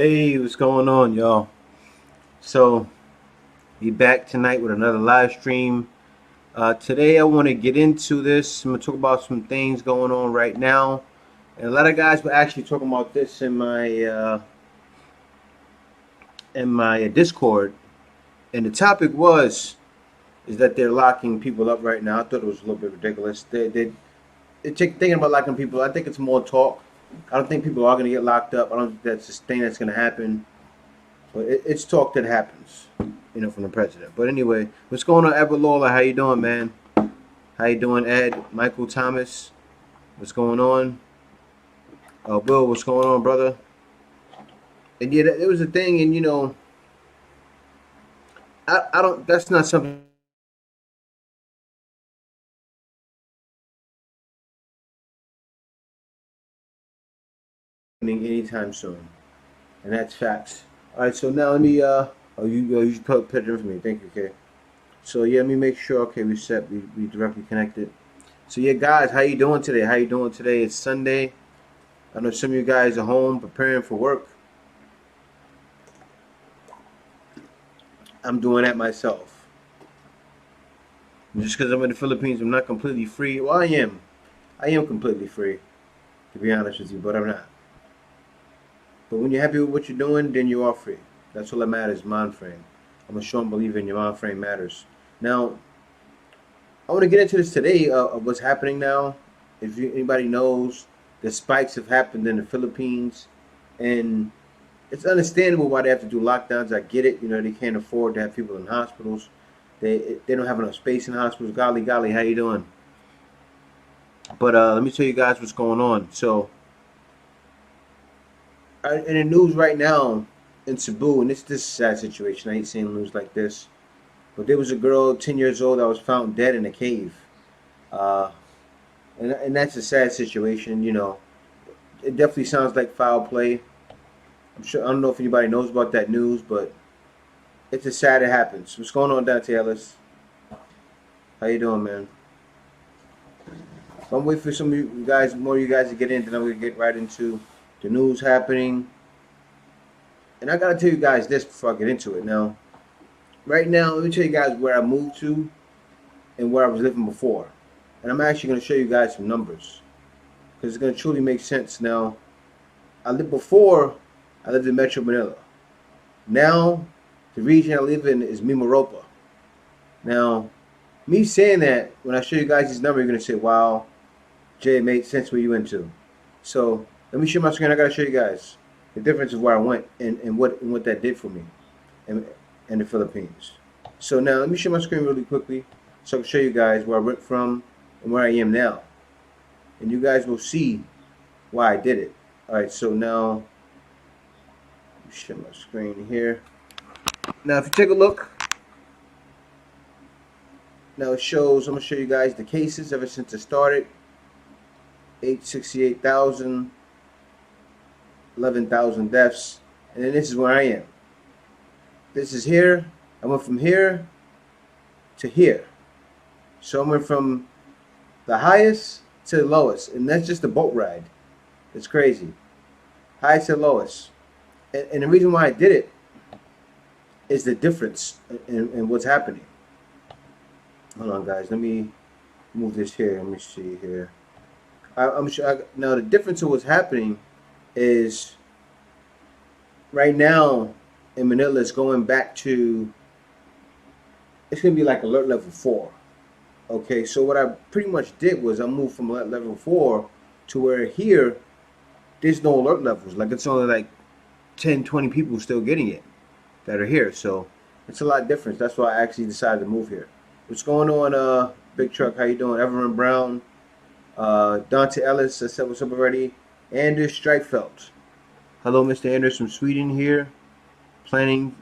Hey, what's going on, y'all? So, be back tonight with another live stream. Today, I want to get into this. I'm gonna talk about some things going on right now, and a lot of guys were actually talking about this in my Discord. And the topic was is that they're locking people up right now. I thought it was a little bit ridiculous. They thinking about locking people. I think it's more talk. I don't think people are going to get locked up. I don't think that's the thing that's going to happen. But it's talk that happens, from the president. But anyway, what's going on, Edward Lawler? How you doing, man? How you doing, Ed? Michael Thomas? What's going on? Will, what's going on, brother? And yeah, it was a thing, and I don't. That's not something anytime soon, and that's facts. All right, so now let me. You should put it in for me. Thank you, okay. So yeah, let me make sure. Okay, we set. We directly connected. So yeah, guys, how you doing today? How you doing today? It's Sunday. I know some of you guys are home preparing for work. I'm doing that myself. Just because I'm in the Philippines, I'm not completely free. Well, I am. I am completely free, to be honest with you, but I'm not. But when you're happy with what you're doing, then you are free. That's all that matters, mind frame. I'm a strong believer in your mind frame matters. Now, I want to get into this today of what's happening now. If anybody knows, the spikes have happened in the Philippines, and it's understandable why they have to do lockdowns. I get it. They can't afford to have people in hospitals. They don't have enough space in hospitals. Golly, how you doing? But let me tell you guys what's going on. So, in the news right now in Cebu, and this is a sad situation. I hate seeing news like this. But there was a girl, 10 years old, that was found dead in a cave. Uh, and that's a sad situation. It definitely sounds like foul play. I'm sure. I don't know if anybody knows about that news, but it's a sad it happens. What's going on, Dante Ellis? How you doing, man? So I'm waiting for some of you guys, more of you guys to get in, then I'm gonna get right into the news happening. And I gotta tell you guys this before I get into it. Now, right now, let me tell you guys where I moved to and where I was living before. And I'm actually gonna show you guys some numbers because it's gonna truly make sense. Now, I lived in Metro Manila. Now, the region I live in is Mimaropa. Now, me saying that, when I show you guys these numbers, you're going to say, wow, Jay, it made sense where you went to. So, let me share my screen. I got to show you guys the difference of where I went and what that did for me in the Philippines. So, now, let me share my screen really quickly so I can show you guys where I went from and where I am now. And you guys will see why I did it. Alright, so now, let me share my screen here. Now, if you take a look, now it shows, I'm going to show you guys the cases ever since it started. 868,000, 11,000 deaths. And then this is where I am. This is here. I went from here to here. So I went from the highest to the lowest. And that's just a boat ride. It's crazy. Highest to lowest. And the reason why I did it is the difference in what's happening. Hold on, guys. Let me move this here. Let me see here. I'm sure. Now, the difference of what's happening is right now in Manila, it's going back to. It's going to be like alert level 4. Okay, so what I pretty much did was I moved from alert level 4 to where here there's no alert levels. Like it's only like 10, 20 people still getting it that are here. So it's a lot different. That's why I actually decided to move here. What's going on, Big Truck? How you doing? Everett Brown, Dante Ellis. I said what's up already. Anders Streifelt. Hello, Mr. Anders from Sweden here. Planning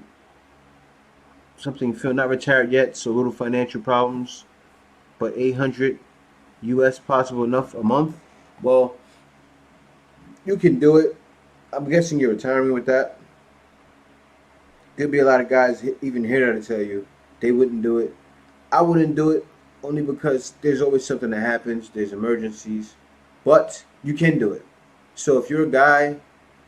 something. Feel not retired yet, so little financial problems. But 800 US possible enough a month. Well, you can do it. I'm guessing you're retiring with that. There'll be a lot of guys even here to tell you they wouldn't do it. I wouldn't do it only because there's always something that happens. There's emergencies, but you can do it. So if you're a guy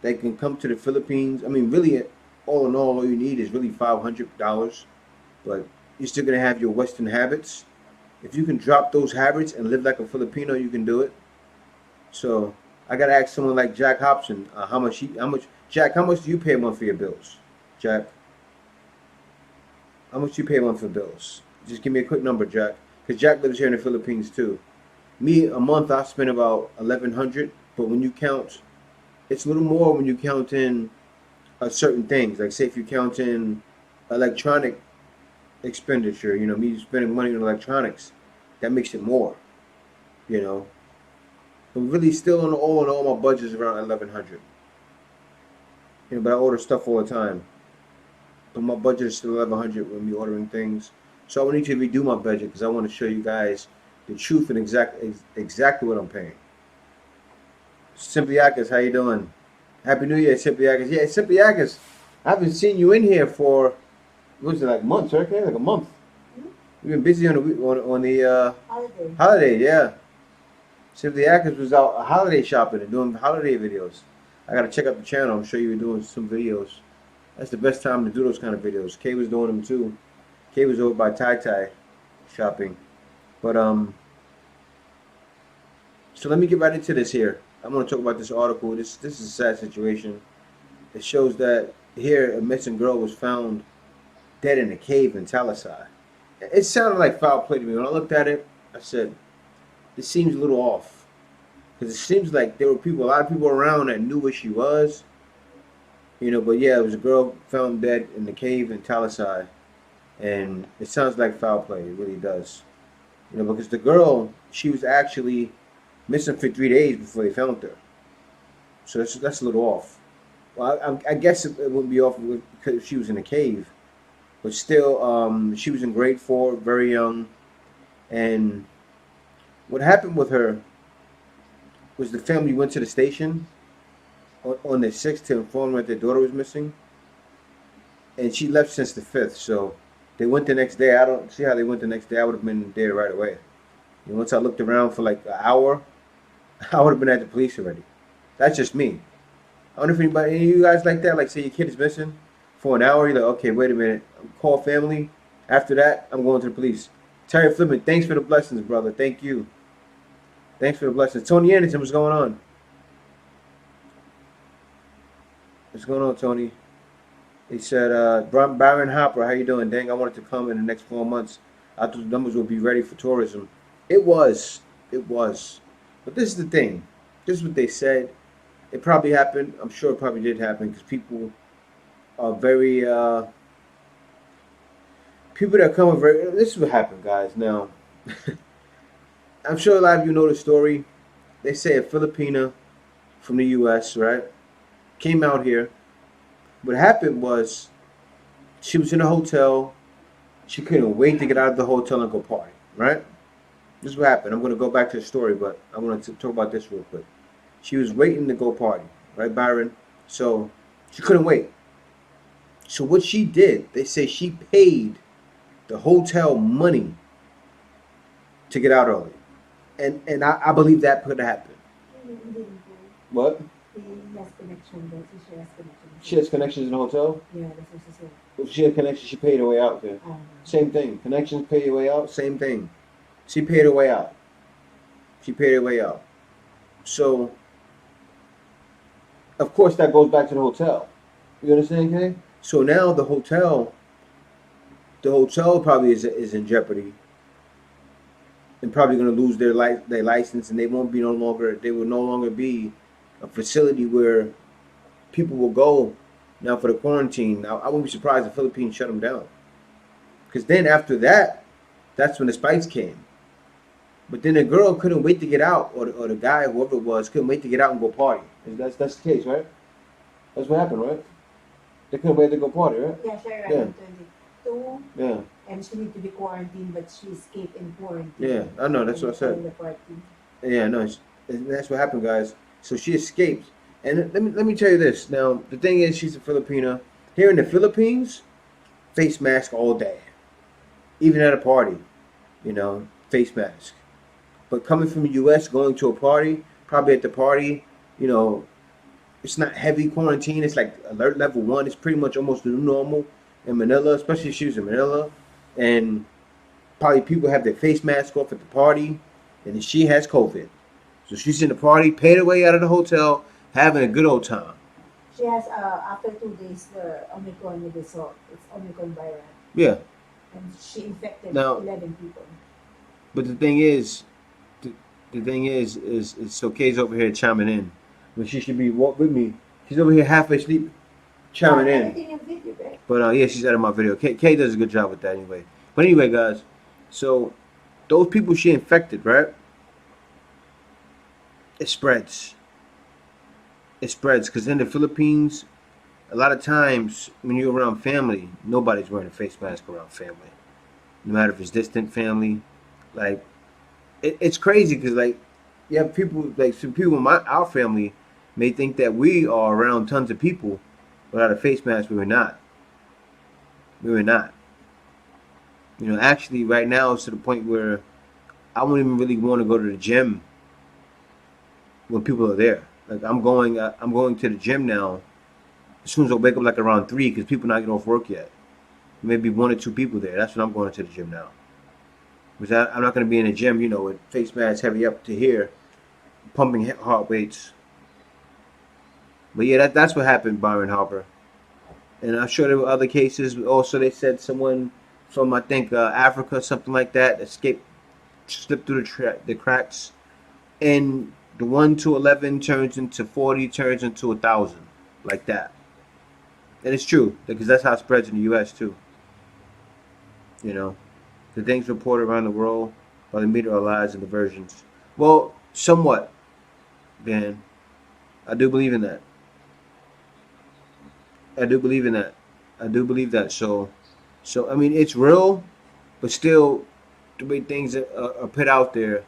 they can come to the Philippines. I mean, really, all you need is really $500, but you're still gonna have your Western habits. If you can drop those habits and live like a Filipino, you can do it. So I gotta ask someone like Jack Hobson, Jack, how much do you pay a month for your bills? Jack, how much do you pay a month for bills? Just give me a quick number, Jack, because Jack lives here in the Philippines too. Me, a month I spend about 1,100, but when you count, it's a little more when you count in certain things. Like say if you count in electronic expenditure, me spending money on electronics, that makes it more, you know. But really, still in all, my budget is around 1,100. But I order stuff all the time. But my budget is still 1,100 when we ordering things. So I need to redo my budget because I want to show you guys the truth and exactly what I'm paying. Simply Akis, how you doing? Happy New Year, Simply Akis. Yeah, Simply Akis. I haven't seen you in here for, what was it, like months, right? Like a month. We've been busy on the holiday, yeah. Simply Akis was out holiday shopping and doing holiday videos. I gotta check out the channel. I'm sure you were doing some videos. That's the best time to do those kind of videos. Kay was doing them too. Kay was over by Tai Tai shopping. But so let me get right into this here. I'm gonna talk about this article. This is a sad situation. It shows that here a missing girl was found dead in a cave in Talisai. It sounded like foul play to me. When I looked at it, I said, this seems a little off. Because it seems like there were a lot of people around that knew where she was. But yeah, it was a girl found dead in the cave in Talisai. And it sounds like foul play. It really does. Because the girl, she was actually missing for 3 days before they found her. So that's a little off. Well, I guess it wouldn't be off because she was in a cave. But still, she was in grade 4, very young. And what happened with her was the family went to the station on the 6th to inform her that their daughter was missing. And she left since the 5th. So they went the next day. I don't see how they went the next day. I would have been there right away. Once I looked around for like an hour, I would have been at the police already. That's just me. I wonder if any of you guys like that. Like say your kid is missing for an hour. You're like, okay, wait a minute. Call family. After that, I'm going to the police. Terry Flippin, thanks for the blessings, brother. Thank you. Thanks for the blessings. Tony Anderson, what's going on? What's going on, Tony? He said, Byron Hopper, how you doing? Dang, I wanted to come in the next 4 months. I thought the numbers would be ready for tourism. It was. But this is the thing. This is what they said. It probably happened. I'm sure it probably did happen because people are very, people that come over, this is what happened, guys. Now, I'm sure a lot of you know the story. They say a Filipina from the U.S., right, came out here. What happened was she was in a hotel. She couldn't wait to get out of the hotel and go party, right? This is what happened. I'm going to go back to the story, but I want to talk about this real quick. She was waiting to go party, right, Byron? So she couldn't wait. So what she did, they say she paid the hotel money to get out early. And I believe that could happen. What? She has connection there. She has connection. She has connections in the hotel? Yeah, that's what she said. If she had connections, she paid her way out there. Same thing. Connections pay your way out, same thing. She paid her way out. She paid her way out. So, of course, that goes back to the hotel. You understand, Kay? So now the hotel probably is in jeopardy. And probably going to lose their license, and they will no longer be a facility where people will go now for the quarantine. Now, I wouldn't be surprised if the Philippines shut them down. Because then after that, that's when the spikes came. But then the girl couldn't wait to get out, or the guy, whoever it was, couldn't wait to get out and go party. That's the case, right? That's what happened, right? They couldn't wait to go party, right? Yeah, she arrived in 22. Yeah. And she needed to be quarantined, but she escaped in quarantine. Yeah, I know. That's what I said. Yeah, no, that's what happened, guys. So she escaped. And let me tell you this. Now, the thing is, she's a Filipina. Here in the Philippines, face mask all day. Even at a party, face mask. But coming from the U.S., going to a party, probably at the party, it's not heavy quarantine. It's like alert level 1. It's pretty much almost the new normal in Manila, especially if she was in Manila, and probably people have their face mask off at the party, and then she has COVID. So she's in the party, paid her way out of the hotel, having a good old time. She has after 2 days the Omicron result. It's Omicron virus, Yeah. and she infected Now, 11 people. but the thing is so Kay's over here chiming in when she should be walk with me. She's over here half asleep, chiming in. Everything in video, right? But yeah, she's out of my video. Kay does a good job with that anyway. But anyway, guys, so those people she infected, right? It spreads. It spreads because in the Philippines, a lot of times when you're around family, nobody's wearing a face mask around family. No matter if it's distant family, like it's crazy because like you have people like some people in our family may think that we are around tons of people without a face mask. We were not. We were not. You know, actually, right now it's to the point where I won't even really want to go to the gym when people are there. Like I'm going to the gym now. As soon as I wake up, like around 3, because people not getting off work yet. Maybe 1 or 2 people there. That's when I'm going to the gym now. Because I'm not going to be in the gym, you know, with face masks heavy up to here, pumping heart weights. But yeah, that's what happened, Byron Harper. And I'm sure there were other cases. Also, they said someone from I think Africa, something like that, slipped through the cracks, and the 1 to 11 turns into 40, turns into 1,000, like that. And it's true because that's how it spreads in the U.S. too. You know, the things reported around the world by the media are lies and diversions. Well, somewhat, man. I do believe in that. I do believe in that. I do believe that. So I mean, it's real, but still, the way things are put out there,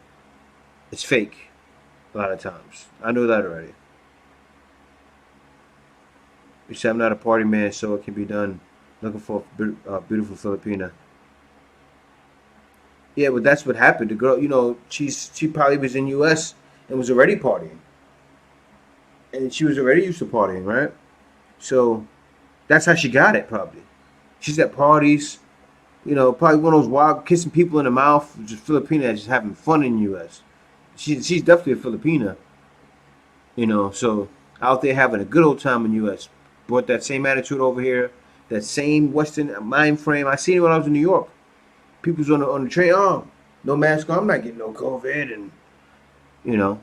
it's fake. A lot of times, I know that already. You said I'm not a party man, so it can be done. Looking for a beautiful Filipina. Yeah, but that's what happened. The girl, you know, she probably was in U.S. and was already partying, and she was already used to partying, right? So that's how she got it, probably. She's at parties, you know, probably one of those wild kissing people in the mouth, just Filipina just having fun in the U.S. She's definitely a Filipina, you know, so out there having a good old time in the U.S. Brought that same attitude over here, that same Western mind frame. I seen it when I was in New York. People's on the train, oh, no mask on, I'm not getting no COVID, and you know,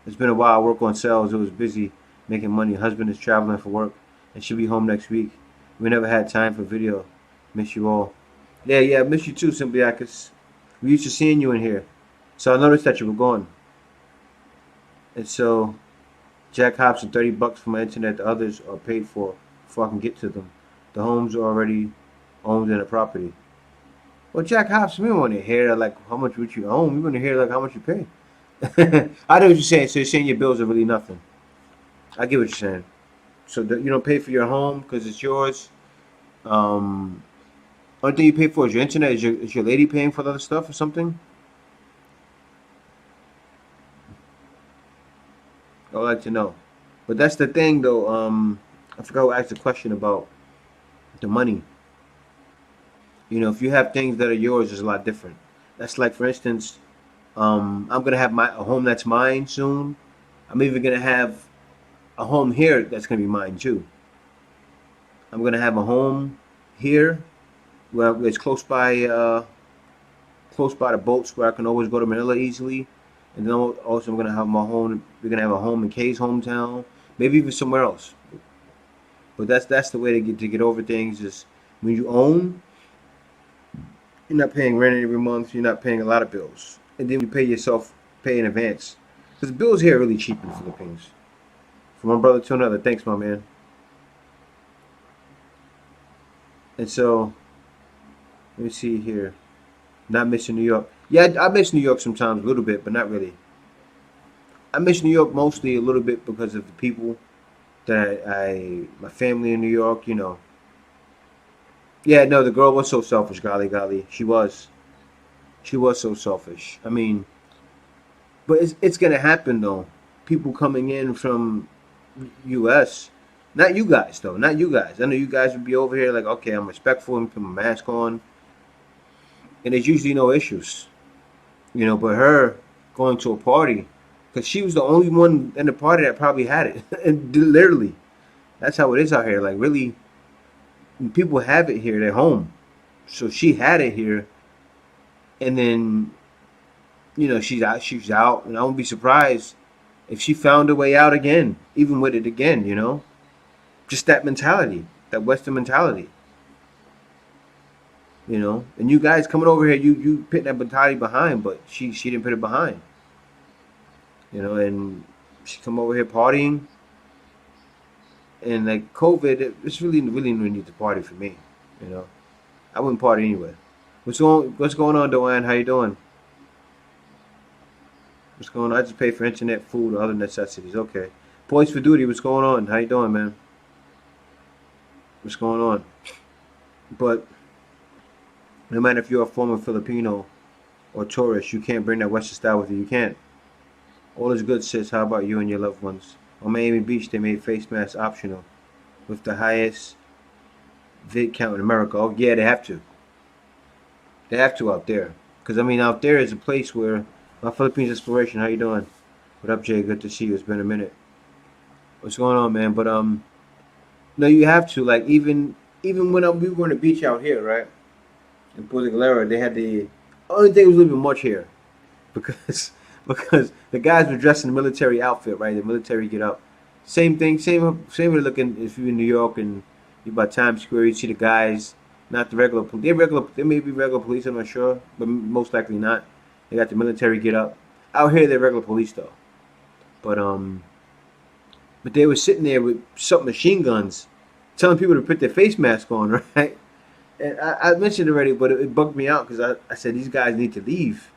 it's been a while. I work on sales. It was busy making money. Husband is traveling for work and she'll be home next week. We never had time for video. Miss you all. Yeah, I miss you too, Symbioticus. We used to seeing you in here. So I noticed that you were gone. And so Jack Hobson, $30 for my internet. The others are paid for before I can get to them. The homes are already owned in a property. Well, Jack Hobson, we want to hear like how much would you own. We want to hear like how much you pay. I know what you're saying. So you're saying your bills are really nothing. I get what you're saying. So you don't pay for your home because it's yours. Only thing you pay for is your internet. Is your lady paying for the other stuff or something? I'd like to know. But that's the thing, though. I forgot who asked the question about the money. You know, if you have things that are yours, it's a lot different. That's like, for instance, I'm gonna have a home that's mine soon. I'm even gonna have a home here that's gonna be mine too. I'm gonna have a home here where it's close by the boats where I can always go to Manila easily. And then also I'm gonna have my home. We're gonna have a home in Kay's hometown, maybe even somewhere else. But that's the way to get over things. Is when you own, you're not paying rent every month. You're not paying a lot of bills, and then you pay in advance. Because bills here are really cheap in the Philippines. From one brother to another. Thanks, my man. And so, let me see here. Not missing New York. Yeah, I miss New York sometimes a little bit, but not really. I miss New York mostly a little bit because of the people that my family in New York, you know. Yeah, no, the girl was so selfish, golly. She was so selfish. I mean, but it's gonna happen though. People coming in from U.S. Not you guys though. Not you guys. I know you guys would be over here like, okay, I'm respectful and put my mask on, and there's usually no issues, you know. But her going to a party, because she was the only one in the party that probably had it, and literally, that's how it is out here. Like really, people have it here. They're home, so she had it here, and then you know she's out. She's out, and I won't be surprised if she found a way out again, even with it again. You know, just that mentality, that Western mentality. You know, and you guys coming over here, you put that mentality behind, but she didn't put it behind. You know, and she come over here partying, and like COVID, it's really no need to party for me. You know, I wouldn't party anyway. What's going on, Doan? How you doing? What's going on? I just pay for internet, food, or other necessities. Okay. Points for duty. What's going on? How you doing, man? What's going on? But no matter if you're a former Filipino or tourist, you can't bring that Western style with you. You can't. All is good, sis. How about you and your loved ones? On Miami Beach, they made face masks optional with the highest vid count in America. Oh, yeah, they have to. They have to out there. Because, I mean, out there is a place where my Philippines Exploration, how you doing? What up, Jay? Good to see you. It's been a minute. What's going on, man? But, no, you have to. Like, even when we were on the beach out here, right? In Puerto Galera, they had the only thing was a little bit much here. Because the guys were dressed in the military outfit, right? The military get up. Same thing, same way looking. If you're in New York and you're by Times Square, you see the guys, not the regular police. They may be regular police, I'm not sure, but most likely not. They got the military get up. Out here, they're regular police though. But they were sitting there with submachine guns, telling people to put their face mask on, right? And I mentioned already, but it bugged me out because I said these guys need to leave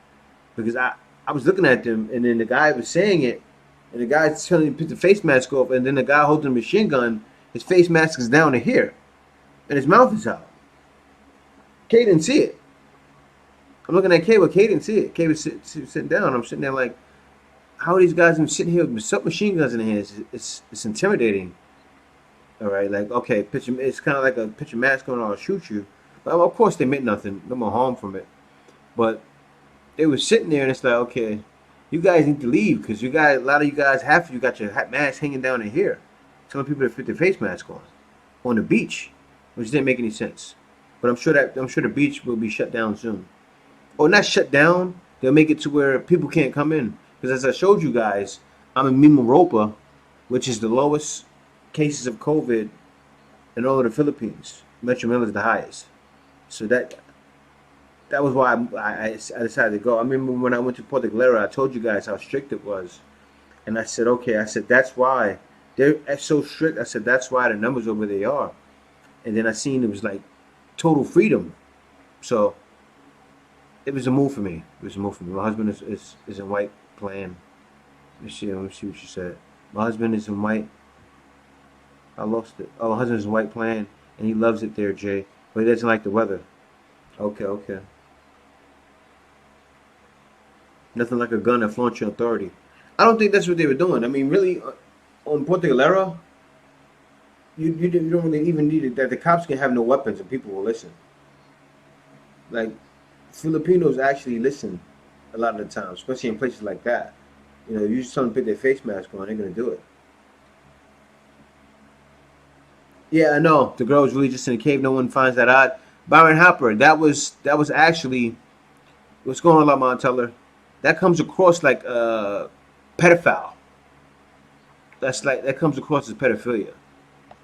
because I was looking at them, and then the guy was saying it, and the guy's telling him to put the face mask off, and then the guy holding the machine gun, his face mask is down to here, and his mouth is out. Kay didn't see it. I'm looking at Kay, but Kay didn't see it. Kay was sitting down. I'm sitting there like, how are these guys even sitting here with submachine guns in their hands? It's intimidating. All right, like okay, it's kind of like a put your mask on or I'll shoot you. But of course they meant nothing, no more harm from it. But they were sitting there and it's like, okay, you guys need to leave because a lot of you guys you got your mask hanging down in here, telling people to put their face mask on the beach, which didn't make any sense. But I'm sure the beach will be shut down soon, or not shut down. They'll make it to where people can't come in because as I showed you guys, I'm in Mimaropa, which is the lowest cases of COVID in all of the Philippines. Metro Manila is the highest, so that was why I decided to go. I remember when I went to Puerto Galera, I told you guys how strict it was. And I said, okay, I said, that's why they're so strict. I said, that's why the numbers are where they are. And then I seen it was like total freedom. So it was a move for me. It was a move for me. My husband is in white plan. Let me see what she said. My husband is in white. I lost it. Oh, my husband is in white plan, and he loves it there, Jay. But he doesn't like the weather. Okay. Nothing like a gun that flaunts your authority. I don't think that's what they were doing. I mean, really, on Puerto Galera, you don't really even need it. That the cops can have no weapons and people will listen. Like, Filipinos actually listen a lot of the time, especially in places like that. You know, you just tell them to put their face mask on, they're going to do it. Yeah, I know. The girl was really just in a cave. No one finds that odd. Byron Hopper, that was actually, what's going on, Lamont Teller? That comes across like pedophile. That comes across as pedophilia.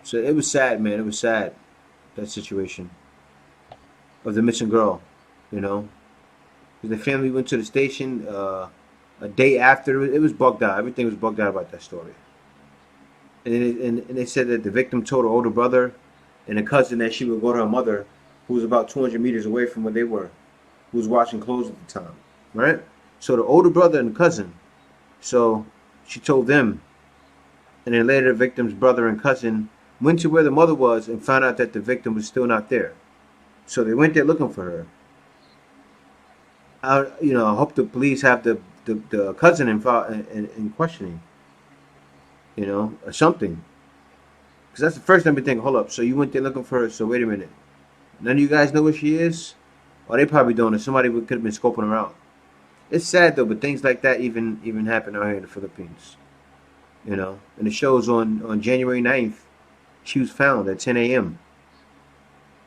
So it was sad, man. It was sad, that situation of the missing girl, you know. Because the family went to the station a day after. It was bugged out. Everything was bugged out about that story. And they said that the victim told her older brother and a cousin that she would go to her mother, who was about 200 meters away from where they were, who was washing clothes at the time, right? So the older brother and cousin, so she told them, and then later the victim's brother and cousin went to where the mother was and found out that the victim was still not there. So they went there looking for her. I hope the police have the cousin in questioning. or something. Because that's the first time we think, hold up, so you went there looking for her, so wait a minute. None of you guys know where she is? Or they probably don't, and somebody could have been scoping her out. It's sad though, but things like that even happen out here in the Philippines. And the show's on January 9th. She was found at 10 a.m.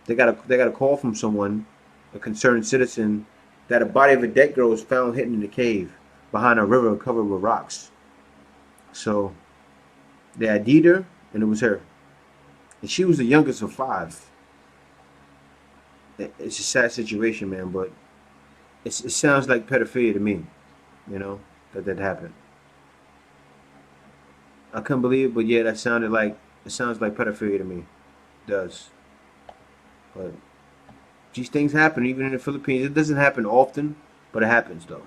They got a call from someone, a concerned citizen, that a body of a dead girl was found hidden in a cave behind a river covered with rocks. So they ID'd her, and it was her. And she was the youngest of 5. It's a sad situation, man, but it sounds like pedophilia to me, that happened. I couldn't believe it, but yeah, it sounds like pedophilia to me. It does. But these things happen even in the Philippines. It doesn't happen often, but it happens though.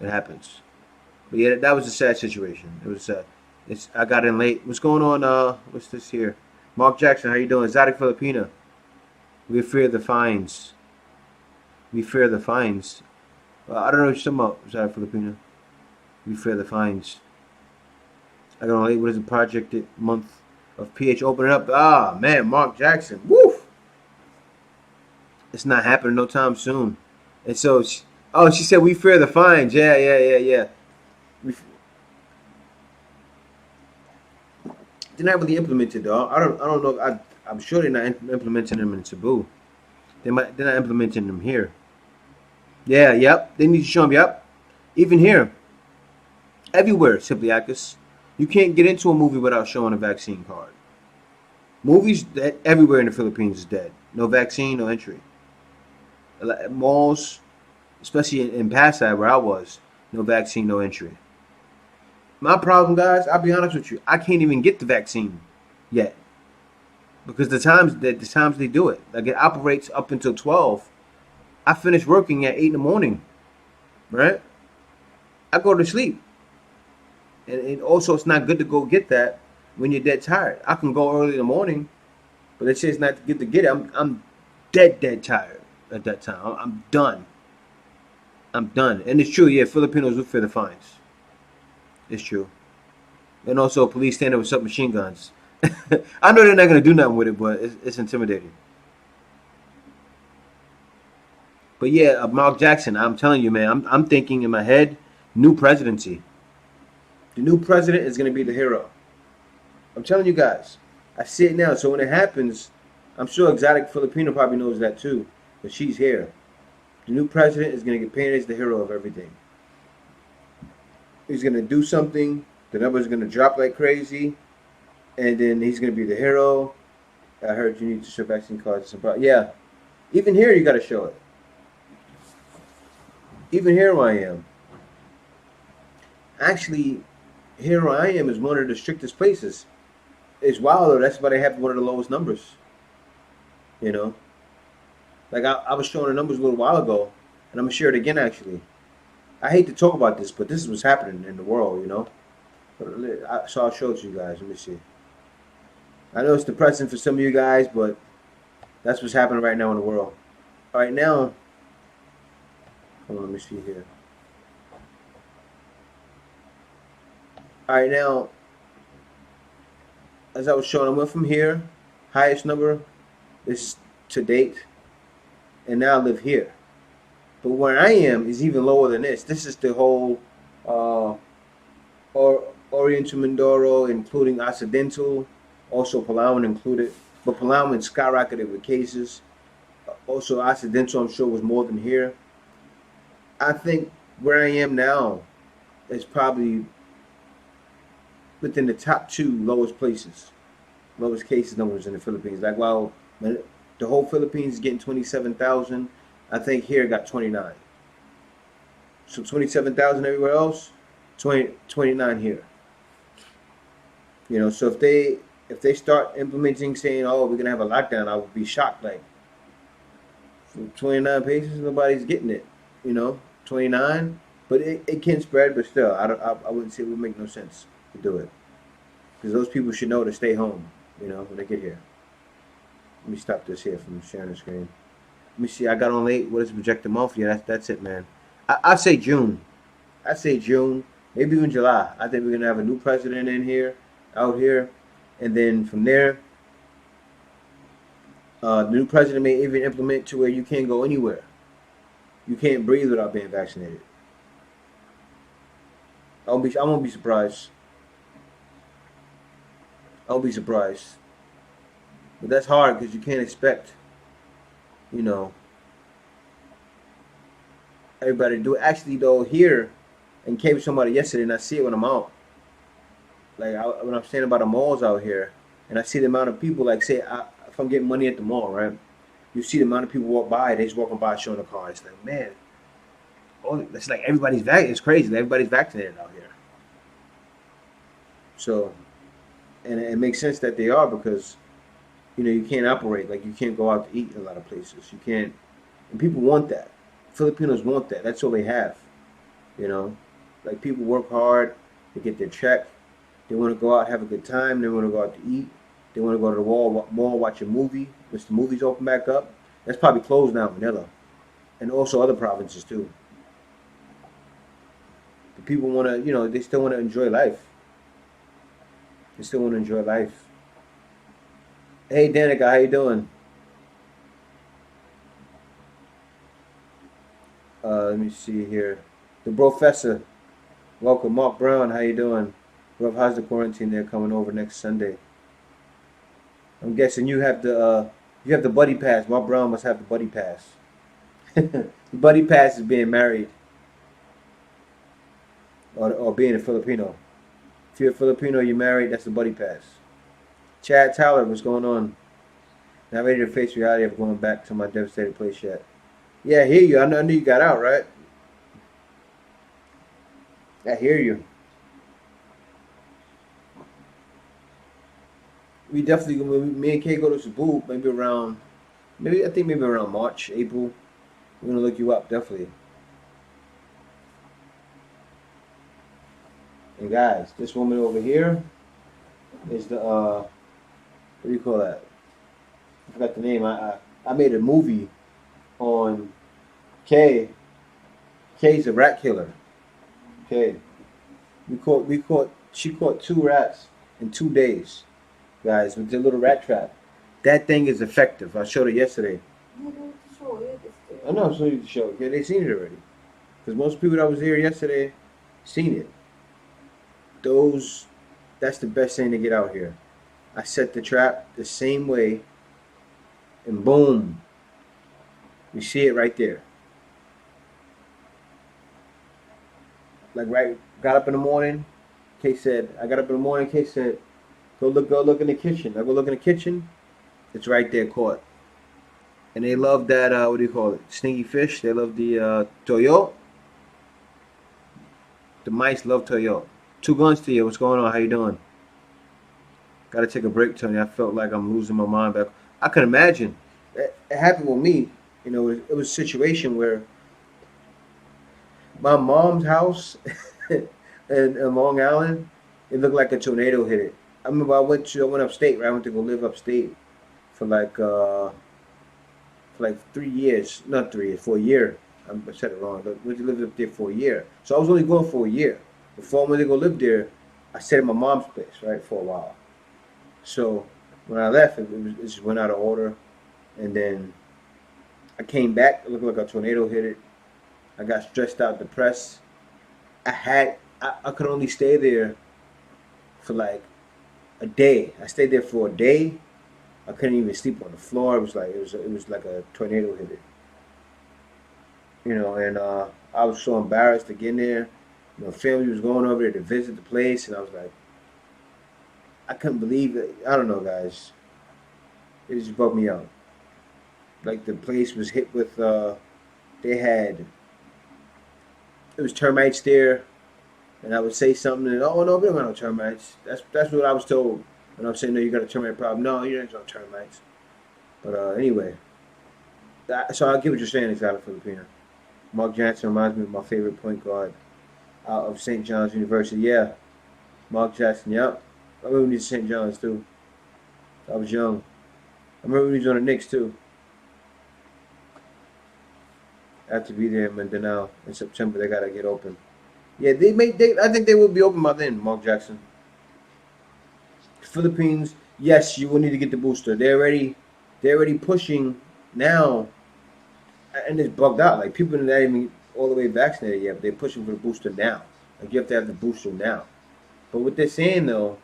It happens. But yeah, that was a sad situation. It was sad. I got in late. What's going on? What's this here? Mark Jackson, how you doing? Exotic Filipina. We fear the fines. We fear the fines. I don't know what you're talking about, Exotic Filipina. We fear the fines. I got on late. What is the projected month of PH opening up? Ah, man, Mark Jackson. Woof. It's not happening no time soon. And so, she said we fear the fines. Yeah. They're not really implemented though. I don't know. I'm sure they're not implementing them in Cebu. They're not implementing them here. Yeah, yep. They need to show them. Yep. Even here, everywhere, Sipliakis. You can't get into a movie without showing a vaccine card. Movies that everywhere in the Philippines is dead. No vaccine, no entry. Malls, especially in Pasay where I was, no vaccine, no entry. My problem, guys, I'll be honest with you, I can't even get the vaccine yet. Because the times they do it, like it operates up until 12. I finish working at 8 in the morning, right? I go to sleep. And also, it's not good to go get that when you're dead tired. I can go early in the morning, but they say it's not good to get it. I'm dead tired at that time. I'm done. And it's true, yeah, Filipinos do fear the fines. It's true. And also, police stand there with submachine guns. I know they're not going to do nothing with it, but it's intimidating. But yeah, Mark Jackson, I'm telling you, man, I'm thinking in my head, new presidency. The new president is going to be the hero. I'm telling you guys. I see it now. So when it happens, I'm sure Exotic Filipino probably knows that too. But she's here. The new president is going to get painted as the hero of everything. He's going to do something. The numbers are going to drop like crazy. And then he's going to be the hero. I heard you need to show vaccine cards. Yeah. Even here, you got to show it. Even here where I am. Actually, here where I am is one of the strictest places. It's wild though. That's why they have one of the lowest numbers. Like I was showing the numbers a little while ago, and I'm gonna share it again. Actually, I hate to talk about this, but this is what's happening in the world. So I'll show it to you guys. Let me see. I know it's depressing for some of you guys, but that's what's happening right now in the world. All right, now, hold on. Let me see here. All right, now, as I was showing, I went from here, highest number is to date, and now I live here. But where I am is even lower than this. This is the whole Oriental Mindoro, including Occidental, also Palawan included. But Palawan skyrocketed with cases. Also Occidental, I'm sure, was more than here. I think where I am now is probably within the top 2 lowest cases numbers in the Philippines. Like, while the whole Philippines is getting 27,000, I think here got 29. So 27,000 everywhere else, 29 here. So if they start implementing, saying, "Oh, we're gonna have a lockdown," I would be shocked. Like, from 29 cases, nobody's getting it. 29, but it can spread. But still, I wouldn't say it would make no sense to do it, because those people should know to stay home, when they get here. Let me stop this here from sharing the screen. Let me see. I got on late. What is the projected month? Yeah, that's it, man. I say June. maybe even July. I think we're gonna have a new president in here, out here, and then from there, the new president may even implement to where you can't go anywhere. You can't breathe without being vaccinated. I won't be surprised. I won't be surprised. But that's hard because you can't expect, you know, everybody to do it. Actually, though, here, and came with somebody yesterday, and I see it when I'm out. Like when I'm standing by the malls out here, and I see the amount of people. Like, say, if I'm getting money at the mall, right? You see the amount of people walk by. They just walking by showing the car. It's like, man, oh, it's like everybody's vaccinated. It's crazy. Everybody's vaccinated out here. So, and it makes sense that they are because you can't operate like you can't go out to eat in a lot of places. You can't, and people want that. Filipinos want that. That's all they have. You know, like people work hard to get their check. They want to go out, have a good time. They want to go out to eat. They want to go to the mall, watch a movie. Once the movies open back up, that's probably closed now in Manila, and also other provinces too. The people want to, they still want to enjoy life. They still want to enjoy life. Hey, Danica, how you doing? Let me see here. The professor, welcome. Mark Brown, how you doing? Rough, how's the quarantine there coming over next Sunday? I'm guessing you have the buddy pass. Mark Brown must have the buddy pass. The buddy pass is being married or being a Filipino. If you're a Filipino, you're married. That's the buddy pass. Chad Tyler, what's going on? Not ready to face reality of going back to my devastated place yet. Yeah, I hear you. I knew you got out, right? I hear you. We definitely me and Kay go to Cebu maybe around March, April. We're gonna look you up definitely. And guys, this woman over here is the what do you call that? I forgot the name. I made a movie on Kay. Kay's a rat killer. Okay, she caught 2 rats in 2 days, guys, with the little rat trap. That thing is effective. I showed it yesterday. I don't show you this I know, I showed you the show. Yeah, they seen it already. Because most people that was here yesterday seen it. That's the best thing to get out here. I set the trap the same way, and boom, you see it right there. Like got up in the morning. I got up in the morning. Kay said, go look in the kitchen. I go look in the kitchen. It's right there, caught. And they love that. What do you call it? Stinky fish. They love the toyo. The mice love toyo. Two guns to you. What's going on? How you doing? Got to take a break, Tony. I felt like I'm losing my mind back. I can imagine. It happened with me. It was a situation where my mom's house in Long Island, it looked like a tornado hit it. I remember I went upstate, right? I went to go live upstate for like 3 years, not 3 years, for a year. I said it wrong. But went to live up there for a year. So I was only going for a year. Before I went to go live there, I stayed at my mom's place, right, for a while. So when I left, it just went out of order. And then I came back, it looked like a tornado hit it. I got stressed out, depressed. I could only stay there for like a day. I stayed there for a day. I couldn't even sleep on the floor. It was like a tornado hit it. And I was so embarrassed to get in there. Family was going over there to visit the place, and I was like, I couldn't believe it. I don't know, guys. It just broke me out. Like the place was hit with, it was termites there, and I would say something, and oh no, we don't got no termites. That's what I was told. And I'm saying, no, you got a termite problem. No, you don't have termites. But anyway, so I get what you're saying, exactly, Filipino. Mark Jackson reminds me of my favorite point guard out of St. John's University. Yeah, Mark Jackson. Yep. I remember when he was St. John's too. I was young. I remember when he was on the Knicks too. I had to be there in Mindanao in September. They gotta get open. Yeah, I think they will be open by then, Mark Jackson. Philippines, yes, you will need to get the booster. They're already pushing now, and it's bugged out. Like people are not even all the way vaccinated yet, but they're pushing for the booster now. Like you have to have the booster now. But what they're saying though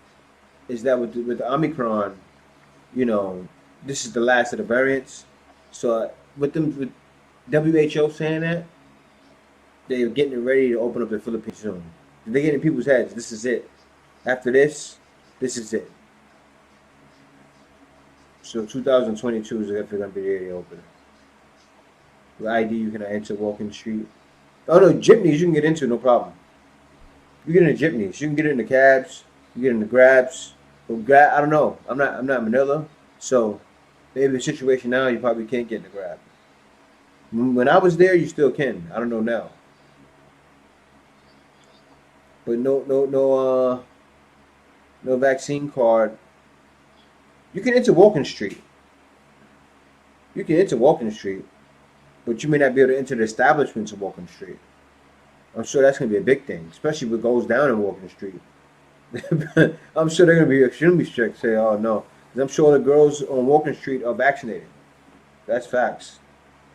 is that with the Omicron, you know, this is the last of the variants. So with WHO saying that, they're getting it ready to open up the Philippines soon. They're getting in people's heads. This is it. After this is it. So 2022 is definitely gonna be the year they open. With ID, you can enter walking street. Oh no, jeepneys you can get into no problem. You get in the jeepneys. You can get in the cabs. You get in the grabs. But I don't know. I'm not Manila, so maybe the situation now you probably can't get in the grab. When I was there, you still can. I don't know now. But no vaccine card. You can enter Walking Street. You can enter Walking Street, but you may not be able to enter the establishments of Walking Street. I'm sure that's going to be a big thing, especially what goes down in Walking Street. I'm sure they're going to be extremely strict. Say, oh no, 'cause I'm sure the girls on Walking Street are vaccinated. That's facts.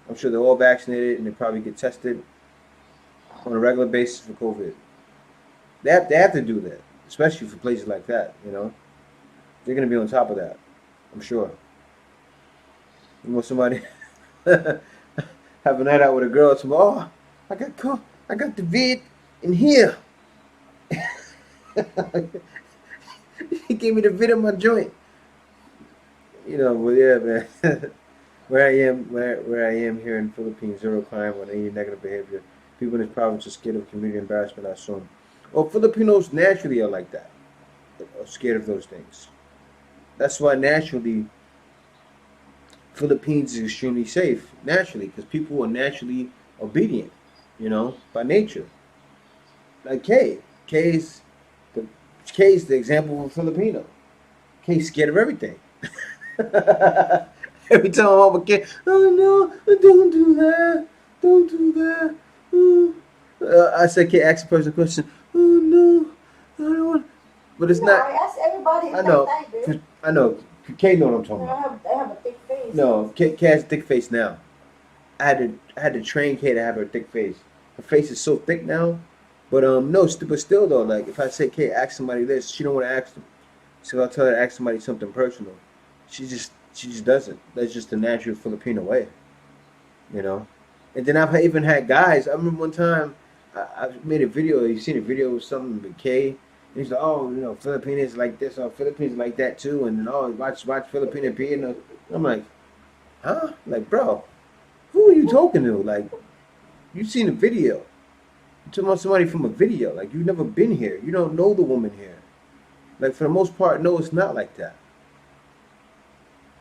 I'm sure they're all vaccinated and they probably get tested on a regular basis for COVID. They have to do that, especially for places like that. You know, they're going to be on top of that. I'm sure. You want somebody have a night out with a girl? Tomorrow, oh, I got caught. I got the vid in here. He gave me the vid on my joint. You know, but yeah, man. Where I am here in the Philippines, zero crime or any negative behavior. People in this province are scared of community embarrassment, I assume. Well, Filipinos naturally are like that. Are scared of those things. That's why naturally Philippines is extremely safe. Naturally, because people are naturally obedient, you know, by nature. Like Kay. The Kay's the example of a Filipino. Kay's scared of everything. Every time I'm home with Kay, oh no, don't do that. Don't do that. I said, Kay, ask the person a question. Oh no, I don't want. But it's Yeah, not. I ask everybody I at know. that time, babe. I know. Kay know what I'm talking about. They have a thick face. No, Kay has a thick face now. I had to train Kay to have her thick face. Her face is so thick now. But no, but still though, like if I say Kay, ask somebody this, she don't want to ask them. So I'll tell her to ask somebody something personal. She just doesn't. That's just the natural Filipino way, you know. And then I've even had guys. I remember one time I made a video. You seen a video with something with Kay. And he's like, oh, you know, Filipinos like this, or Philippines like that too, and then oh, watch Filipino piano. I'm like, huh? Like, bro, who are you talking to? Like, you seen a video? You're talking about somebody from a video. Like, you've never been here. You don't know the woman here. Like, for the most part, no, it's not like that.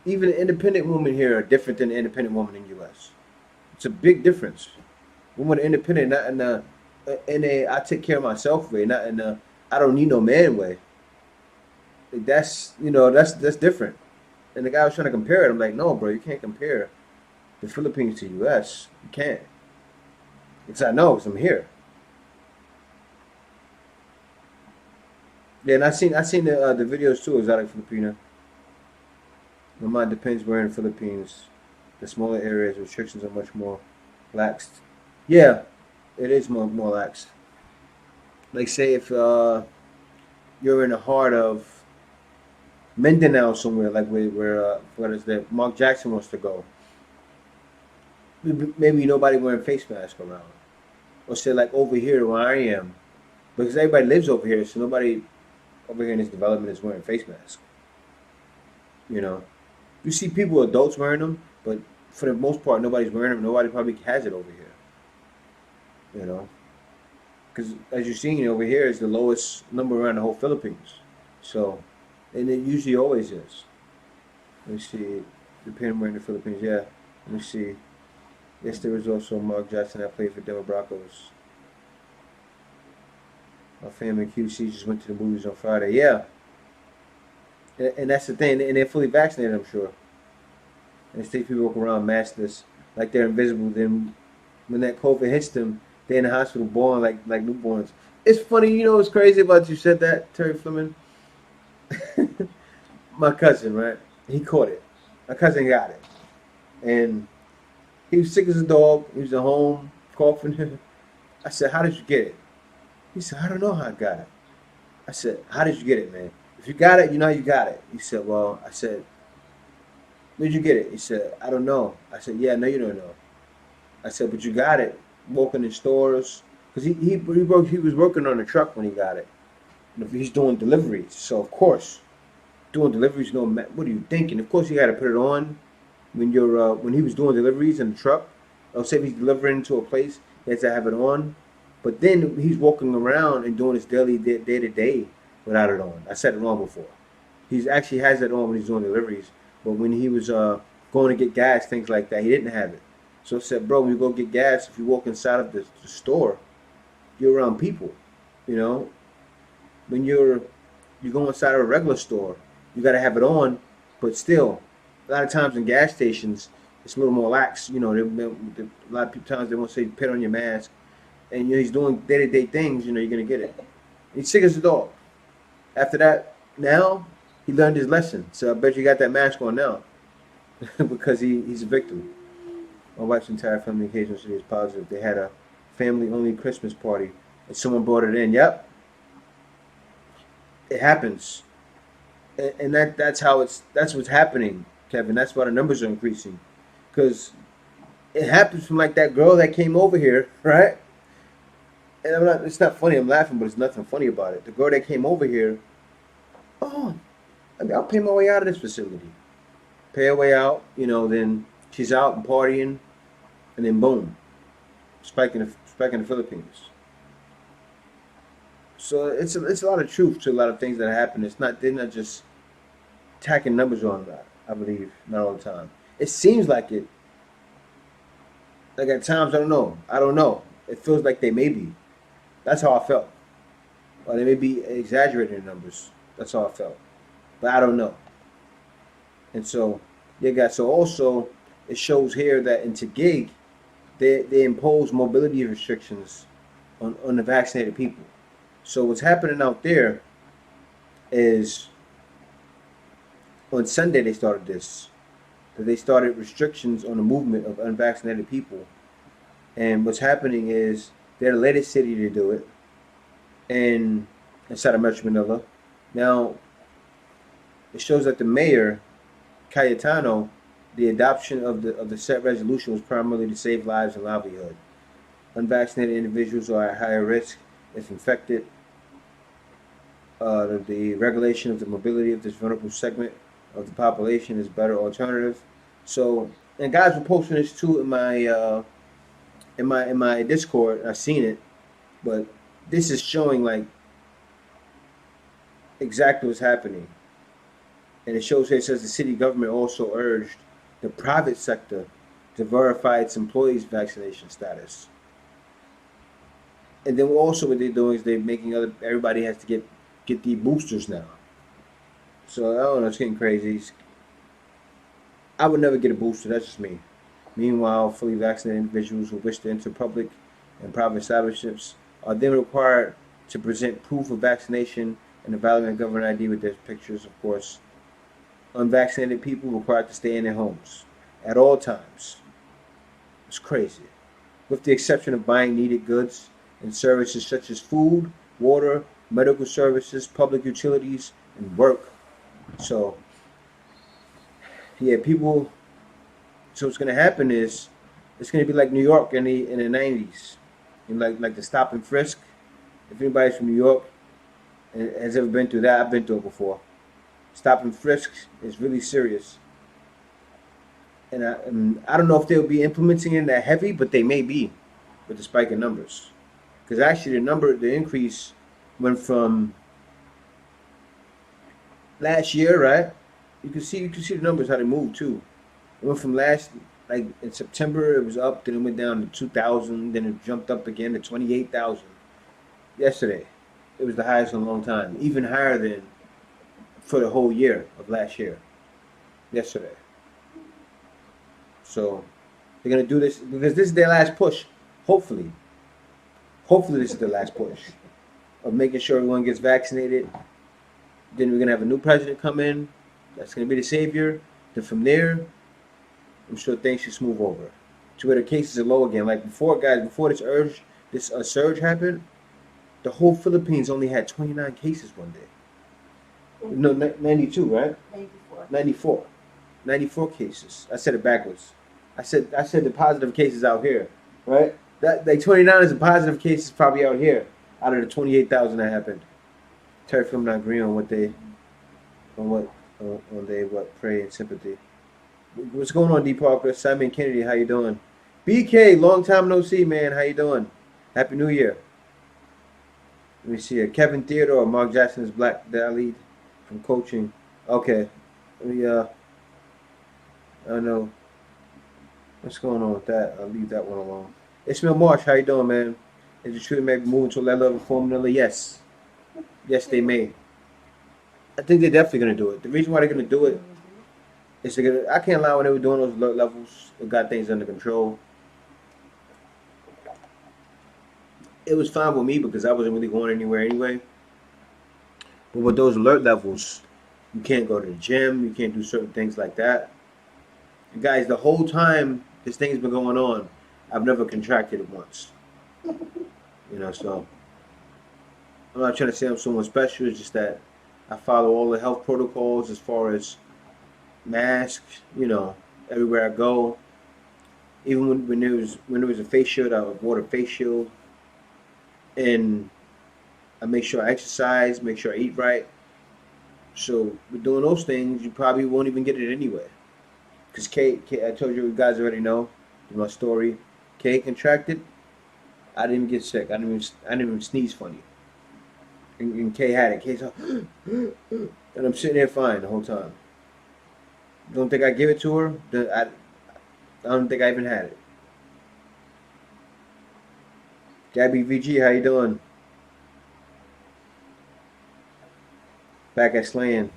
Even the independent women here are different than the independent woman in the U.S. It's a big difference. Women are independent, not in a I take care of myself way, not in a I don't need no man way. Like that's that's different. And the guy was trying to compare it. I'm like, no, bro, you can't compare the Philippines to U.S. You can't. It's I know, because I'm here. Yeah, and I seen the videos too, exotic Filipino. My mind depends where in the Philippines. The smaller areas, restrictions are much more laxed. Yeah, it is more lax. Like say if you're in the heart of Mindanao somewhere, like where what is that? Mark Jackson wants to go. Maybe nobody wearing face masks around, or say like over here where I am, because everybody lives over here, so nobody over here in this development is wearing face masks. You know, you see people, adults wearing them, but for the most part, nobody's wearing them. Nobody probably has it over here. You know, because as you're seeing over here is the lowest number around the whole Philippines. So, and it usually always is. Let me see, Japan wearing the Philippines. Yeah, let me see. Yes, there was also Mark Jackson that played for Denver Broncos. My family QC just went to the movies on Friday. Yeah, and that's the thing. And they're fully vaccinated, I'm sure. And state people walk around maskless, like they're invisible. Then when that COVID hits them, they're in the hospital born like newborns. It's funny, you know what's crazy about you said that, Terry Fleming? My cousin, right? He caught it. My cousin got it. And he was sick as a dog. He was at home, coughing. I said, how did you get it? He said, I don't know how I got it. I said, how did you get it, man? If you got it, you know you got it. He said, well, I said, where'd you get it? He said, I don't know. I said, yeah, no, you don't know. I said, but you got it. Walking in stores. Because he was working on a truck when he got it. He's doing deliveries. So, of course, doing deliveries, no, what are you thinking? Of course, you got to put it on when he was doing deliveries in the truck. I'll say if he's delivering to a place, he has to have it on. But then he's walking around and doing his daily day to day without it on. I said it wrong before. He actually has it on when he's doing deliveries, but when he was going to get gas, things like that, he didn't have it. So I said, bro, when you go get gas, if you walk inside of the store, you're around people. You know, when you go inside of a regular store, you got to have it on, but still, a lot of times in gas stations, it's a little more lax. You know, a lot of times they won't say put on your mask, and you know, he's doing day to day things. You know, you're gonna get it. He's sick as a dog. After that, now he learned his lesson. So I bet you got that mask on now, because he's a victim. My wife's entire family occasionally is positive. They had a family-only Christmas party, and someone brought it in. Yep, it happens, and that's what's happening, Kevin. That's why the numbers are increasing, because it happens from like that girl that came over here, right? And I'm not. It's not funny. I'm laughing, but it's nothing funny about it. The girl that came over here. Oh, I mean, I'll pay my way out of this facility. Pay her way out. You know, then she's out and partying, and then boom, spike in the Philippines. So it's a lot of truth to a lot of things that happen. They're not just tacking numbers on that. I believe not all the time. It seems like it. Like at times, I don't know. I don't know. It feels like they may be. That's how I felt. Or they may be exaggerating the numbers. That's how I felt. But I don't know. And so, yeah, guys. So also, it shows here that in Taguig, they impose mobility restrictions on the vaccinated people. So what's happening out there is on Sunday they started this. That they started restrictions on the movement of unvaccinated people. And what's happening is they're the latest city to do it, and inside of Metro Manila. Now, it shows that the mayor, Cayetano, the adoption of the set resolution was primarily to save lives and livelihood. Unvaccinated individuals are at higher risk if infected. The regulation of the mobility of this vulnerable segment of the population is a better alternative. So, and guys were posting this too in my Discord. I've seen it, but this is showing like exactly what's happening. And it shows here, it says the city government also urged the private sector to verify its employees' vaccination status. And then also what they're doing is they're making everybody has to get the boosters now. So I don't know, it's getting crazy. I would never get a booster, that's just me. Meanwhile, fully vaccinated individuals who wish to enter public and private establishments are then required to present proof of vaccination and a valid government ID with their pictures, of course. Unvaccinated people required to stay in their homes at all times. It's crazy. With the exception of buying needed goods and services such as food, water, medical services, public utilities, and work. So, yeah, people. So what's going to happen is it's going to be like New York in the 90s, and like the stop and frisk. If anybody's from New York and has ever been through that, I've been through it before. Stop and frisk is really serious, and I don't know if they'll be implementing it that heavy, but they may be with the spike in numbers, because actually the increase went from last year, right? You can see the numbers how they moved too. It went from like in September it was up, then it went down to 2,000, then it jumped up again to 28,000. Yesterday, it was the highest in a long time, even higher than for the whole year of last year. Yesterday. So they're gonna do this because this is their last push. Hopefully this is their last push. of making sure everyone gets vaccinated. Then we're gonna have a new president come in. That's gonna be the savior. Then from there, I'm sure things should smooth over to where the cases are low again. Like before, guys, before this surge happened, the whole Philippines only had 29 cases one day. No, 92, right? 94. 94. 94 cases. I said it backwards. I said the positive cases out here, right? That like 29 is the positive cases probably out here out of the 28,000 that happened. Terry Film not agreeing on what they pray and sympathy. What's going on, D Parker? Simon Kennedy, how you doing? BK, long time no see, man. How you doing? Happy New Year. Let me see here. Kevin Theodore, Mark Jackson is black. That lead from coaching. Okay. Let me I don't know what's going on with that. I'll leave that one alone. Ishmael Marsh, how you doing, man? Is the truth maybe moving to a level of formula? Yes. Yes, they may. I think they're definitely gonna do it. The reason why they're gonna do it is I can't lie, when they were doing those alert levels, they got things under control. It was fine with me because I wasn't really going anywhere anyway. But with those alert levels, you can't go to the gym, you can't do certain things like that. And guys, the whole time this thing's been going on, I've never contracted it once. So I'm not trying to say I'm someone special. It's just that I follow all the health protocols as far as masks. Everywhere I go. Even when there was a face shield, I wore a face shield, and I make sure I exercise, make sure I eat right. So with doing those things, you probably won't even get it anyway. Because Kay, I told you guys already know my story. Kay contracted. I didn't get sick. I didn't even sneeze funny. And Kay had it. Kay's like, and I'm sitting there fine the whole time. Don't think I give it to her. I don't think I even had it. Gabby VG, how you doing? Back at Slaying.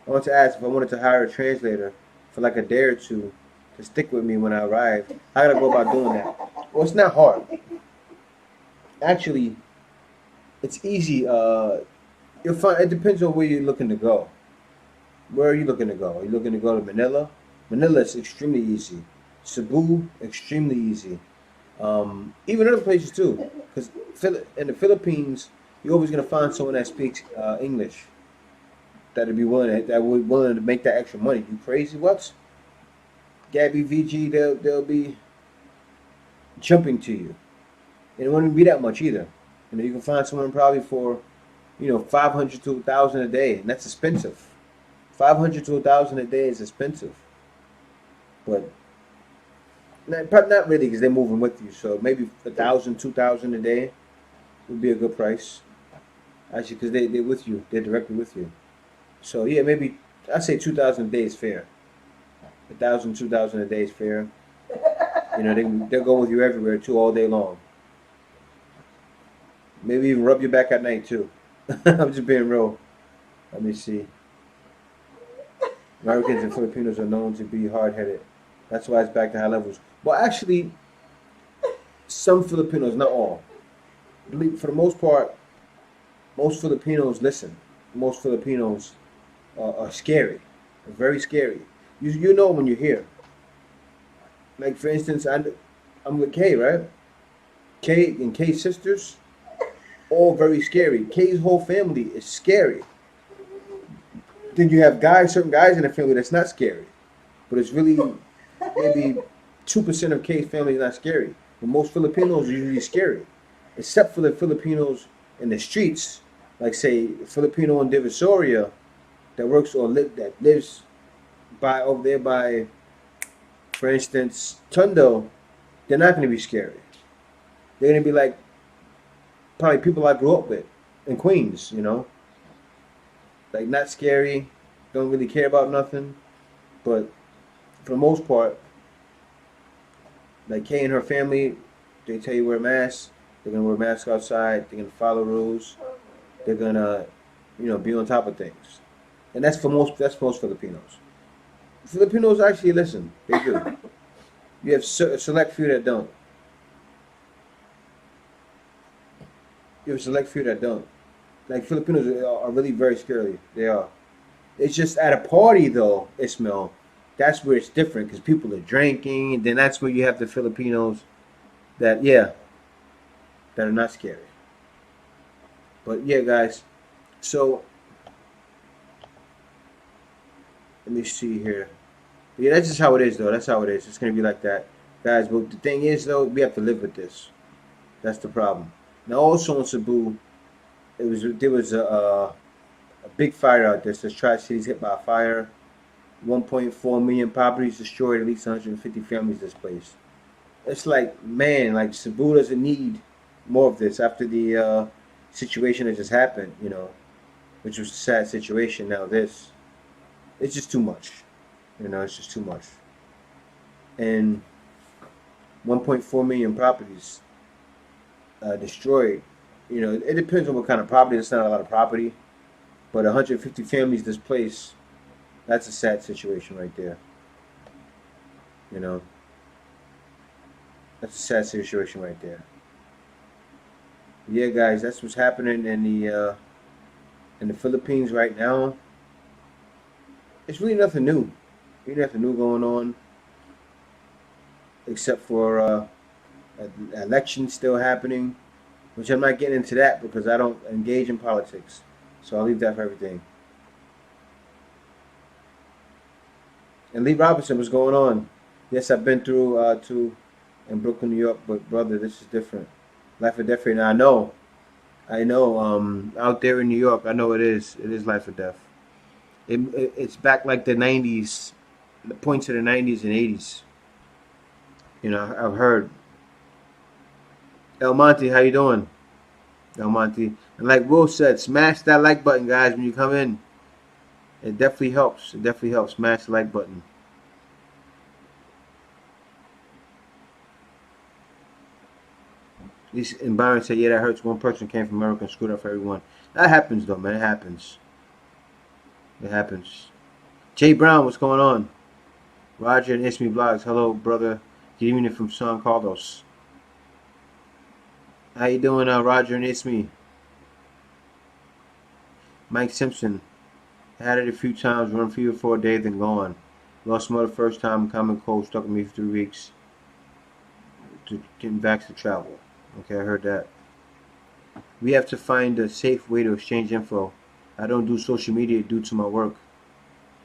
I want to ask if I wanted to hire a translator for like a day or two to stick with me when I arrive. How gotta go about doing that? Well, it's not hard. Actually, it's easy. You'll find it depends on where you're looking to go. Where are you looking to go? Are you looking to go to Manila? Manila is extremely easy. Cebu, extremely easy. Even other places too, because in the Philippines, you're always gonna find someone that speaks English. That would be willing to make that extra money. You crazy? What? Gabby VG, they'll be jumping to you. And it wouldn't be that much either. You can find someone probably for, 500 to 1,000 a day, and that's expensive. 500 to 1,000 a day is expensive. But not really, because they're moving with you. So maybe 1,000, 2,000 a day would be a good price. Actually, because they're with you, they're directly with you. So yeah, maybe I'd say 2,000 a day is fair. 1,000, 2,000 a day is fair. They'll go with you everywhere too, all day long. Maybe even rub your back at night too. I'm just being real. Let me see. Americans and Filipinos are known to be hard-headed. That's why it's back to high levels. Well, actually, some Filipinos, not all. For the most part, most Filipinos listen. Most Filipinos are scary. They're very scary. You know when you're here. Like, for instance, I'm with Kay, right? Kay and Kay's sisters, all very scary. Kay's whole family is scary. Then you have certain guys in the family that's not scary. But it's really maybe 2% of Kay's family is not scary. But most Filipinos are usually scary. Except for the Filipinos in the streets, like say Filipino in Divisoria that lives over there by, for instance, Tondo, they're not going to be scary. They're going to be like probably people I grew up with in Queens, like not scary, don't really care about nothing, but for the most part, like Kay and her family, they tell you wear masks. They're gonna wear masks outside. They're gonna follow rules. They're gonna, be on top of things, and that's most Filipinos. Filipinos actually listen. They do. You have a select few that don't. You have a select few that don't. Like Filipinos are really very scary. They are. It's just at a party though, Ismail. That's where it's different because people are drinking, and then that's where you have the Filipinos that that are not scary. But yeah, guys. So let me see here. Yeah, that's just how it is though. That's how it is. It's gonna be like that, guys. But the thing is though, we have to live with this. That's the problem. Now also in Cebu, there was a big fire out there. Says Tri Cities hit by a fire. 1.4 million properties destroyed. At least 150 families displaced. It's like, man, like Cebu doesn't need more of this after the situation that just happened. Which was a sad situation. Now this, it's just too much. It's just too much. And 1.4 million properties destroyed. It depends on what kind of property. It's not a lot of property, but 150 families displaced. That's a sad situation right there. You know, that's a sad situation right there. Yeah, guys, that's what's happening in the Philippines right now. It's really nothing new. Really nothing new going on, except for elections still happening, which I'm not getting into that because I don't engage in politics. So I'll leave that for everything. And Lee Robinson, what's going on? Yes, I've been through in Brooklyn, New York, but brother, this is different. Life or death right now. I know. Out there in New York, I know it is. It is life or death. It's back like the '90s, the points of the '90s and '80s. I've heard. El Monte, how you doing? El Monte, and like Will said, smash that like button, guys, when you come in. It definitely helps. It definitely helps. Smash the like button. And Byron said, yeah, that hurts. One person came from America and screwed up for everyone. That happens, though, man. It happens. It happens. Jay Brown, what's going on? Roger and Ismi Blogs. Hello, brother. Good evening from San Carlos. How you doing, Roger and Ismi? Mike Simpson. Had it a few times, run fever for a day, then gone. Lost mother first time, common cold, stuck with me for 3 weeks. Getting back to travel. Okay, I heard that. We have to find a safe way to exchange info. I don't do social media due to my work.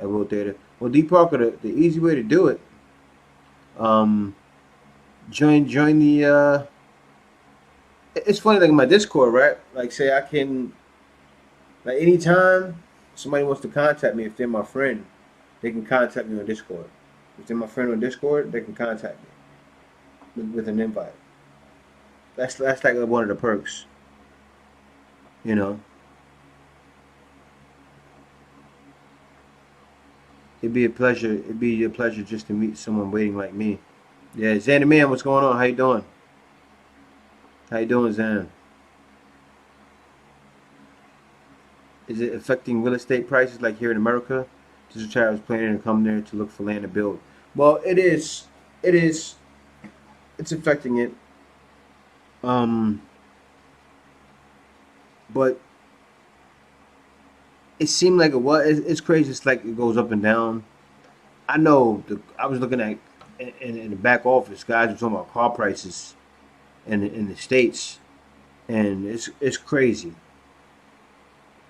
I wrote data. Well, D Parker, the easy way to do it. Join the. It's funny, like in my Discord, right? Like, say I can, like, anytime somebody wants to contact me, if they're my friend, they can contact me on Discord. If they're my friend on Discord, they can contact me with an invite. That's like one of the perks. It'd be a pleasure. It'd be a pleasure just to meet someone waiting like me. Yeah, Xander Man, what's going on? How you doing? How you doing, Xander? Is it affecting real estate prices like here in America? This is I was planning to come there to look for land to build. Well, it is. It is. It's affecting it. But it seemed like it was. It's crazy. It's like it goes up and down. I know. I was looking at in the back office, guys were talking about car prices in the states, and it's crazy.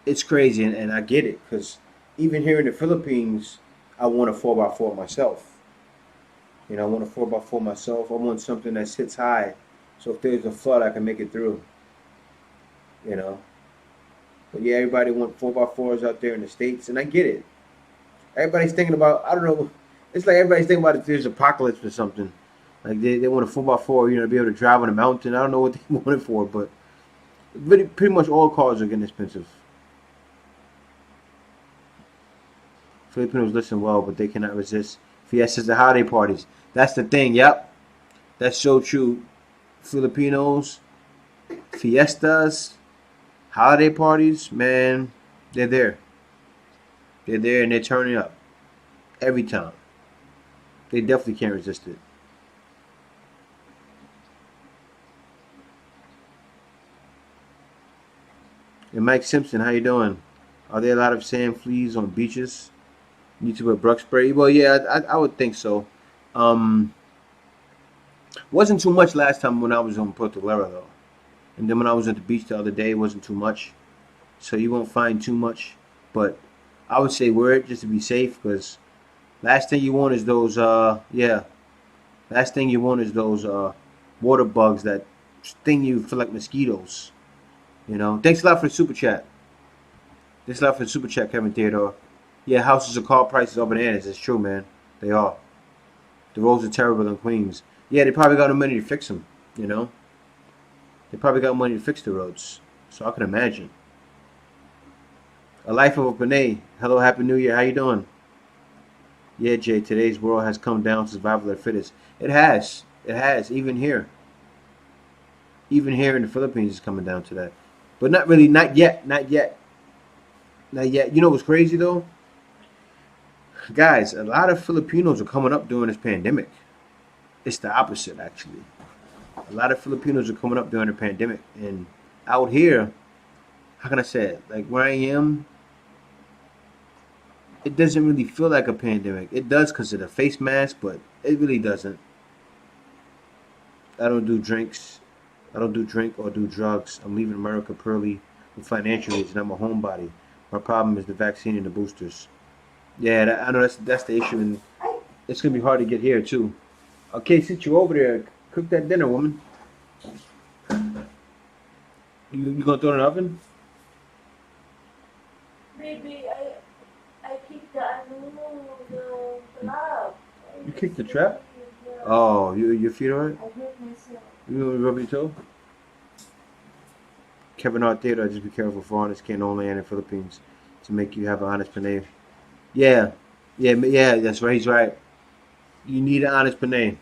It's crazy, and I get it because even here in the Philippines, I want a 4x4 myself. I want a 4x4 myself. I want something that sits high, so if there's a flood, I can make it through. You know. But yeah, everybody want 4x4s out there in the States, and I get it. Everybody's thinking about, I don't know, it's like everybody's thinking about if there's apocalypse or something. Like they want a 4x4, to be able to drive on a mountain. I don't know what they want it for, but pretty much all cars are getting expensive. Filipinos listen well, but they cannot resist fiestas and holiday parties. That's the thing, yep. That's so true. Filipinos, fiestas, holiday parties, man, they're there. They're there and they're turning up. Every time. They definitely can't resist it. And Mike Simpson, how you doing? Are there a lot of sand fleas on beaches? Need to put bug spray? Well, yeah, I would think so. Um, wasn't too much last time when I was on Puerto Galera though. And then when I was at the beach the other day, it wasn't too much. So you won't find too much. But I would say wear it just to be safe because last thing you want is those, last thing you want is those water bugs that sting you feel like mosquitoes. You know. Thanks a lot for the super chat. Thanks a lot for the super chat, Kevin Theodore. Yeah, houses and car prices are bananas. It's true, man. They are. The roads are terrible in Queens. Yeah, they probably got no money to fix them. You know. They probably got money to fix the roads. So I can imagine. A life of a Panay. Hello, happy New Year. How you doing? Yeah, Jay. Today's world has come down to survival of the fittest. It has. It has. Even here. Even here in the Philippines, it's coming down to that. But not really. Not yet. Not yet. Not yet. You know what's crazy though? Guys, a lot of Filipinos are coming up during this pandemic. It's the opposite, actually. A lot of Filipinos are coming up during the pandemic, and out here, how can I say it? Like where I am, it doesn't really feel like a pandemic. It does because of the face mask, but it really doesn't. I don't do drinks. I don't do drink or do drugs. I'm leaving America purely for financial reasons. I'm a homebody. My problem is the vaccine and the boosters. Yeah, I know that's the issue, and it's gonna be hard to get here too. Okay, since you over there, cook that dinner, woman. You gonna throw it in the oven? Maybe I keep the love. You kicked the trap? Oh, your feet alright? I hurt myself. You gonna rub your toe? Kevin Hart Theater, just be careful. Foreigners can't only land in the Philippines to make you have an honest Panay. Yeah, yeah, that's right. He's right. You need an honest Panay.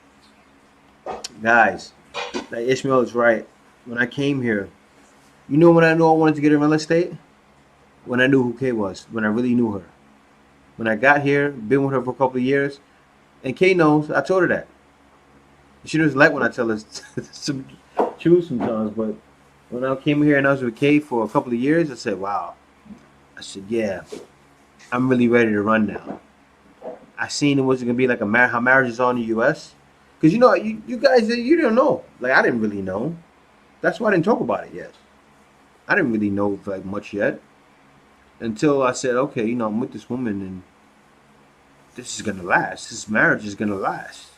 Guys, like Ishmael is right. When I came here, you know when I knew I wanted to get in real estate? When I knew who Kay was. When I really knew her. When I got here, been with her for a couple of years, and Kay knows, I told her that. She doesn't like when I tell her some truth sometimes, but when I came here and I was with Kay for a couple of years, I said, wow. I said, yeah, I'm really ready to run now. I seen it wasn't going to be like how marriages are in the U.S. Because, you know, you guys, you don't know. Like, I didn't really know. That's why I didn't talk about it yet. I didn't really know like much yet. Until I said, okay, you know, I'm with this woman and this is going to last. This marriage is going to last.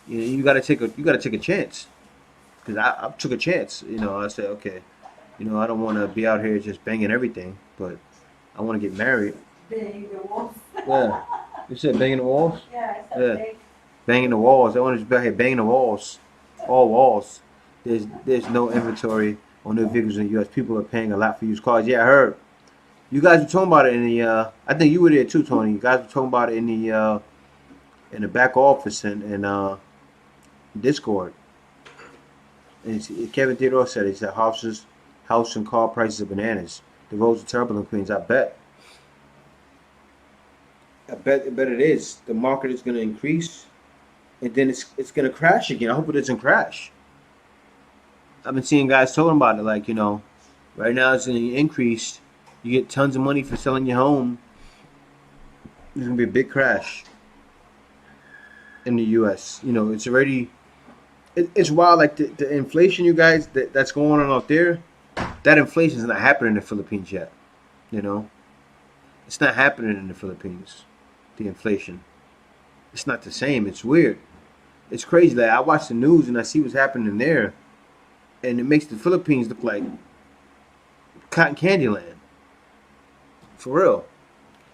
You know, you got to take a chance. Because I took a chance. You know, I said, okay, you know, I don't want to be out here just banging everything, but I want to get married. Banging the walls. Yeah. You said banging the walls? Yeah, I Yeah. said Banging the walls. I want to be out here banging the walls. All walls. There's no inventory on new vehicles in the U.S. People are paying a lot for used cars. Yeah, I heard. You guys were talking about it in the. I think you were there too, Tony. You guys were talking about it in the back office and Discord. And Kevin Theodore said it's that house and car prices are bananas. The roads are terrible in Queens. I bet it is. The market is going to increase, and then it's going to crash again. I hope it doesn't crash. I've been seeing guys talking about it, like, you know, right now it's going to increase. You get tons of money for selling your home. There's going to be a big crash in the U.S. You know, it's already. It's wild, like the inflation, you guys, that's going on out there. That inflation is not happening in the Philippines yet. You know, it's not happening in the Philippines. The inflation, it's not the same. It's weird. It's crazy. Like I watch the news and I see what's happening there, and it makes the Philippines look like cotton candy land. For real,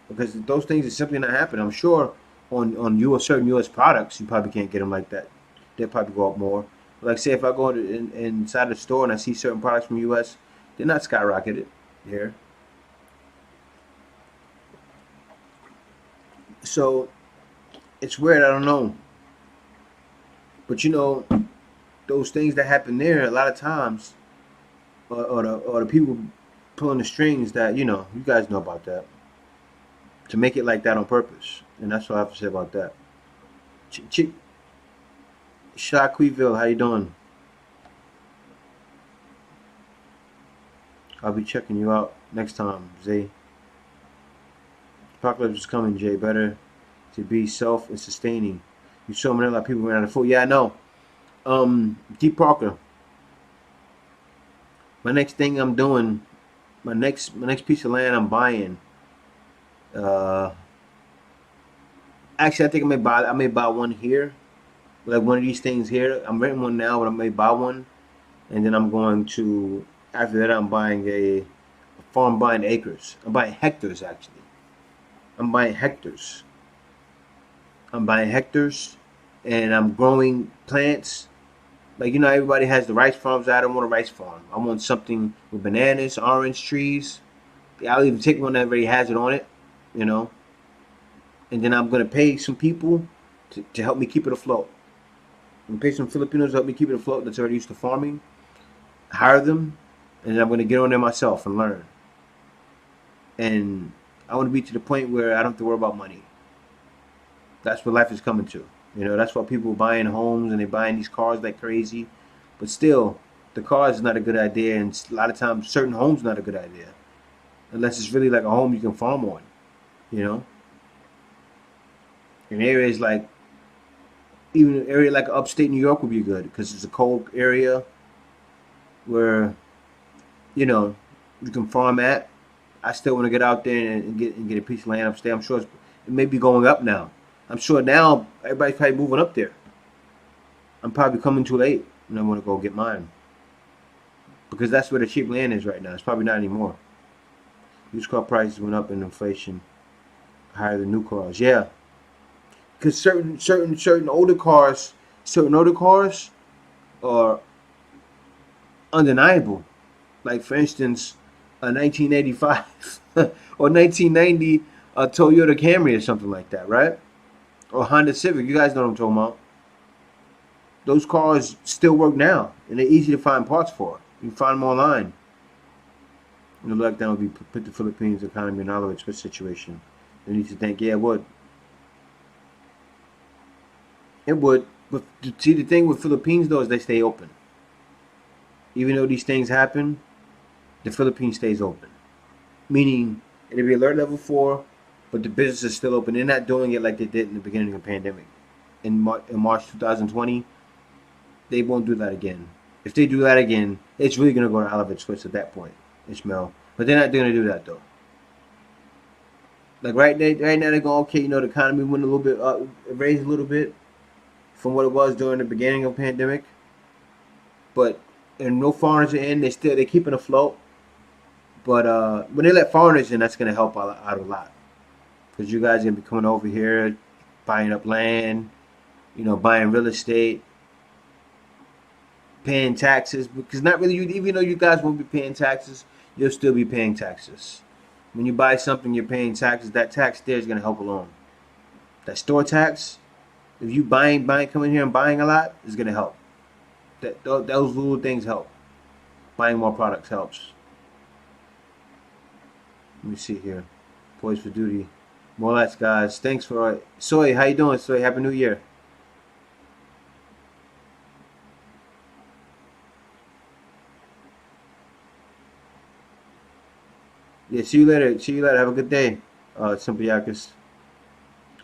because those things are simply not happening. I'm sure on certain U.S. products, you probably can't get them like that. They'll probably go up more. Like say if I go inside the store and I see certain products from the U.S., they're not skyrocketed here. So it's weird. I don't know. But you know, those things that happen there a lot of times, or the people pulling the strings that you know, you guys know about that, to make it like that on purpose, and that's what I have to say about that. Shaquille, how you doing? I'll be checking you out next time, Zay. Apocalypse is coming, Jay. Better to be self and sustaining. You show me a lot of people ran out of food. Yeah, I know. D Parker. My next thing I'm doing, my next piece of land I'm buying. Uh, Actually, I think I may buy one here, like one of these things here. I'm renting one now, but I may buy one, and then I'm going to. After that, I'm buying a farm, buying acres. I'm buying hectares actually. I'm buying hectares. I'm buying hectares, and I'm growing plants. Like everybody has the rice farms. I don't want a rice farm. I want something with bananas, orange trees. Yeah, I'll even take one that already has it on it. You know, and then I'm gonna pay some people to help me keep it afloat. I'm gonna pay some Filipinos to help me keep it afloat that's already used to farming. Hire them, and then I'm gonna get on there myself and learn. And I want to be to the point where I don't have to worry about money. That's what life is coming to. That's why people are buying homes and they're buying these cars like crazy. But still, the car is not a good idea, and a lot of times, certain homes not a good idea unless it's really like a home you can farm on. You know, in areas like even an area like upstate New York would be good because it's a cold area where you know you can farm at. I still want to get out there and get a piece of land upstate. I'm sure it may be going up now. I'm sure now everybody's probably moving up there. I'm probably coming too late and I want to go get mine because that's where the cheap land is right now. It's probably not anymore. Used car prices went up and inflation higher than new cars. Yeah, because certain older cars are undeniable. Like for instance, a 1985 or 1990 Toyota Camry or something like that, right? Or Honda Civic. You guys know what I'm talking about. Those cars still work now, and they're easy to find parts for. You can find them online. The lockdown would be put the Philippines economy in another situation. They need to think, yeah, it would. It would. But see, the thing with Philippines though is they stay open. Even though these things happen, the Philippines stays open. Meaning it'll be alert level 4, but the business is still open. They're not doing it like they did in the beginning of the pandemic. In March 2020, they won't do that again. If they do that again, it's really going to go to elevator switch at that point, Ishmael. But they're not going to do that though. Like right now they're going, okay, the economy went a little bit up, raised a little bit from what it was during the beginning of the pandemic. But and no foreigners are in, they're keeping afloat. But when they let foreigners in, that's going to help out a lot. Because you guys are going to be coming over here, buying up land, buying real estate, paying taxes. Because not really, even though you guys won't be paying taxes, you'll still be paying taxes. When you buy something, you're paying taxes. That tax there is going to help along. That store tax, if you coming here and buying a lot, is going to help. Those little things help. Buying more products helps. Let me see here. Poised for duty. More or less, guys. Thanks for Soy. How you doing, Soy? Happy New Year. Yeah, see you later. See you later. Have a good day, Simpliakis.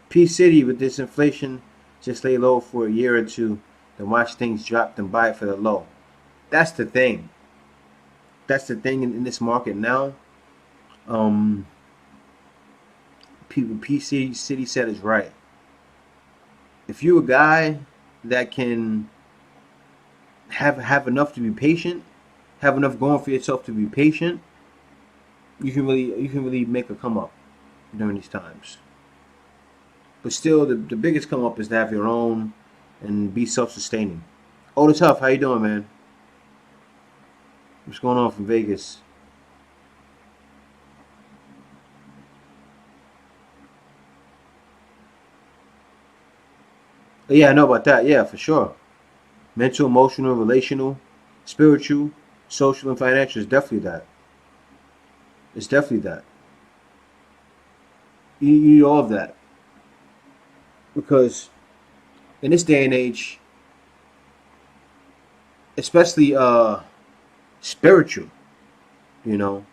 P City with this inflation, just lay low for a year or two, then watch things drop, then buy it for the low. That's the thing. That's the thing in this market now. People, P City said is right. If you're a guy that can have enough to be patient, have enough going for yourself to be patient, you can really make a come up during these times. But still, the biggest come up is to have your own and be self-sustaining. Oh, the tough. How you doing, man? What's going on from Vegas? Yeah, I know about that. Yeah, for sure. Mental, emotional, relational, spiritual, social, and financial is definitely that. It's definitely that. You need all of that because in this day and age, especially spiritual, You know,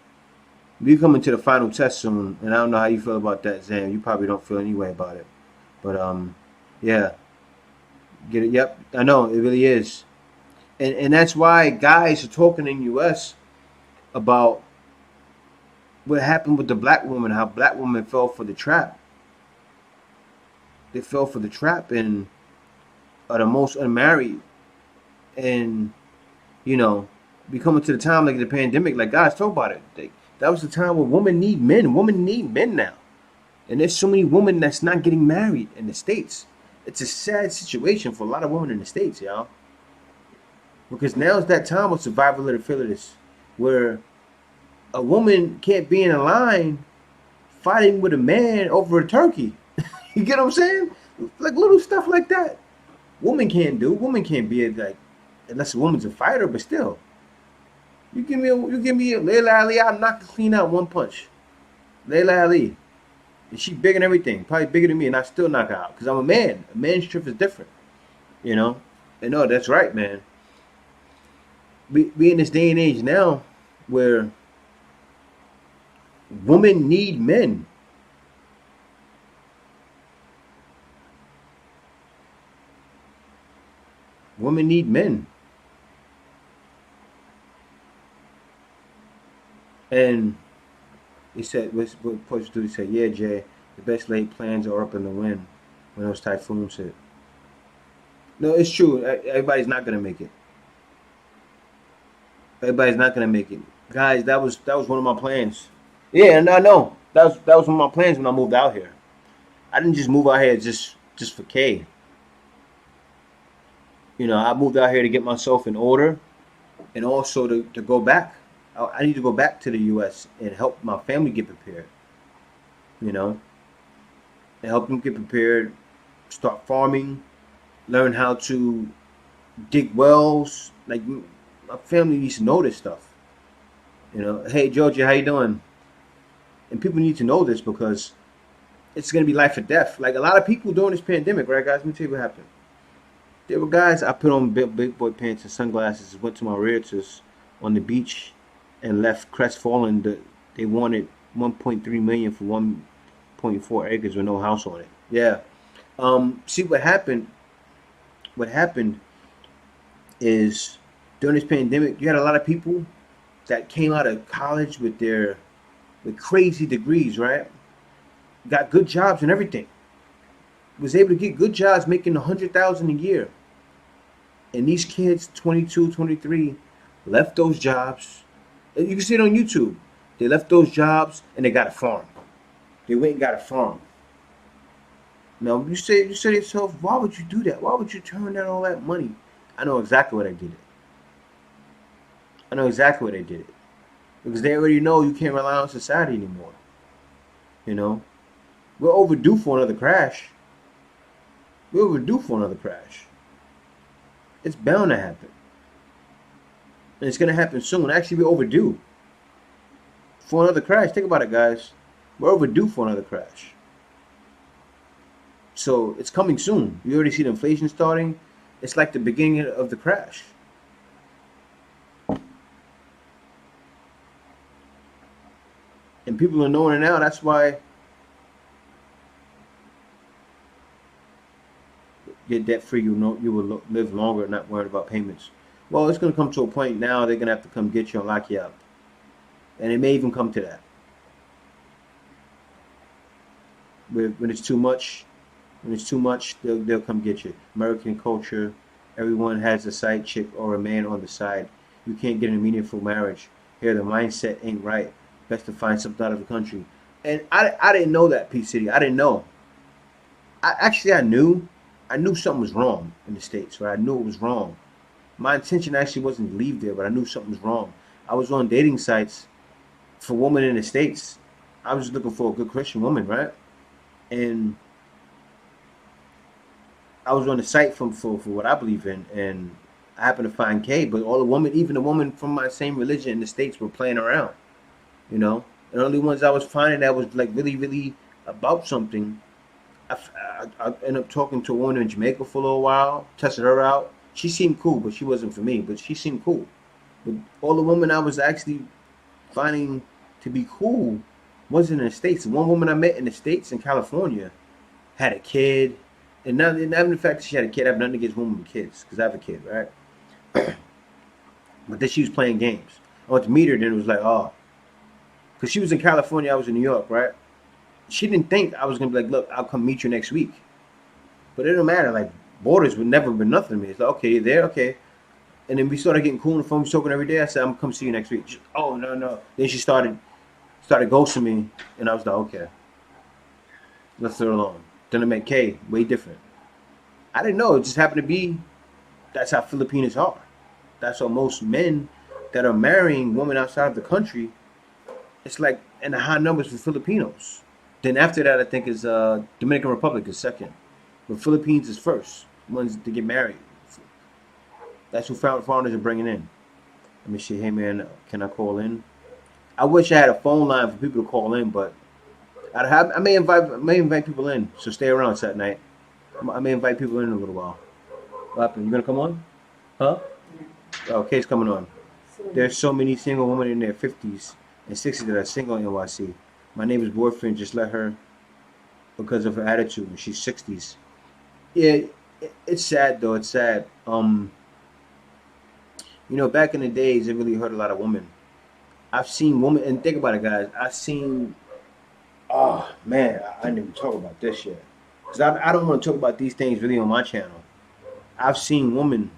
we coming to the final test soon, and I don't know how you feel about that, Zam. You probably don't feel any way about it, but yeah, get it. Yep, I know it really is, and that's why guys are talking in U.S. about what happened with the black woman, how black women fell for the trap. They fell for the trap and are the most unmarried, and you know, we coming to the time like the pandemic, like guys talk about it. That was the time where women need men. Women need men now. And there's so many women that's not getting married in the States. It's a sad situation for a lot of women in the States, y'all. Because now's that time of survival of the fittest, where a woman can't be in a line fighting with a man over a turkey. You get what I'm saying? Like little stuff like that. Woman can't do. Woman can't be like, unless a woman's a fighter, but still. You give me a Layla Ali, I'll knock her clean out one punch. Layla Ali. And she big and everything, probably bigger than me, and I still knock her out. Because I'm a man. A man's strength is different. You know? And no, that's right, man. We in this day and age now where women need men. Women need men. And he said, what Push Duty said, yeah, Jay, the best laid plans are up in the wind when those typhoons hit. No, it's true. Everybody's not gonna make it. Everybody's not gonna make it, guys. That was one of my plans. Yeah, and I know that was one of my plans when I moved out here. I didn't just move out here just for K. You know, I moved out here to get myself in order, and also to go back. I need to go back to the U.S. and help my family get prepared. You know, and help them get prepared, start farming, learn how to dig wells. Like my family needs to know this stuff. You know, hey Georgia, how you doing? And people need to know this because it's gonna be life or death. Like a lot of people during this pandemic, right, guys? Let me tell you what happened. There were guys I put on big boy pants and sunglasses, went to my realtors on the beach, and left crestfallen. They wanted 1.3 million for 1.4 acres with no house on it. Yeah. See what happened? What happened is during this pandemic, you had a lot of people that came out of college with crazy degrees, right? Got good jobs and everything. Was able to get good jobs making $100,000 a year. And these kids, 22, 23, left those jobs. You can see it on YouTube. They left those jobs and they got a farm. They went and got a farm. Now you say to yourself, why would you do that? Why would you turn down all that money? I know exactly what I did it. I know exactly what I did it. Because they already know you can't rely on society anymore. You know? We're overdue for another crash. We're overdue for another crash. It's bound to happen. And it's going to happen soon. Actually, we're overdue for another crash. Think about it, guys. We're overdue for another crash. So it's coming soon. You already see the inflation starting. It's like the beginning of the crash. And people are knowing it now. That's why you're debt free. You will live longer, not worried about payments. Well, it's going to come to a point now. They're going to have to come get you and lock you up, and it may even come to that. When it's too much, they'll come get you. American culture, everyone has a side chick or a man on the side. You can't get in a meaningful marriage. Here, the mindset ain't right. Best to find something out of the country. And I didn't know that, P City. I didn't know. I knew something was wrong in the States, right? I knew it was wrong. My intention actually wasn't to leave there, but I knew something was wrong. I was on dating sites for women in the States. I was looking for a good Christian woman, right? And I was on the site for what I believe in, and I happened to find Kay, but all the women, even the woman from my same religion in the States, were playing around, you know? And the only ones I was finding that was like really, really about something. I ended up talking to a woman in Jamaica for a little while, tested her out. She seemed cool, but she wasn't for me, but she seemed cool. But all the women I was actually finding to be cool wasn't in the States. One woman I met in the States in California had a kid, and not even the fact that she had a kid, I have nothing against women with kids because I have a kid, right? But then she was playing games. I went to meet her, then it was like, oh, because she was in California, I was in New York, right? She didn't think I was gonna be like, look, I'll come meet you next week. But it don't matter. Like borders would never been nothing to me. It's like, okay, you're there, okay. And then we started getting cool on the phone, we talking every day. I said, I'm gonna come see you next week. She, oh no. Then she started ghosting me, and I was like, okay, let's throw it alone. Then I met Kay, way different. I didn't know. It just happened to be that's how Filipinos are. That's how most men that are marrying women outside of the country, it's like in the high numbers for Filipinos. Then after that, I think is Dominican Republic is second, but Philippines is first. Ones to get married. That's who foreigners are bringing in. Let me see. Hey man, can I call in? I wish I had a phone line for people to call in, but I may invite people in. So stay around Saturday night. I may invite people in a little while. What happened? You gonna come on? Huh? Oh, Kay's coming on. There's so many single women in their 50s and 60s that are single in NYC. My neighbor's boyfriend just let her because of her attitude, and she's 60s. Yeah, it's sad though. It's sad. Back in the days, it really hurt a lot of women. I've seen women, and think about it, guys. I've seen. Oh man, I didn't even talk about this yet, because I don't want to talk about these things really on my channel. I've seen women.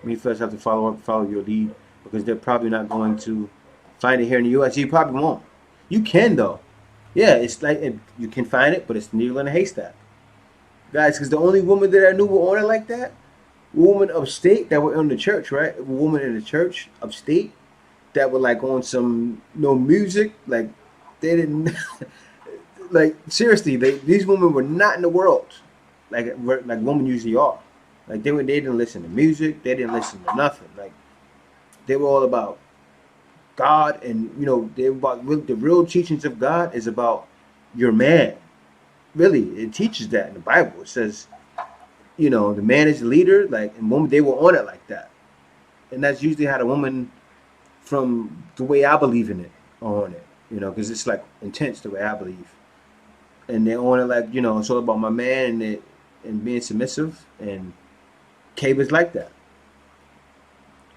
We first have to follow your lead, because they're probably not going to find it here in the U.S. You probably won't. You can though. Yeah, it's like you can find it, but it's needle in a haystack, guys. Because the only woman that I knew were on it like that, woman upstate that were in the church, right? A woman in the church upstate that were like on some no music, like they didn't, like seriously, these women were not in the world, like women usually are. Like they didn't listen to music, they didn't listen to nothing. Like they were all about God, and they were about the real teachings of God is about your man. Really, it teaches that in the Bible. It says, the man is the leader. Like, and women, they were on it like that, and that's usually how the woman, from the way I believe in it, are on it. Because it's like intense the way I believe, and they're on it like it's all about my man and being submissive. And Kay was like that.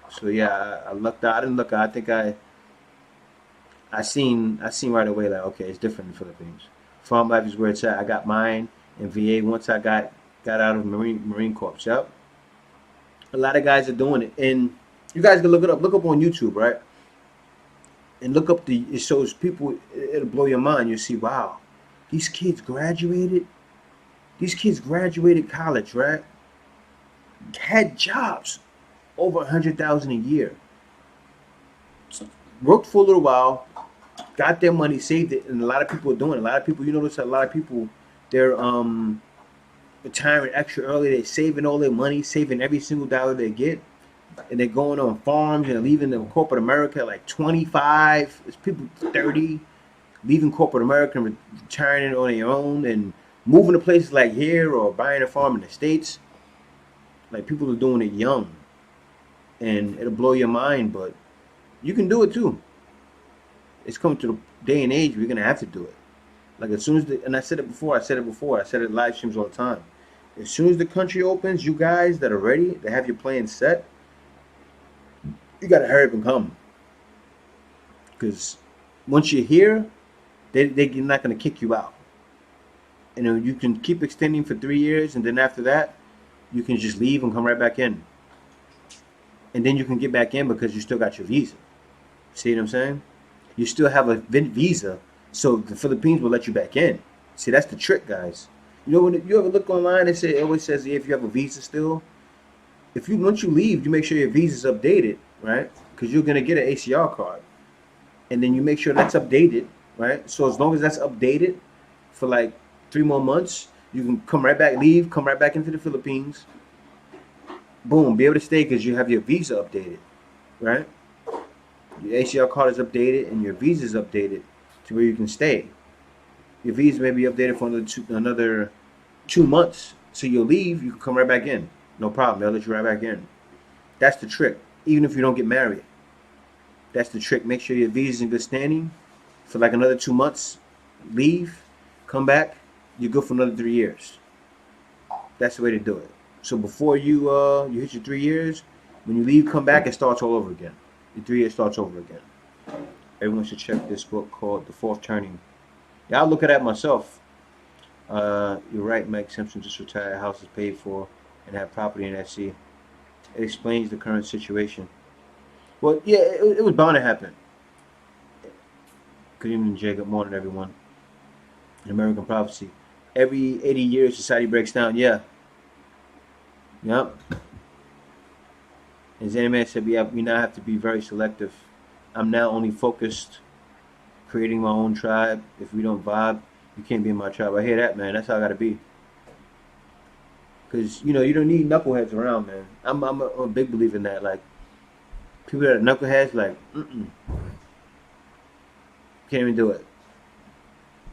So yeah, I lucked out. I didn't luck out. I think I seen right away like, okay, it's different in the Philippines. Farm life is where it's at. I got mine in VA once I got out of Marine Corps. Yep. A lot of guys are doing it, and you guys can look it up. Look up on YouTube, right? And look up it shows people. It'll blow your mind. You'll see, wow, these kids graduated. These kids graduated college, right? Had jobs, over $100,000 a year. Worked for a little while, got their money, saved it, and a lot of people are doing it. A lot of people, notice a lot of people, they're retiring extra early. They're saving all their money, saving every single dollar they get, and they're going on farms and leaving the corporate America at like 25. There's people 30 leaving corporate America and retiring on their own and moving to places like here or buying a farm in the States. Like people are doing it young, and it'll blow your mind, but you can do it too. It's coming to the day and age where you're gonna have to do it. Like as soon as and I said it before, I said it live streams all the time. As soon as the country opens, you guys that are ready, that have your plan set, you gotta hurry up and come. Because once you're here, they're not gonna kick you out. And you can keep extending for 3 years, and then after that, you can just leave and come right back in. And then you can get back in because you still got your visa. See what I'm saying? You still have a visa, so the Philippines will let you back in. See, that's the trick, guys. When you ever look online, it always says if you have a visa still. Once you leave, you make sure your visa's updated, right? Because you're gonna get an ACR card, and then you make sure that's updated, right? So as long as that's updated for like 3 more months, you can come right back into the Philippines. Boom, be able to stay because you have your visa updated, right? Your ACR card is updated and your visa is updated to where you can stay. Your visa may be updated for another 2 months. So you'll leave, you can come right back in. No problem, they'll let you right back in. That's the trick, even if you don't get married. That's the trick. Make sure your visa's in good standing for like another 2 months. Leave, come back. You're good for another 3 years. That's the way to do it. So before you hit your 3 years, when you leave, come back, it starts all over again. Your 3 years starts over again. Everyone should check this book called The Fourth Turning. Yeah, I'll look at that myself. You're right, Mike Simpson just retired, house is paid for, and have property in SC. It explains the current situation. Well, yeah, it was bound to happen. Good evening, Jay. Good morning, everyone. An American Prophecy. Every 80 years, society breaks down. Yeah. Yep. As Anime said, we now have to be very selective. I'm now only focused creating my own tribe. If we don't vibe, you can't be in my tribe. I hear that, man. That's how I gotta be. Cause you don't need knuckleheads around, man. I'm a big believer in that. Like people that are knuckleheads, like, can't even do it.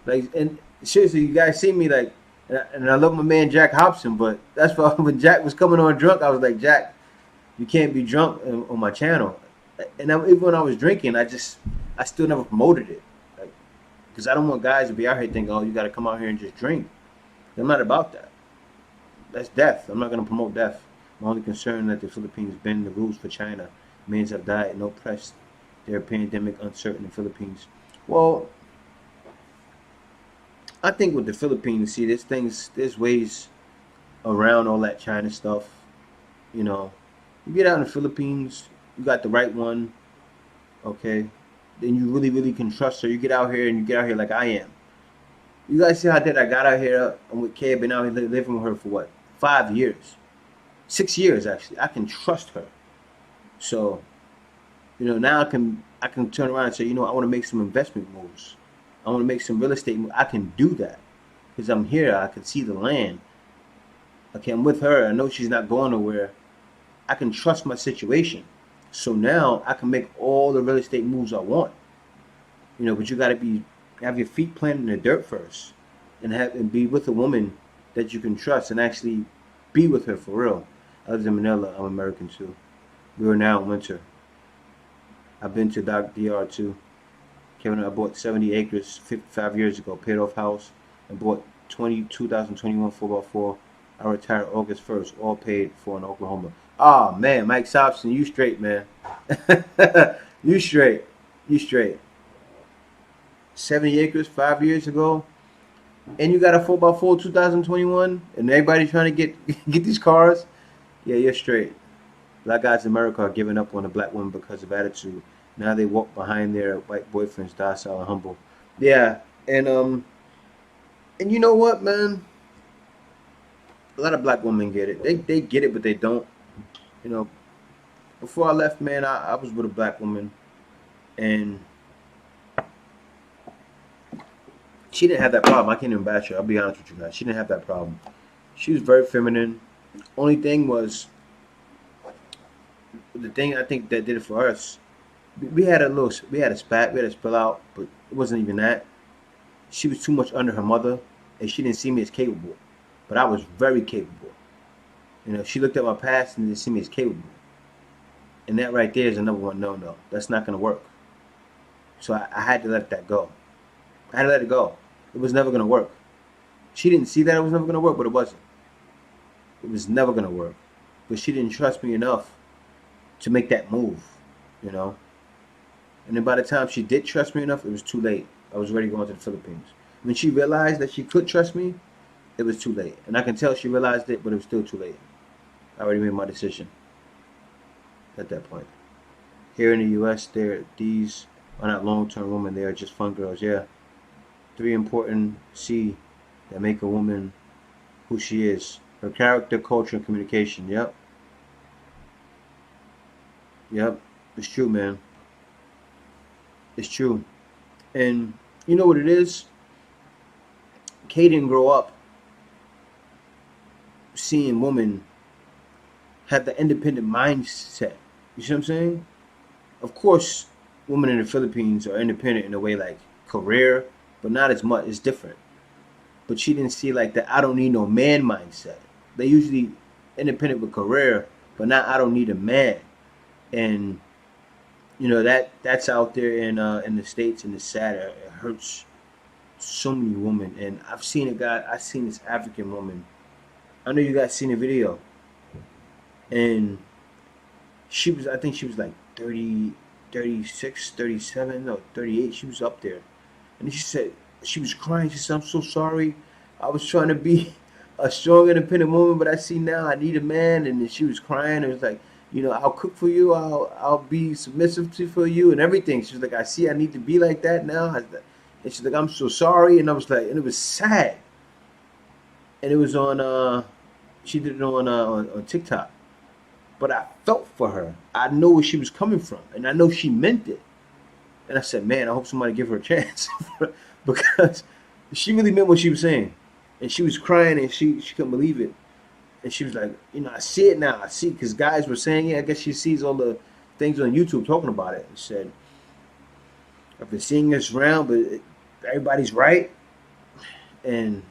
Like, and seriously, you guys see me like, and I love my man Jack Hobson, but that's why when Jack was coming on drunk, I was like, Jack, you can't be drunk on my channel. And even when I was drinking, I still never promoted it, like, because I don't want guys to be out here thinking, oh, you got to come out here and just drink. I'm not about that. That's death. I'm not going to promote death. My only concern that the Philippines bend the rules for China. Millions have died, no press. Their pandemic uncertain in the Philippines. Well, I think with the Philippines, see, there's ways around all that China stuff. You get out in the Philippines, you got the right one, okay? Then you really, really can trust her. You get out here like I am. You guys see how I got out here. I'm with Kay. I've been out here living with her for what? 5 years. 6 years, actually. I can trust her. So, now I can turn around and say, I want to make some investment moves. I want to make some real estate moves. I can do that. Because I'm here. I can see the land. Okay, I'm with her. I know she's not going nowhere. I can trust my situation. So now I can make all the real estate moves I want. But you got to have your feet planted in the dirt first, and be with a woman that you can trust and actually be with her for real. I live in Manila. I'm American too. We are now in winter. I've been to DR too. Kevin, I bought 70 acres 55 years ago, paid off house, and bought 2021 4x4. I retired August 1st, all paid for in Oklahoma. Oh man, Mike Sobson, you straight, man. You straight. 70 acres 5 years ago, and you got a 4x4 2021, and everybody trying to get these cars. Yeah, you're straight. Black guys in America are giving up on a black woman because of attitude. Now they walk behind their white boyfriends, docile and humble. Yeah, and you know what, man? A lot of black women get it. They get it, but they don't. Before I left, man, I was with a black woman, and she didn't have that problem. I can't even bash her. I'll be honest with you guys. She didn't have that problem. She was very feminine. Only thing was, the thing I think that did it for us, we had a spat, we had a spill out, but it wasn't even that. She was too much under her mother, and she didn't see me as capable. But I was very capable. She looked at my past and didn't see me as capable. And that right there is a number one no. That's not going to work. So I had to let that go. I had to let it go. It was never going to work. She didn't see that it was never going to work, but it wasn't. It was never going to work. But she didn't trust me enough to make that move, And then by the time she did trust me enough, it was too late. I was ready going to the Philippines. When she realized that she could trust me, it was too late. And I can tell she realized it, but it was still too late. I already made my decision at that point. Here in the U.S., these are not long-term women. They are just fun girls. Yeah. 3 important C that make a woman who she is. Her character, culture, and communication. Yep. It's true, man. It's true. And you know what it is? Kay didn't grow up seeing women have the independent mindset. You see what I'm saying? Of course, women in the Philippines are independent in a way like career, but not as much. It's different. But she didn't see like the I don't need no man mindset. They usually independent with career, but not I don't need a man. And You know that's out there in the States, and it's sad. It hurts so many women, and I've seen a guy. I've seen this African woman. I know you guys seen the video, and she was. I think she was like 30, 36, 37, no 38. She was up there, and she said she was crying. She said, "I'm so sorry. I was trying to be a strong, independent woman, but I see now I need a man." And then she was crying. It was like, you know, I'll cook for you. I'll be submissive to for you and everything. She was like, I see I need to be like that now. And she's like, I'm so sorry. And I was like, and it was sad. And it was on she did it on TikTok. But I felt for her. I know where she was coming from, and I know she meant it. And I said, man, I hope somebody give her a chance because she really meant what she was saying, and she was crying, and she couldn't believe it, and she was like, you know, I see it now. I see because guys were saying it. I guess she sees all the things on YouTube talking about it, and said, I've been seeing this around, but everybody's right, and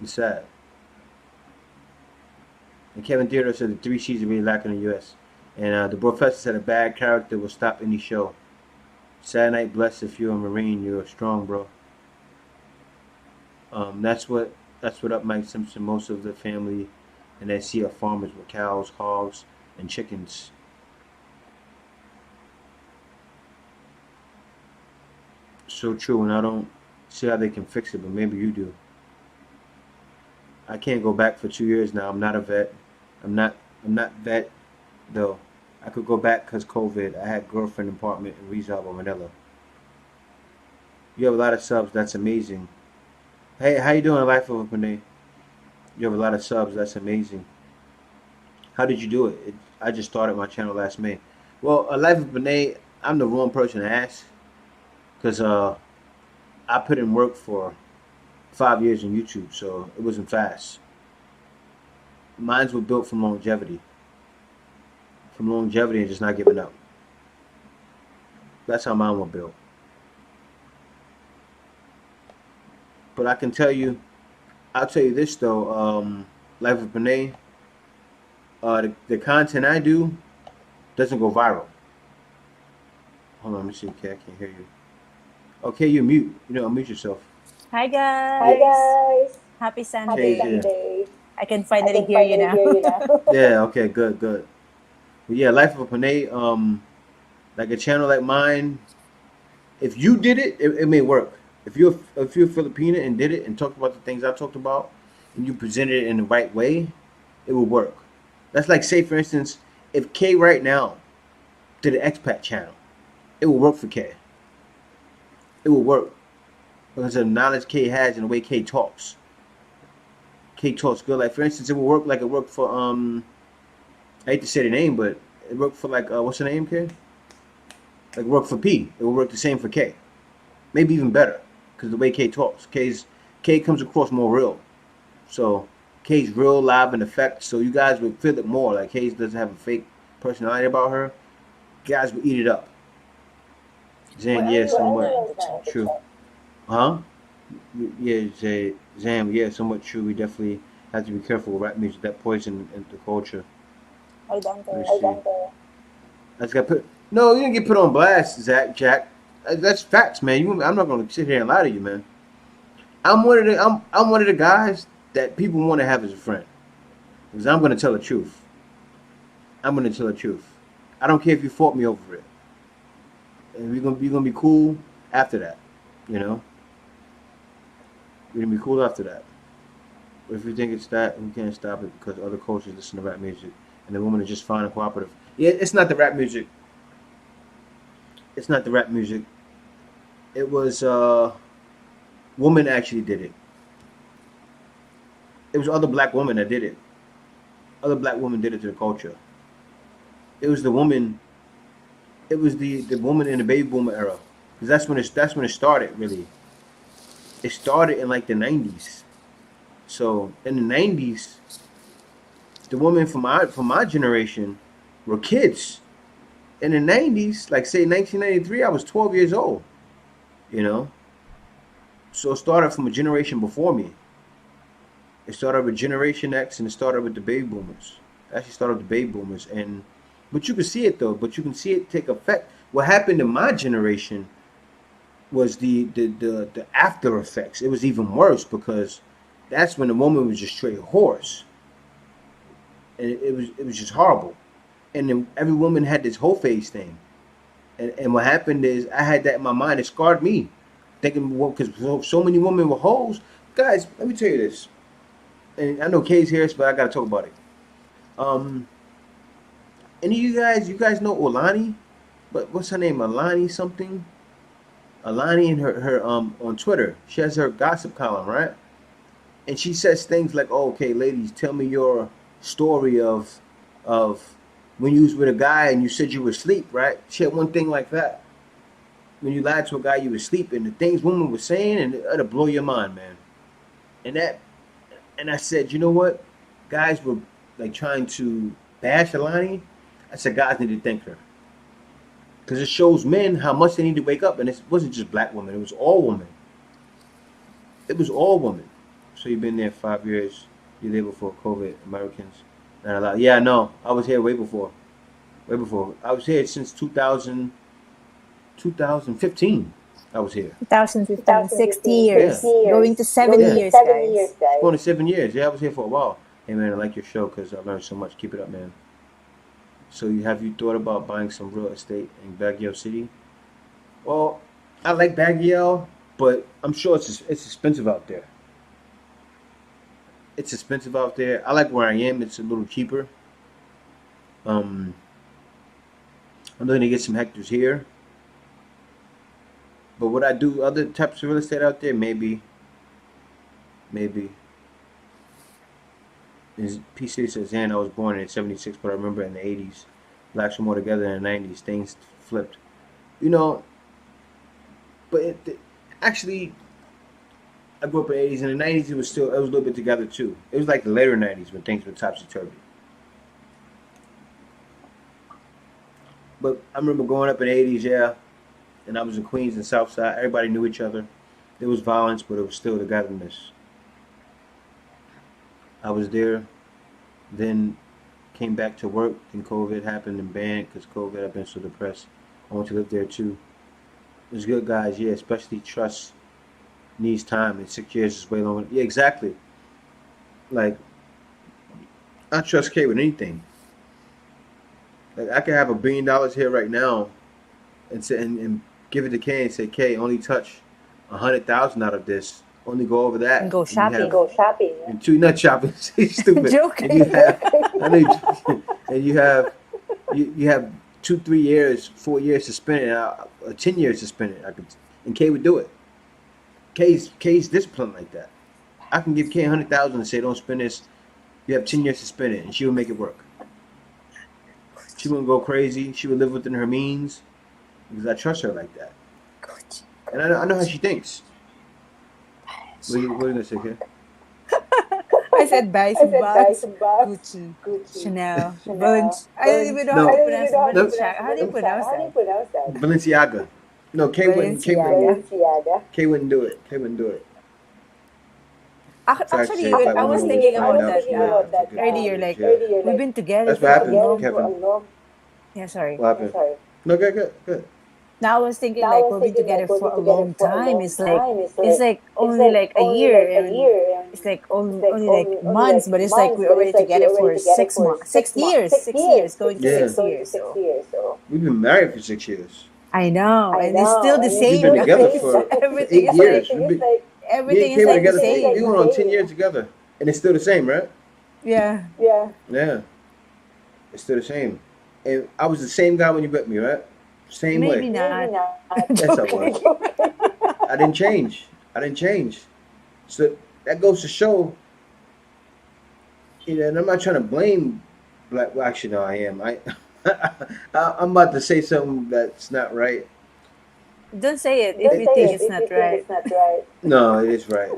it's sad. And Kevin Theodore said the 3 C's are really lacking in the U.S. And the professor said a bad character will stop any show. Sad night, blessed if you're a Marine, you're strong, bro. That's what up Mike Simpson. Most of the family and they see are farmers with cows, hogs, and chickens. So true, and I don't see how they can fix it, but maybe you do. I can't go back for 2 years now. I'm not a vet. I'm not. I'm not vet though. I could go back because COVID. I had girlfriend apartment in Rizal, Manila. You have a lot of subs. That's amazing. Hey, how you doing, Life of a Panay? You have a lot of subs. That's amazing. How did you do it? I just started my channel last May. Well, a Life of Panay, I'm the wrong person to ask because I put in work for 5 years on YouTube, so it wasn't fast. Mines were built from longevity and just not giving up. That's how mine were built. But I can tell you, I'll tell you this though, Life of Panay, the content I do doesn't go viral. Hold on, let me see. Okay, I can't hear you. Okay, you're mute. You know, unmute yourself. Hi Hi guys. guys. Happy Okay, Sunday. yeah. Sunday. I can I finally can hear you finally now. hear you now. Yeah, okay, good, good. But yeah, Life of a Panay, like a channel like mine, if you did it, it may work. If you're Filipino and did it and talked about the things I talked about and you presented it in the right way, it will work. That's like say for instance, if K right now did an expat channel, it will work for K. It will work because of the knowledge K has and the way K talks. K talks good. Like for instance, it will work like it worked for I hate to say the name, but it worked for like what's the name, K? Like work for P. It will work the same for K. Maybe even better because the way K talks. K comes across more real. So K's real, live, and effect. So you guys would feel it more. Like K doesn't have a fake personality about her. You guys would eat it up. Zan, Where are yeah, you right somewhat now in the chat? true. Huh? Yeah, Zam, yeah, somewhat true. We definitely have to be careful with rap music. That poison in the culture. Hi Let me Dante. see. I just got put. No, you didn't get put on blast, Jack. That's facts, man. I'm not gonna sit here and lie to you, man. I'm one of the guys that people want to have as a friend because I'm gonna tell the truth. I'm gonna tell the truth. I don't care if you fought me over it, and we're gonna be cool after that. You know, we're gonna be cool after that. But if you think it's that, we can't stop it because other cultures listen to rap music, and the women are just fine and cooperative. Yeah, it's not the rap music. It's not the rap music. It was woman actually did it. It was other black women that did it. Other black women did it to the culture. It was the woman. It was the woman in the baby boomer era, because that's when it started really. It started in like the 90s. So in the 90s, the women from my generation were kids. In the 90s, like say 1993, I was 12 years old. You know, so it started from a generation before me. It started with Generation X, and it started with the baby boomers. It actually started with the baby boomers, and but you can see it though. But you can see it take effect what happened in my generation was the after effects. It was even worse because that's when the woman was just straight horse, and it was just horrible. And then every woman had this whole face thing, and what happened is I had that in my mind. It scarred me, thinking well because so many women were hoes. Guys, let me tell you this, and I know Kay's here, but I gotta talk about it. Um, any of you guys know Olani? But what's her name? Alani something. Alani and her on Twitter. She has her gossip column, right? And she says things like, "Oh, okay, ladies, tell me your story of when you was with a guy and you said you were asleep, right?" She had one thing like that. When you lied to a guy, you were asleep, and the things women were saying, and it'll blow your mind, man. And that, and I said, you know what? Guys were like trying to bash Alani. I said, guys need to thank her because it shows men how much they need to wake up, and it wasn't just black women; it was all women. It was all women. So you've been there 5 years. You're there before COVID. Americans, not allowed. Yeah, no, I was here way before. Way before. I was here since 2015. I was here. 2015, 60 Yeah. years. Going to 7 Yeah. years, guys. It's going to 7 years. Yeah, I was here for a while. Hey man, I like your show because I learned so much. Keep it up, man. So have you thought about buying some real estate in Baguio City? Well, I like Baguio, but I'm sure it's expensive out there. It's expensive out there. I like where I am. It's a little cheaper. Um, I'm looking to get some hectares here. But would I do other types of real estate out there? Maybe. Maybe. PC says, and I was born in '76, but I remember in the '80s, blacks were more together in the '90s. Things flipped. You know, but actually, I grew up in the '80s. In the '90s, it was a little bit together too. It was like the later '90s when things were topsy-turvy. But I remember growing up in the '80s, yeah, and I was in Queens and South Side. Everybody knew each other. There was violence, but it was still togetherness. I was there, then came back to work, and COVID happened and banned because COVID. I've been so depressed. I want to live there too. It was good, guys. Yeah, especially trust needs time, and 6 years is way longer. Yeah, exactly. Like, I trust Kay with anything. Like, I could have $1 billion here right now, and say and give it to Kay and say, Kay, only touch 100,000 out of this. Only go over that. And go And you have shopping. and two not shopping. Stupid. Joking. And you have, I know, and you have 2, 3 years, 4 years to spend it, 10 years to spend it. And Kay would do it. Kay's disciplined like that. I can give Kay 100,000 and say, don't spend this. You have 10 years to spend it, and she will make it work. She wouldn't go crazy. She would live within her means because I trust her like that. And I know how she thinks. What are you gonna say, Kay? I said buy some bags, Gucci, Chanel, Balenciaga. I don't even know No. how to pronounce No. Balenciaga. How do you pronounce that? Balenciaga. No, Kay wouldn't. Kay wouldn't do it. Kay wouldn't do it. Actually, I was thinking about that earlier. Like, we've been together That's for what a happened, long. Kevin. Yeah, sorry. What happened? No, good. Now I was thinking like we've been together for a long time. It's like only like a year, and it's like only like months, but it's like we're already together for 6 months, 6 years, 6 years, going to Yeah. 6 years. So We've been married for 6 years. I know, and it's still the We've same. been together guys. for Everything 8 is years. like Me everything and Kay is were like the together. We same. went on 10 years together, and it's still the same, right? Yeah. Yeah, it's still the same. And I was the same guy when you met me, right? Same Maybe way. not. Yes, I was. I didn't change. So that goes to show, and I'm not trying to blame black. Well, actually, no, I am. I'm about to say something that's not right. Don't say it if you think it's not right. No, it is right.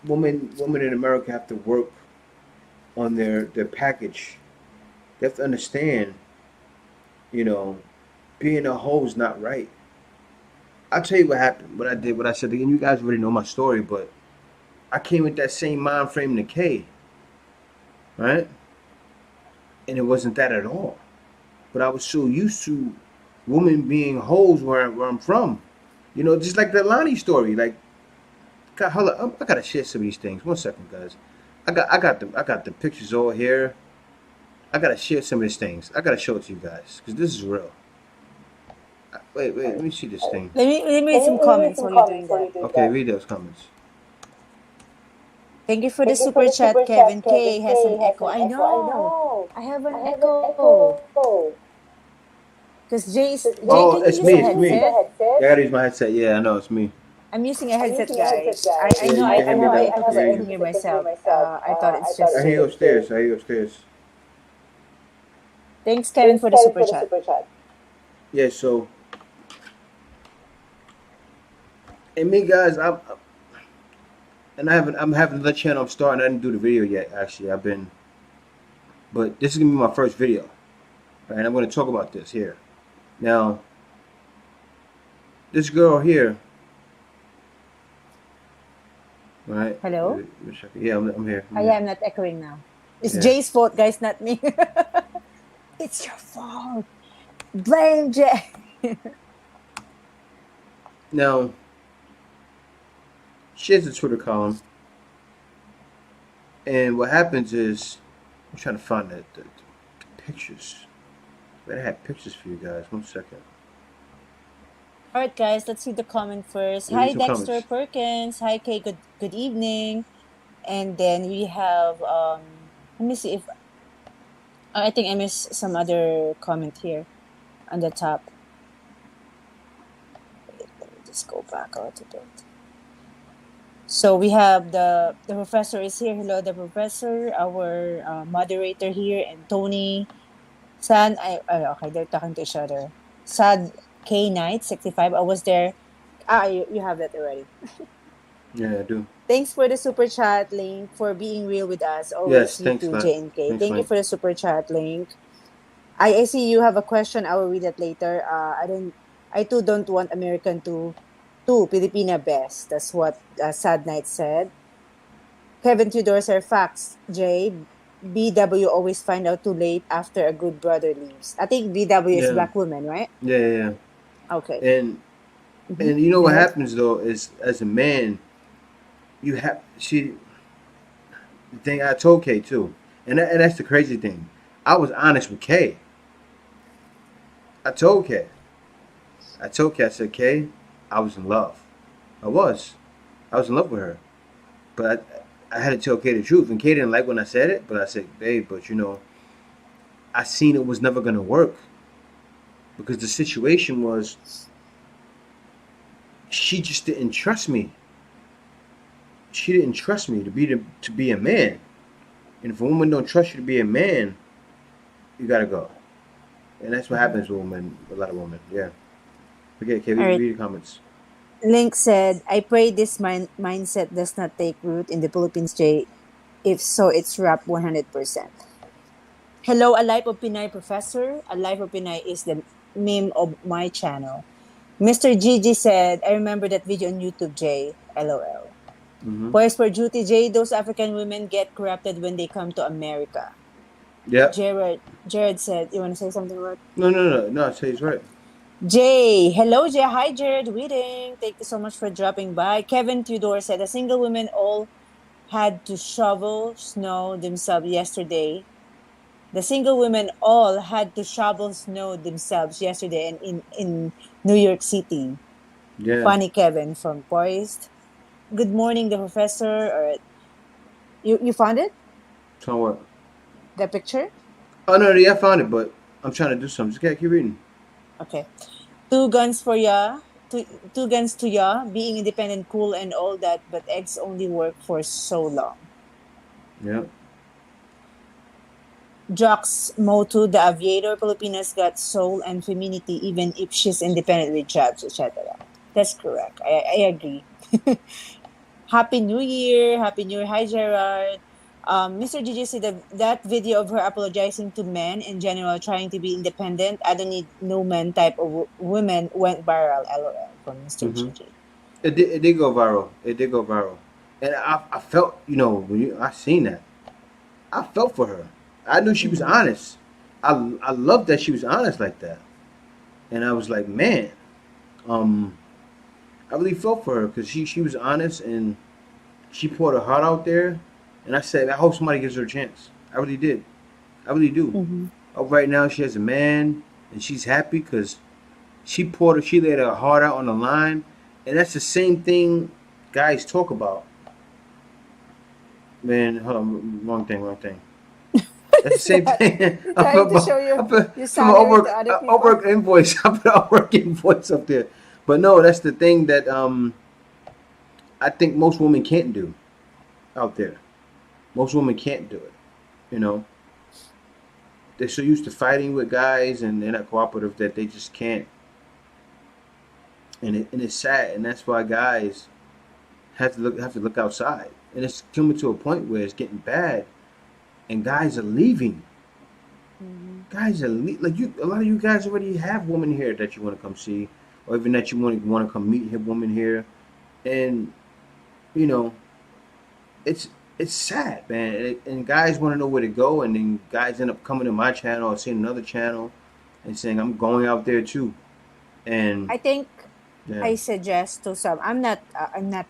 Women in America have to work on their package. They have to understand, being a hoe is not right. I'll tell you what happened, what I did, what I said. And you guys already know my story, but I came with that same mind frame to Kay, right? And it wasn't that at all. But I was so used to women being hoes where I'm from. You know, just like the Lonnie story. Like, God, hold up, I gotta share some of these things. 1 second, guys. I got the pictures all here. I gotta share some of these things. I gotta show it to you guys because this is real. Wait, let me see this thing. Let me read some comments while you're doing that. Okay, read those comments. Thank you for the super chat, Kevin K. Has an echo. I know. I have an echo. Because Jay, Oh, can you it's use me. a It's me. headset? Yeah, I gotta use my headset. Yeah, I know it's me. I'm using a headset, guys. I Yeah, know you I can hear me have an now. echo because I Yeah, can hear myself. I thought it's just I hear you Jay. upstairs. I hear you upstairs. Thanks, Kevin, for the super chat. Yeah, so and me guys, I'm having another channel I'm starting. I didn't do the video yet. Actually, but this is gonna be my first video, right? And I'm gonna talk about this here. Now, this girl here, right? Hello? Yeah, I'm here. I'm not echoing now. It's Yeah. Jay's fault, guys, not me. It's your fault. Blame Jay. Now, she has a Twitter column, and what happens is, I'm trying to find the pictures. I have pictures for you guys. 1 second. All right, guys, let's see the comment first. Read Hi, some Dexter comments. Perkins. Hi, Kay. Good evening. And then we have let me see if I think I missed some other comment here on the top. Wait, let me just go back a little bit. So we have the professor is here. Hello, the professor, our moderator here, and Tony. Okay, they're talking to each other. Sad K Knight 65. I was there. You have that already. Yeah, I do. Thanks for the super chat link for being real with us. Yes, Always you thanks, too, Link. JNK. Thanks, Thank you Link. for the super chat link. I see you have a question. I will read it later. I too don't want American to Filipina best. That's what Sad Night said. Kevin Tudor said facts. Jay, BW always find out too late after a good brother leaves. I think BW is Yeah, black woman, right? yeah. Okay. And Mm-hmm. you know Go what ahead. happens though is, as a man, you have the thing I told Kay too, and that's the crazy thing. I was honest with Kay. I told Kay. I said, Kay, I was in love. I was in love with her, but I had to tell Kay the truth, and Kay didn't like when I said it. But I said, babe, but you know, I seen it was never gonna work because the situation was she just didn't trust me. She didn't trust me to be a man. And if a woman don't trust you to be a man, you gotta go. And that's what happens with women, a lot of women. Yeah. Okay, All right. read the comments. Link said, I pray this mindset does not take root in the Philippines, Jay. If so, it's wrapped 100%. Hello, A Life of Pinay professor. A Life of Pinay is the meme of my channel. Mr. Gigi said, I remember that video on YouTube, Jay. LOL. Mm-hmm. Poise for duty, Jay. Those African women get corrupted when they come to America. Yeah. Jared said, you want to say something about? No. Say he's right. Jay, hello Jay. Hi Jared, waiting. Thank you so much for dropping by. Kevin Tudor said, the single women all had to shovel snow themselves yesterday. The single women all had to shovel snow themselves yesterday and in New York City. Yeah. Funny Kevin from Poised. Good morning, the professor. All right. You found it? Found what? The picture? Oh no, yeah, I found it, but I'm trying to do something. Just gotta keep reading. Okay. Two guns for ya. Two guns to ya. Being independent, cool, and all that, but eggs only work for so long. Yeah. Jox Motu, the aviator, Filipinas got soul and femininity even if she's independent with jobs, etc. That's correct. I agree. Happy New Year. Happy New Year. Hi, Gerard. Mr. Gigi said that video of her apologizing to men in general, trying to be independent, I don't need no man type of women went viral. LOL from Mr. Gigi. It did go viral. And I felt, you know, I seen that, I felt for her. I knew she was honest. I loved that she was honest like that. and I was like, man, um, I really felt for her because she was honest and she poured her heart out there, and I said, I hope somebody gives her a chance. I really did. I really do. Mm-hmm. Oh, right now she has a man and she's happy because she laid her heart out on the line, and that's the same thing guys talk about. Man, hold on, wrong thing. What That's the is same that? thing. You're trying to show I put your from an salary to other people? Upwork invoice. I put an Upwork invoice up there. But no, that's the thing that I think most women can't do out there. Most women can't do it. You know, they're so used to fighting with guys and they're not cooperative that they just can't. And it's sad, and that's why guys have to look outside. And it's coming to a point where it's getting bad, and guys are leaving. Mm-hmm. Guys are like you. A lot of you guys already have women here that you want to come see, or even that you want to come meet a woman here, and you know it's sad, man. And guys want to know where to go, and then guys end up coming to my channel or seeing another channel, and saying I'm going out there too, and I think yeah, I suggest to some. I'm not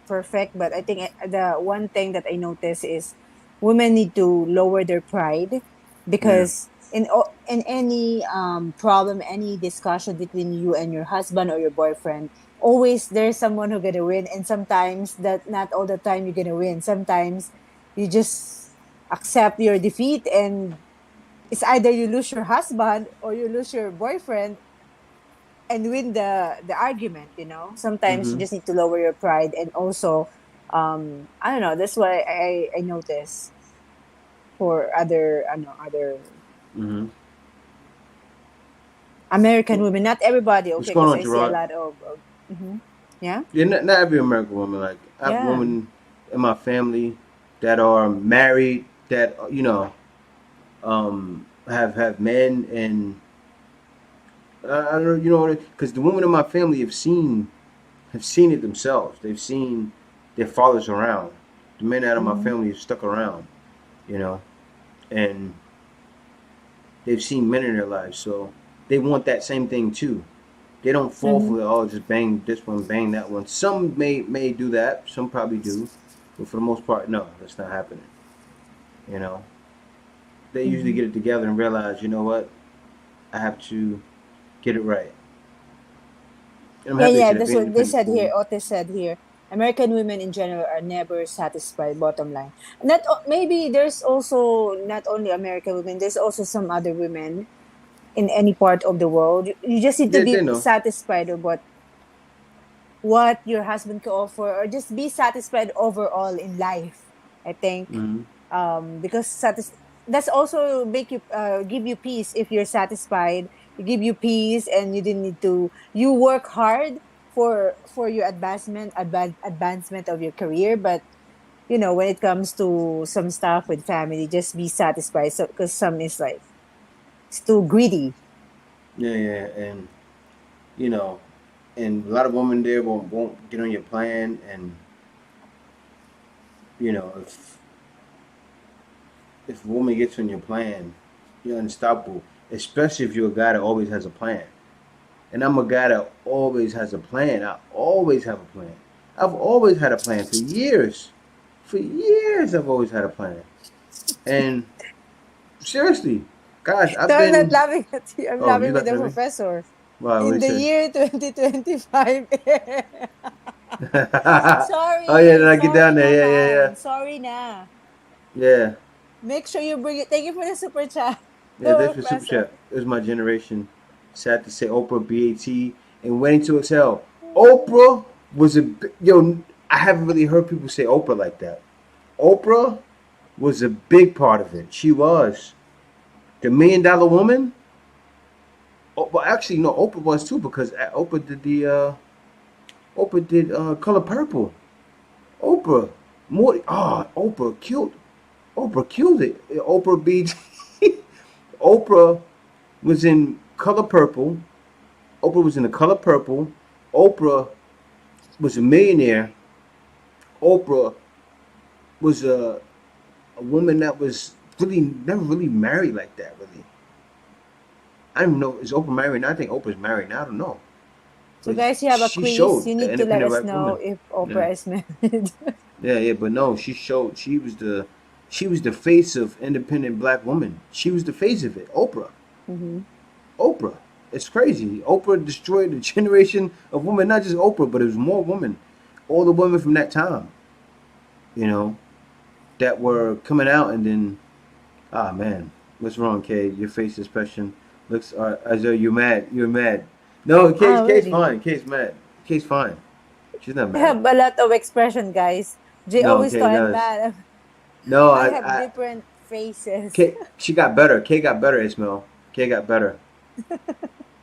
perfect, but I think the one thing that I notice is women need to lower their pride, yeah, because in any problem, any discussion between you and your husband or your boyfriend, always there's someone who's gonna win, and sometimes that not all the time you're gonna win. Sometimes you just accept your defeat, and it's either you lose your husband or you lose your boyfriend and win the argument. Sometimes you mm-hmm, just need to lower your pride, and also I don't know, that's why I notice for other, I don't know, other mm-hmm. American women, not everybody, What's okay, going because on, I see a Gerard? lot of mhm. Yeah, Yeah, not every American woman. Like I have yeah. women in my family that are married that have men and I don't know, because the women in my family have seen it themselves. They've seen their fathers around. The men out of my Mm-hmm. family have stuck around, you know, and they've seen men in their lives, so they want that same thing too. They don't fall Mm-hmm. for just bang this one, bang that one. Some may do that. Some probably do, but for the most part, no, that's not happening. You know, they usually Mm-hmm. get it together and realize, you know what, I have to get it right. And I'm Yeah, happy yeah, to that's be an what they independent said school. here. Otis said here, American women in general are never satisfied. Bottom line, maybe there's also not only American women. There's also some other women in any part of the world. You just need to Yeah, they be know. satisfied with what your husband can offer, or just be satisfied overall in life. I think, Hmm. because that's also make you give you peace. If you're satisfied, it give you peace, and you didn't need to. You work hard for your advancement of your career, but when it comes to some stuff with family, just be satisfied. So because some is like it's too greedy. Yeah, yeah, and you know, and a lot of women there won't get on your plan, and if a woman gets on your plan, you're unstoppable. Especially if you're a guy that always has a plan. And I'm a guy that always has a plan. I always have a plan. I've always had a plan for years. For years, I've always had a plan. And seriously, guys, No, I've I'm not been. laughing at you. I'm Oh, you laughing with got the that me? professor. Wow, what In he the say? year 2025. Oh yeah, then Sorry, I get sorry down there. Yeah, yeah, yeah, naman. Sorry na. yeah. Make sure you bring it. Thank you for the super chat, Yeah, thanks for super professor. chat. It was my generation. Sad to say, Oprah, BAT, and Waiting to Excel. Oprah was yo. I haven't really heard people say Oprah like that. Oprah was a big part of it. She was the $1 Million Woman. Oh, well, actually, no, Oprah was too because Oprah did Color Purple. Oprah, more. Oprah killed it. Oprah beat. Oprah was in Color Purple. Oprah was in the Color Purple. Oprah was a millionaire. Oprah was a woman that was really never really married like that. Really, I don't even know, is Oprah married now? I think Oprah's married now. I don't know. So But guys, you have a she quiz. showed You the need to let independent us black know woman. if Yeah. Oprah is married. Yeah, but no, she showed she was the face of independent black woman. She was the face of it. Oprah. Mm-hmm. Oprah. It's crazy. Oprah destroyed a generation of women, not just Oprah, but it was more women. All the women from that time, you know, that were coming out and then, ah man, what's wrong, Kay? Your face expression looks as though you're mad. You're mad. No, Ah, Kay's really? fine. Kay's mad. Kay's fine. She's not I mad. have a lot of expression, guys. Jay No, always Kay thought I'm does. mad. No, I have I different faces. Kay, she got better. Kay got better, Ismail. Kay got better.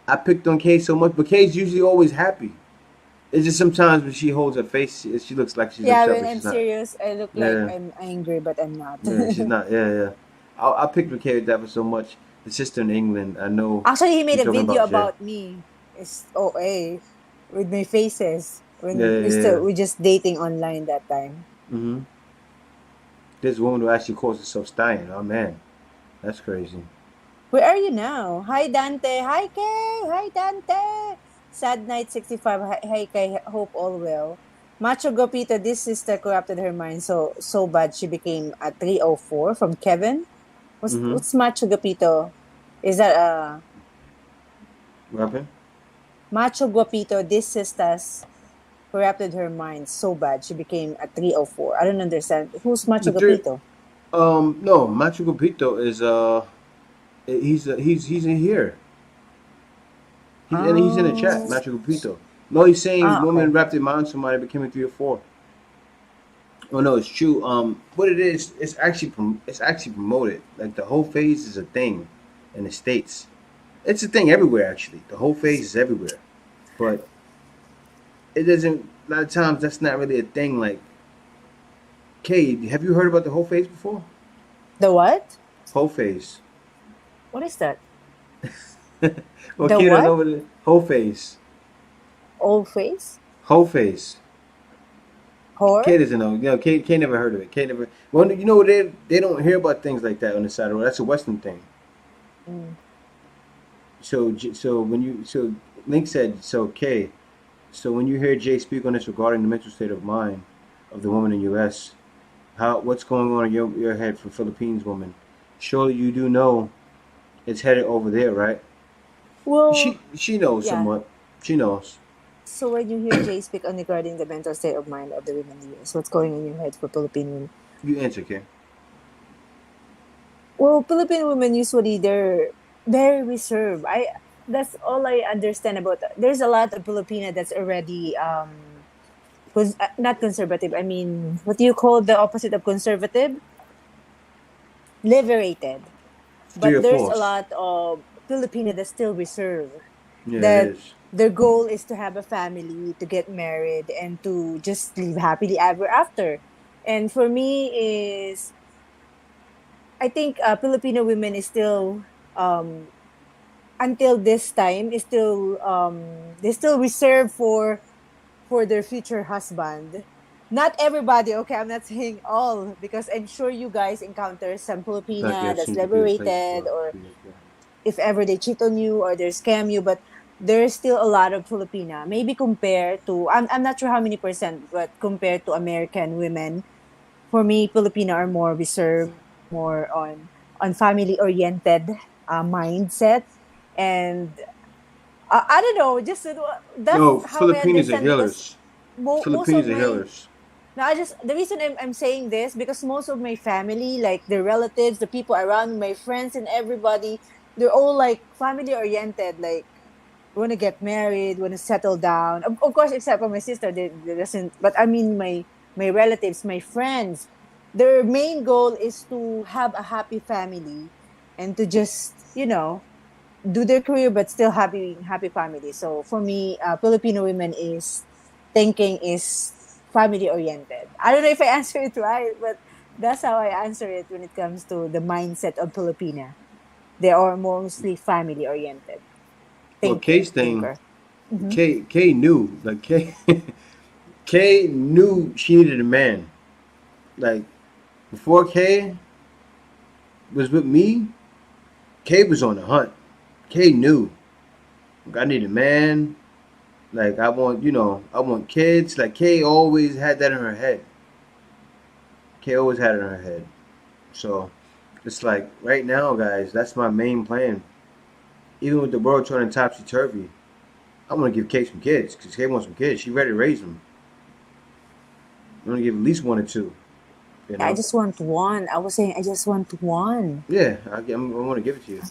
I picked on Kay so much, but Kay's usually always happy. It's just sometimes when she holds her face, she looks like she's Yeah, upset, when but I'm she's not. serious, I look like Yeah, I'm angry, but I'm not. yeah, she's not. Yeah, yeah. I picked on Kay with that for so much. The sister in England, I know Actually, he made you're a talking video about Jay. about me. It's OA with my faces Yeah, when yeah, yeah. we're just dating online that time. Mm-hmm. This woman who actually calls herself Stein. Oh man, that's crazy. Where are you now? Hi Dante. Hi Kay. Hi Dante. Sad night 65. Hi Kay. Hope all well. Macho Gopito, this sister corrupted her mind so bad she became a 304 from Kevin. Mm-hmm. What's Macho Gopito? Is that What happened? Macho Guapito, this sisters corrupted her mind so bad she became a 304. I don't understand. Who's Macho The three. Guapito? No, Macho Pito is he's in here. He's in the chat. Oh, Macho Pito. No, he's saying okay. women wrapped their mind somebody became a 3 or 4. Oh no, it's true. What it is, it's actually promoted. Like the whole phase is a thing in the states. It's a thing everywhere actually. The whole phase is everywhere, but it doesn't. A lot of times that's not really a thing. Like, Kay, have you heard about the whole phase before? The what? Whole phase. What is that? Well, The Kay doesn't know what? what it is. Whole phase. Old face? Whole phase. Whore? Kay doesn't know. You know, Kay never heard of it. Kay never. Well, you know they don't hear about things like that on the side of the road. That's a Western thing. Mm. So when you Link said so Kay. So when you hear Jay speak on this regarding the mental state of mind of the woman in U.S., what's going on in your head for Philippines woman? Surely you do know it's headed over there, right? Well, She knows yeah. somewhat. She knows. So when you hear Jay speak on regarding the mental state of mind of the women in the US, what's going on in your head for Philippine women? You answer, Kay. Well, Philippine women usually they're very reserved. That's all I understand about. There's a lot of Filipina that's already not conservative. I mean, what do you call the opposite of conservative? Liberated. Three But or there's four. a lot of Filipina that's still reserved. Yeah, it That is. their goal is to have a family, to get married, and to just live happily ever after. And for me, is I think Filipino women is still um, until this time is still they still reserve for their future husband. Not everybody, okay, I'm not saying all because I'm sure you guys encounter some Like Filipina it that's seems to be a place liberated for. or if ever they cheat on you or they scam you, but there's still a lot of Filipina. Maybe compared to I'm not sure how many percent, but compared to American women, for me, Filipino are more reserved, more on family oriented mindset, and I don't know, just that's No, how I Filipinos are understand because healers. most of Filipinos are my healers. now I just the reason I'm saying this because most of my family, like the relatives, the people around me, my friends and everybody, they're all like family oriented, like want to get married, want to settle down. Of course, except for my sister, they doesn't. But I mean, my relatives, my friends, their main goal is to have a happy family and to just do their career but still happy family. So for me, Filipino women is thinking is family oriented. I don't know if I answer it right, but that's how I answer it when it comes to the mindset of Filipina. They are mostly family oriented Well, Kay's thing, thinker. Mm-hmm. Kay knew, like Kay, Kay knew she needed a man. Like before Kay was with me, Kay was on the hunt. Kay knew. Like, I need a man. Like I want, I want kids. Like Kay always had that in her head. Kay always had it in her head. So it's like right now, guys, that's my main plan. Even with the world turning topsy turvy, I want to give Kay some kids because Kay wants some kids. She ready to raise them. I want to give at least one or two. You I know? just want one. I was saying I just want one. Yeah, I want to give it to you.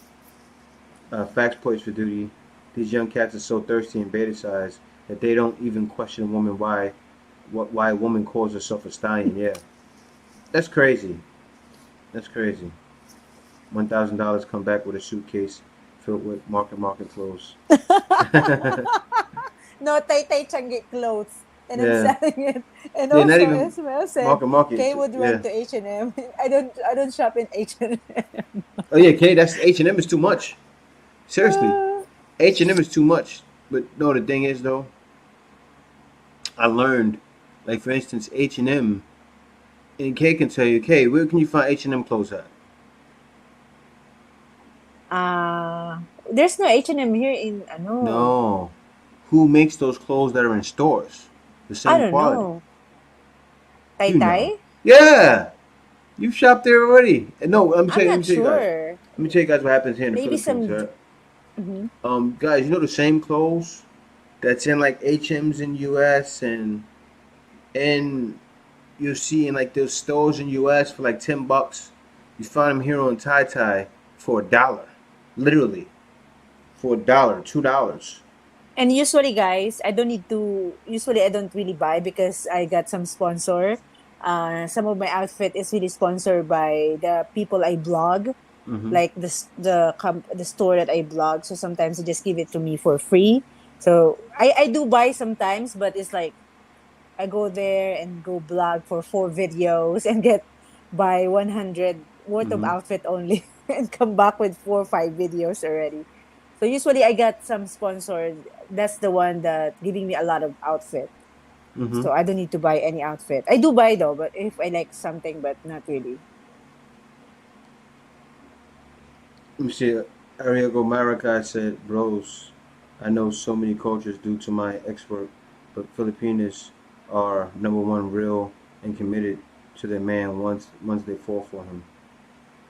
Facts points for duty. These young cats are so thirsty and beta size that they don't even question a woman why a woman calls herself a stallion. Yeah, that's crazy. That's crazy. $1,000 come back with a suitcase filled with market clothes. No, Tay Tay Changi clothes. And I'm Yeah, selling it. And yeah, not also even Ismael said market. Kay would run Yeah. to H&M. I don't shop in H&M. Oh yeah, Kay, that's H&M is too much. Seriously, H&M is too much. But no, the thing is though, I learned, like for instance, H&M, and Kay can tell you, Kay, where can you find H&M clothes at? Uh, there's no H&M here in ano. No. Who makes those clothes that are in stores? The I same don't quality. know. Tay You Tay? know. Yeah. You've shopped there already. And no, I'm let me not tell you guys. sure. Let me tell you guys what happens here in the Maybe Philippines, some right? mhm. Guys, you know the same clothes that's in like H&M's in US and you'll see in like those stores in US for like $10. You find them here on Tai for $1. Literally. For $1, $2. And usually, guys, I don't need to. Usually, I don't really buy because I got some sponsor. Some of my outfit is really sponsored by the people I blog, Mm-hmm. like the store that I blog. So sometimes they just give it to me for free. So I do buy sometimes, but it's like I go there and go blog for 4 videos and get buy 100 worth of Mm-hmm. outfit only and come back with 4 or 5 videos already. So usually I got some sponsored. That's the one that giving me a lot of outfit. Mm-hmm. So I don't need to buy any outfit. I do buy though, but if I like something, but not really. Let me see. Arriago Maracay said, Bros, I know so many cultures due to my expert, but Filipinos are number one real and committed to their man once they fall for him.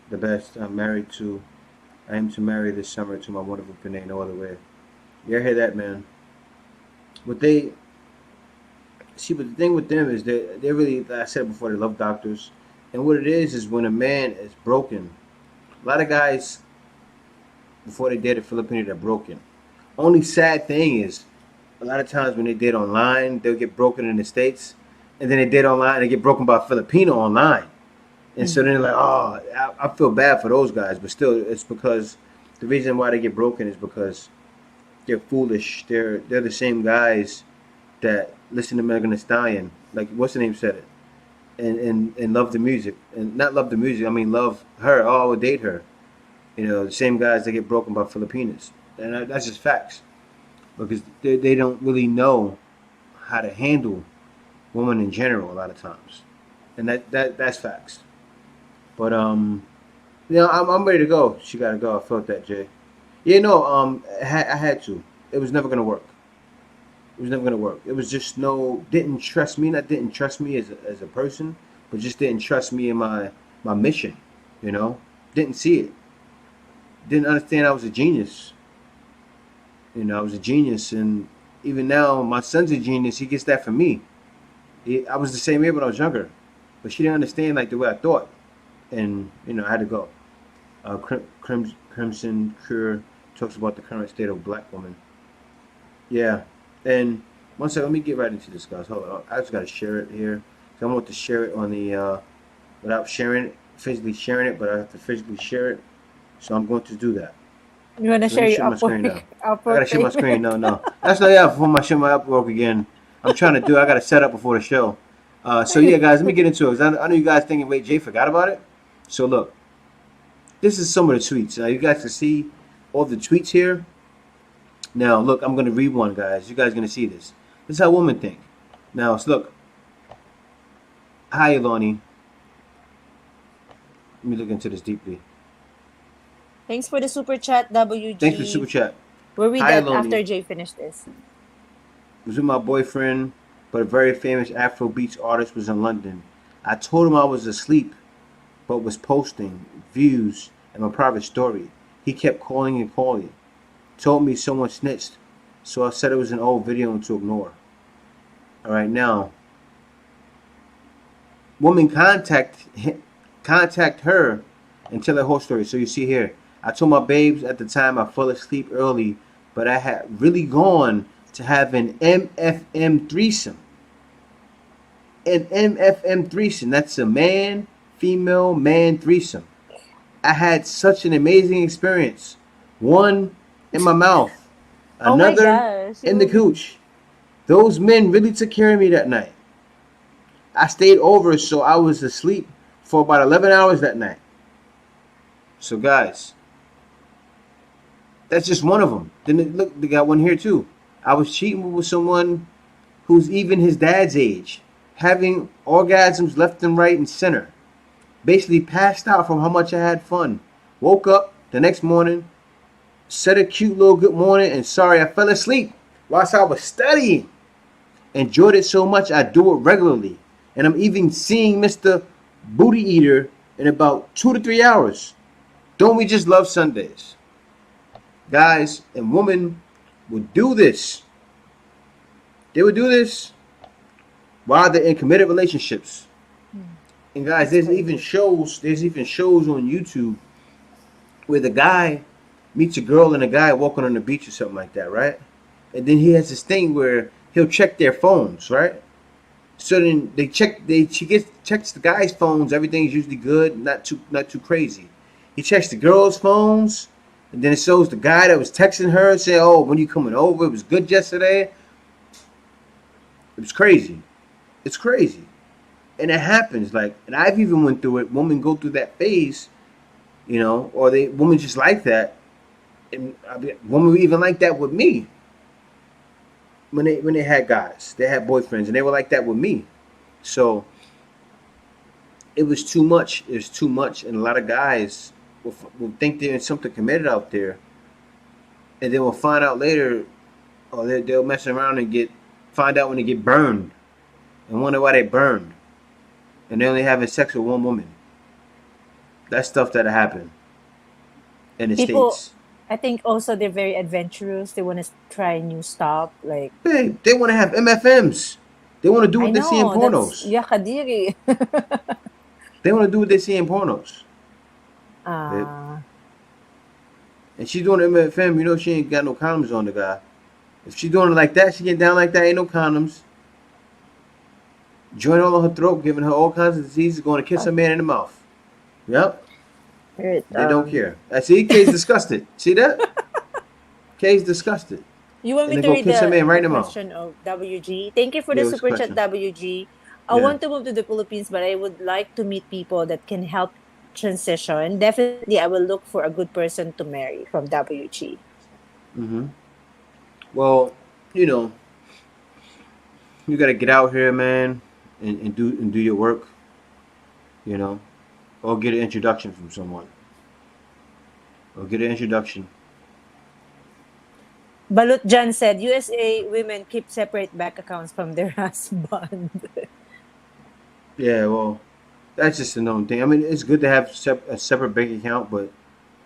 The best. I am to marry this summer to my wonderful Pinay, no other way. Yeah, I hear that, man. What they see, but the thing with them is they really, like I said before, they love doctors. And what it is when a man is broken, a lot of guys, before they date a Filipino, they're broken. Only sad thing is, a lot of times when they date online, they'll get broken in the States. And then they date online, and they get broken by a Filipino online. And so Mm. then they're like, oh, I feel bad for those guys. But still, it's because the reason why they get broken is because they're foolish. They're the same guys that listen to Megan Thee Stallion. Like, what's the name said it? And love the music. And not love the music, I mean love her. Oh, I would date her. The same guys that get broken by Filipinas. And that's just facts. Because they don't really know how to handle women in general a lot of times. And that's facts. But I'm ready to go. She gotta go. I felt that, Jay. Yeah, no, I had to. It was never gonna work. It was never gonna work. It was just didn't trust me. Not didn't trust me as a person, but just didn't trust me in my mission. You know, didn't see it. Didn't understand I was a genius. I was a genius, and even now, my son's a genius. He gets that from me. I was the same way when I was younger, but she didn't understand like the way I thought, and I had to go. Crimson Cure talks about the current state of black women. Yeah, and one second, let me get right into this, guys. Hold on, I just gotta share it here. So I want to share it on the without physically sharing it, but I have to physically share it. So I'm going to do that. You wanna So let share me your share my screen now. Upwork I gotta Upwork share my screen. payment? No. That's not yeah. Before I share my Upwork again, I'm trying to do. I gotta set up before the show. So yeah, guys, let me get into it. 'Cause I know you guys thinking, wait, Jay forgot about it. So look, this is some of the tweets. You guys can see all the tweets here. Now look, I'm gonna read one, guys. You guys are gonna see this. This is how women think. Now, so look. Hi, Iloni. Let me look into this deeply. Thanks for the super chat, Thanks for super WG. chat. We'll read Hi, that Loney. after Jay finished this. Was with my boyfriend, but a very famous Afro beats artist was in London. I told him I was asleep, but was posting views and my private story. He kept calling and calling. Told me someone snitched, so I said it was an old video and to ignore. Alright, now, woman contact her and tell her whole story. So you see here, I told my babes at the time I fell asleep early, but I had really gone to have an MFM threesome. An MFM threesome. That's a man, female, man threesome. I had such an amazing experience. One in my mouth, Oh my another gosh. in the cooch. Those men really took care of me that night. I stayed over, so I was asleep for about 11 hours that night. So, guys, that's just one of them. Then look, they got one here too. I was cheating with someone who's even his dad's age, having orgasms left and right and center. Basically passed out from how much I had fun. Woke up the next morning, said a cute little good morning, and sorry I fell asleep whilst I was studying. Enjoyed it so much I do it regularly. And I'm even seeing Mr. Booty Eater in about 2 to 3 hours. Don't we just love Sundays? Guys and women would do this. They would do this while they're in committed relationships. And guys, there's even shows on YouTube where the guy meets a girl and a guy walking on the beach or something like that, right? And then he has this thing where he'll check their phones, right? So then she checks the guy's phones, everything's usually good, not too crazy. He checks the girl's phones, and then it shows the guy that was texting her saying, "Oh, when you coming over? It was good yesterday." It was crazy. It's crazy. And it happens, like, and I've even went through it. Women go through that phase, or women just like that, and women even like that with me. When they had guys, they had boyfriends, and they were like that with me. So it was too much. It was too much, and a lot of guys will think they're in something committed out there, and then we'll find out later, or they'll mess around and find out when they get burned, and wonder why they burned. And they're only having sex with one woman. That's stuff that happened in the People, States. I think also they're very adventurous. They want to try new stuff. Like, Hey, they want to have MFMs. They want to do I what they see in know, that's pornos. yakadiri. They want to do what they see in pornos. Babe. Ah, And she's doing MFM, she ain't got no condoms on the guy. If she's doing it like that, she getting down like that, ain't no condoms. Joint all on her throat, giving her all kinds of diseases, going to kiss her man in the mouth. Yep. right. They don't care. I see Kay's disgusted. See that? Kay's disgusted. You want me And to then go read kiss her man right the in the mouth. question of WG? Thank you for Yeah, the what's the super chat, question? WG. I Yeah. want to move to the Philippines, but I would like to meet people that can help transition. Definitely, I will look for a good person to marry from WG. Mm-hmm. Well, you got to get out here, man, and do your work, or get an introduction from someone. Or get an introduction. Balut Jan said, USA women keep separate bank accounts from their husband. Yeah, well, that's just a known thing. I mean, it's good to have a separate bank account, but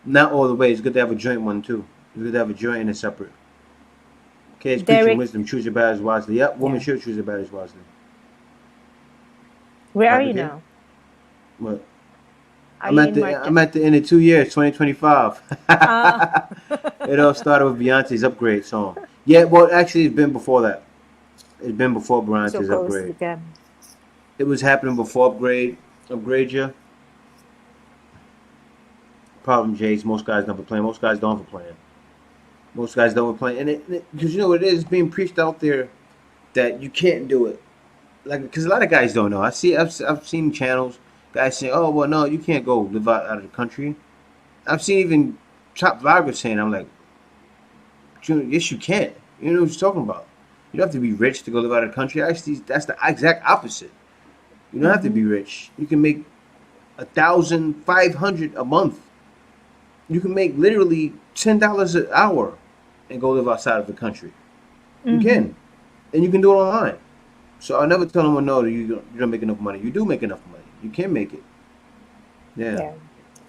not all the way. It's good to have a joint one, too. It's good to have a joint and a separate. Okay, it's preaching Derek, wisdom. Choose your battles wisely. Yep, women yeah. should choose their battles wisely. Where are Right, you okay? now? What? Are I'm you at in the market? I'm at the end of 2 years, 2025. Ah, It all started with Beyonce's Upgrade song. Yeah, well, actually, it's been before that. It's been before so Beyonce's close you Upgrade. can. It was happening before Upgrade ya. Problem, Jays. Most guys never plan. Most guys don't have a plan. Most guys don't have a plan, and because you know what it is, being preached out there that you can't do it. Like, because a lot of guys don't know. I've seen channels, guys saying, "Oh, well, no, you can't go live out of the country." I've seen even top vloggers saying, "I'm like, yes, you can." You know what you're talking about. You don't have to be rich to go live out of the country. Actually, that's the exact opposite. You don't have to Mm-hmm. be rich. You can make 1,500 a month You can make literally $10 an hour and go live outside of the country. You Mm-hmm. can, and you can do it online. So I never tell anyone no that you don't make enough money. You do make enough money. You can make it. Yeah, Yeah.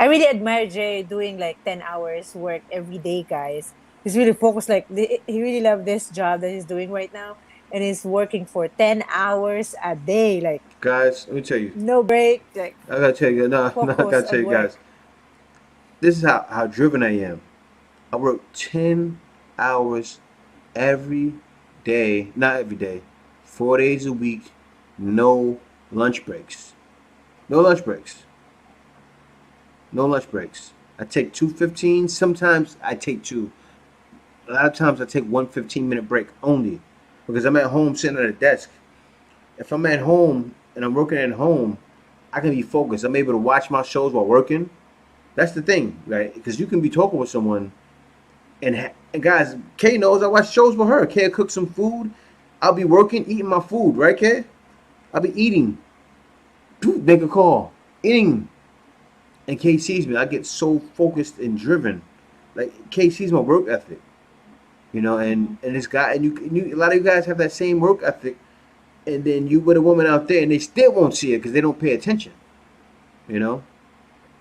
I really admire Jay doing like 10 hours work every day, guys. He's really focused. Like, he really loves this job that he's doing right now. And he's working for 10 hours a day. Like, guys, let me tell you. no break. Like, I gotta tell you. No, no, I focus gotta tell on you work. guys. This is how driven I am. I work 10 hours every day. Not every day. 4 days a week. No lunch breaks. No lunch breaks. No lunch breaks. I take 2 15. Sometimes I take two. A lot of times I take one 15-minute break only because I'm at home sitting at a desk. If I'm at home and I'm working at home, I can be focused. I'm able to watch my shows while working. That's the thing, right? Because you can be talking with someone, and guys, Kay knows I watch shows with her. Kay will cook some food. I'll be working, eating my food, right, Kay? I'll be eating. Make a call, eating, and Kay sees me. I get so focused and driven. Like Kay sees my work ethic, and this guy, and a lot of you guys have that same work ethic, and then you with a woman out there, and they still won't see it because they don't pay attention, you know.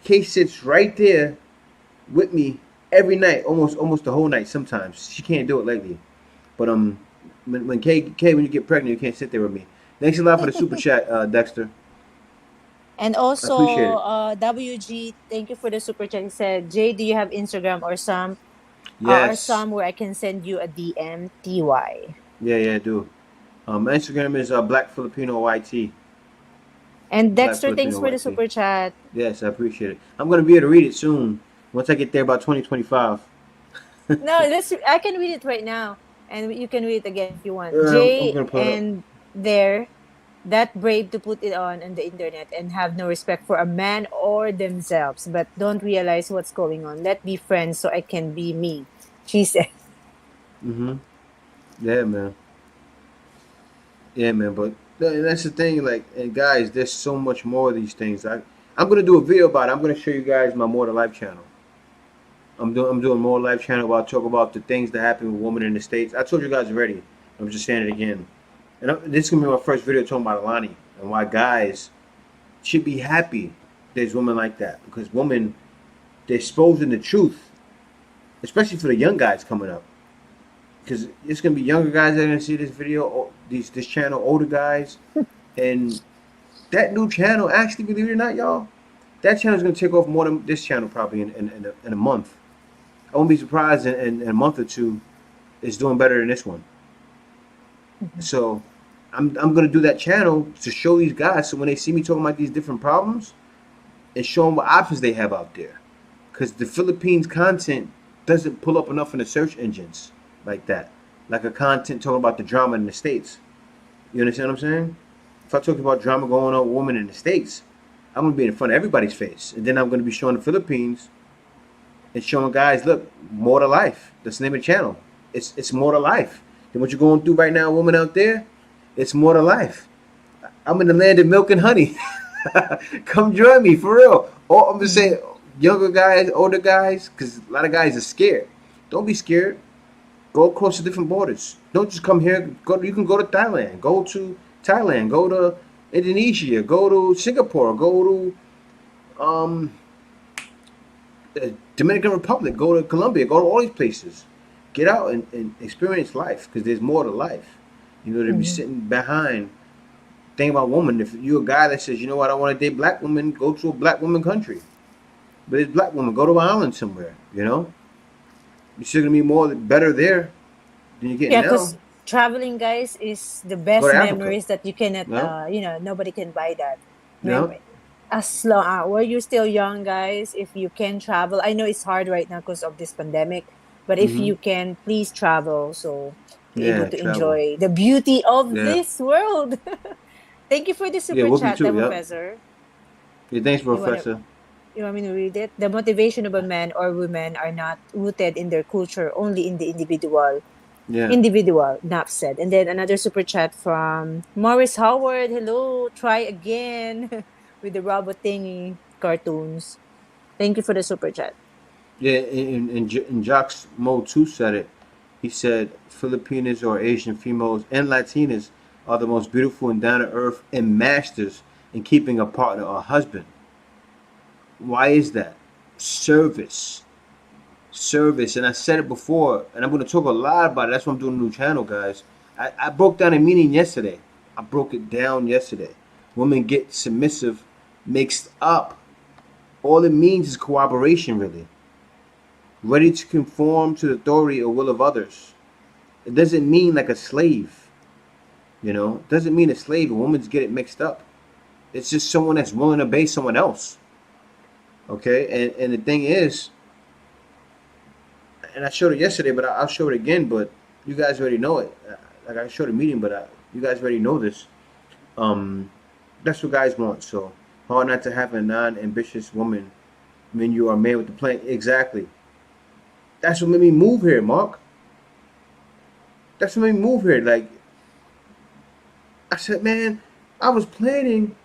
Kay sits right there with me every night, almost the whole night. Sometimes she can't do it lately, but when Kay, when you get pregnant, you can't sit there with me. Thanks a lot for the super chat, Dexter. And I appreciate also, it. WG, thank you for the super chat. He said, Jay, do you have Instagram or Yes, some where I can send you a DM? TY. yeah, I do. Instagram is Black Filipino YT. And Black Dexter, thanks Filipino for the YT. super chat. Yes, I appreciate it. I'm gonna be able to read it soon. Once I get there about 2025. No, I can read it right now. And you can read it again if you want. I'm Jay gonna pull it up. and there, that brave to put it on the internet and have no respect for a man or themselves, but don't realize what's going on. Let be friends so I can be me, she said. Mhm. Yeah, man. Yeah, man. But that's the thing. Like, and guys, there's so much more of these things. I'm gonna do a video about it. I'm gonna show you guys my More to Life channel. I'm doing More Life channel where I talk about the things that happen with women in the States. I told you guys already. I'm just saying it again. And this is gonna be my first video talking about Alani and why guys should be happy there's women like that, because women, they're exposing the truth, especially for the young guys coming up. Because it's gonna be younger guys that are gonna see this video, this channel, older guys, and that new channel, actually, believe it or not, y'all, that channel is gonna take off more than this channel probably in a month. I won't be surprised in a month or two it's doing better than this one. Mhm. So I'm gonna do that channel to show these guys, so when they see me talking about these different problems, and show them what options they have out there. Because the Philippines content doesn't pull up enough in the search engines like that. Like a content talking about the drama in the States. You understand what I'm saying? If I talk about drama going on with women in the States, I'm going to be in front of everybody's face. And then I'm going to be showing the Philippines and showing guys, look, more to life. That's the name of the channel. It's more to life than what you're going through right now, woman out there. It's more to life. I'm in the land of milk and honey. Come join me for real. Or I'm just Mhm. saying, younger guys, older guys, because a lot of guys are scared. Don't be scared. Go across the different borders. Don't just come here. You can go to Thailand. Go to Thailand. Go to Indonesia. Go to Singapore. Go to um, Dominican Republic. Go to Colombia. Go to all these places. Get out and experience life, because there's more to life. To be Mhm. sitting behind. Think about woman. If you're a guy that says, you know what, I want to date black women, go to a black woman country. But it's black women. Go to an island somewhere. You're still gonna be more better there than you're getting Yeah, now. because traveling, guys, is the Go best to Africa. memories that you cannot, No, nobody can buy that. no. As long while you're still young, guys, if you can travel, I know it's hard right now because of this pandemic, but if Mm-hmm. you can, please travel so be able Yeah, to travel. enjoy the beauty of Yeah, this world. Thank you for the yeah. super Whoopee chat, the too. Yep. professor. Yeah, thanks, You wanna Professor. you want me to read it? The motivation of a man or woman are not rooted in their culture, only in the individual. Yeah. Individual, Nap said. And then another super chat from Morris Howard. Hello, try again with the robot thingy cartoons. Thank you for the super chat. Yeah, and Jacques Mo too said it. He said Filipinas or Asian females and Latinas are the most beautiful and down to earth and masters in keeping a partner or husband. Why is that? Service. Service. And I said it before, and I'm going to talk a lot about it. That's why I'm doing a new channel, guys. I broke down a meaning yesterday. I broke it down yesterday. Women get submissive mixed up. All it means is cooperation, really. Ready to conform to the authority or will of others. It doesn't mean like a slave. You know, it doesn't mean a slave. A woman's get it mixed up. It's just someone that's willing to obey someone else. Okay, and the thing is, and I showed it yesterday, but I'll show it again. But you guys already know it. Like I showed a meeting, but you guys already know this. That's what guys want. So hard not to have a non-ambitious woman when you are made with the plan. Exactly. That's what made me move here, Mark. That's what made me move here. Like I said, man, I was planning.